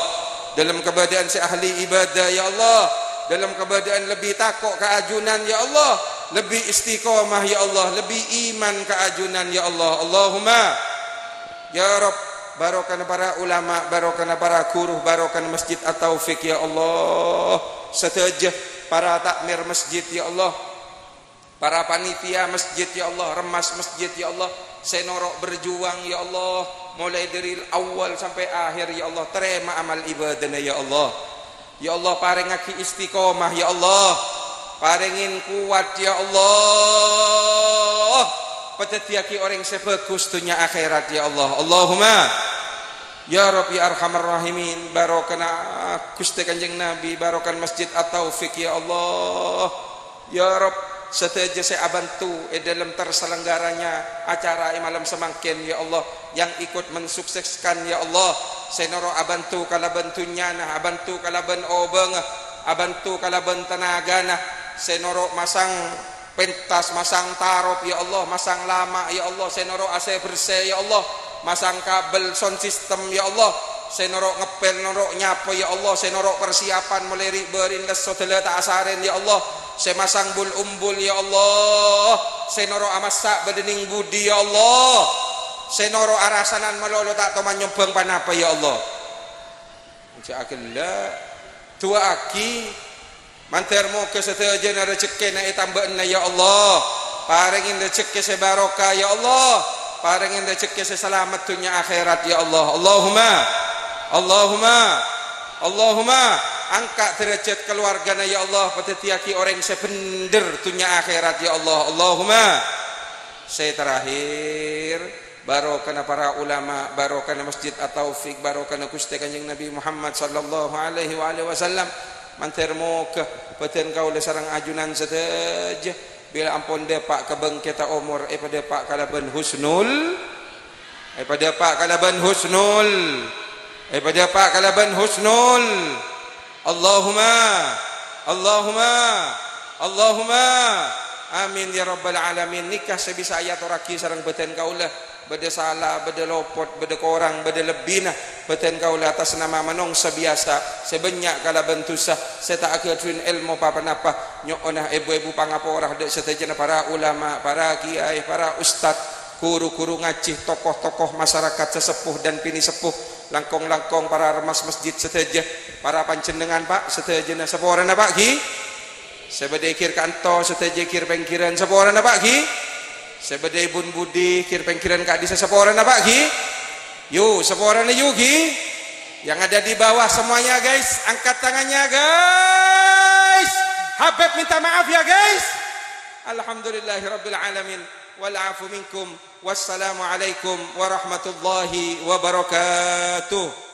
dalam keadaan ahli ibadah ya Allah dalam keadaan lebih takut keajunan ya Allah lebih istiqomah ya Allah lebih iman keajunan ya Allah Allahumma ya Rabb barokana para ulama barokana para guru barokana masjid at-Taufiq ya Allah seteja para takmir masjid ya Allah para panitia masjid ya Allah remas masjid ya Allah senorok berjuang ya Allah mulai dari awal sampai akhir ya Allah terima amal ibadahnya ya Allah paringaki istiqomah ya Allah paringin kuat ya Allah petetiaki orang sebagus dunia akhirat ya Allah Allahumma ya Rabb ya arhamar rahimin barokana Gusti Kanjeng Nabi barokan masjid at-Taufiq ya Allah ya Rabb seteja saya bantu dalam terselenggaranya acara malam semangkin ya Allah yang ikut mensukseskan ya Allah saya noro abantu kalaban tunyana abantu kalaban obeng abantu kalaban tenaga nah saya noro masang pentas masang tarop ya Allah masang lama ya Allah saya noro AC bersih ya Allah masang kabel sound system ya Allah saya noro ngepel noro nyapa ya Allah saya noro persiapan mulai berin les sotela tak asaren ya Allah saya masang umbul ya Allah saya noro amasa bedening budi ya Allah saya noro arasanan melolo tak toman nyombang panapa ya Allah insyaallah tua aki mantermo ke seteja na rezeki na itambaan na ya Allah paringin rezeki se barokah ya Allah paringin rezeki se selamat dunia akhirat ya Allah Allahumma angkat derajat keluarganya ya Allah petetiaki orang sebender dunia akhirat ya Allah Allahumma saya terakhir barokana para ulama barokana masjid at-Taufiq barokana Gusti Kanjeng Nabi Muhammad sallallahu alaihi wasallam mantermo ke peten kau le sarang ajunan seteja bila ampun depak kebeng kita umur pada pak kalaban husnul pada pak kalaban husnul Allahumma amin ya rabbal alamin nikah sebisa ayat oraki sarang beten kaulah beda salah beda lopot beda korang beda lebina beten kaulah atas nama manongsa biasa sebanyak kala bentusah saya tak akan ilmu apa-apa nyokona ibu-ibu pangaporah dek setejana para ulama para kiai para ustad guru-guru ngaji tokoh-tokoh masyarakat sesepuh dan pini sepuh langkong-langkong para remas masjid seteja para panjenengan Pak seteja seporana Pak Ki sebedai kir kanto seteja kir pengkiran seporana Pak Ki sebedai bun budi kir pengkiran Kak di seporana Pak Ki yuk seporana yuk Ki yang ada di bawah semuanya guys angkat tangannya guys Habib minta maaf ya guys alhamdulillahirabbil alamin wal afu minkum wassalamu alaikum warahmatullahi wabarakatuh.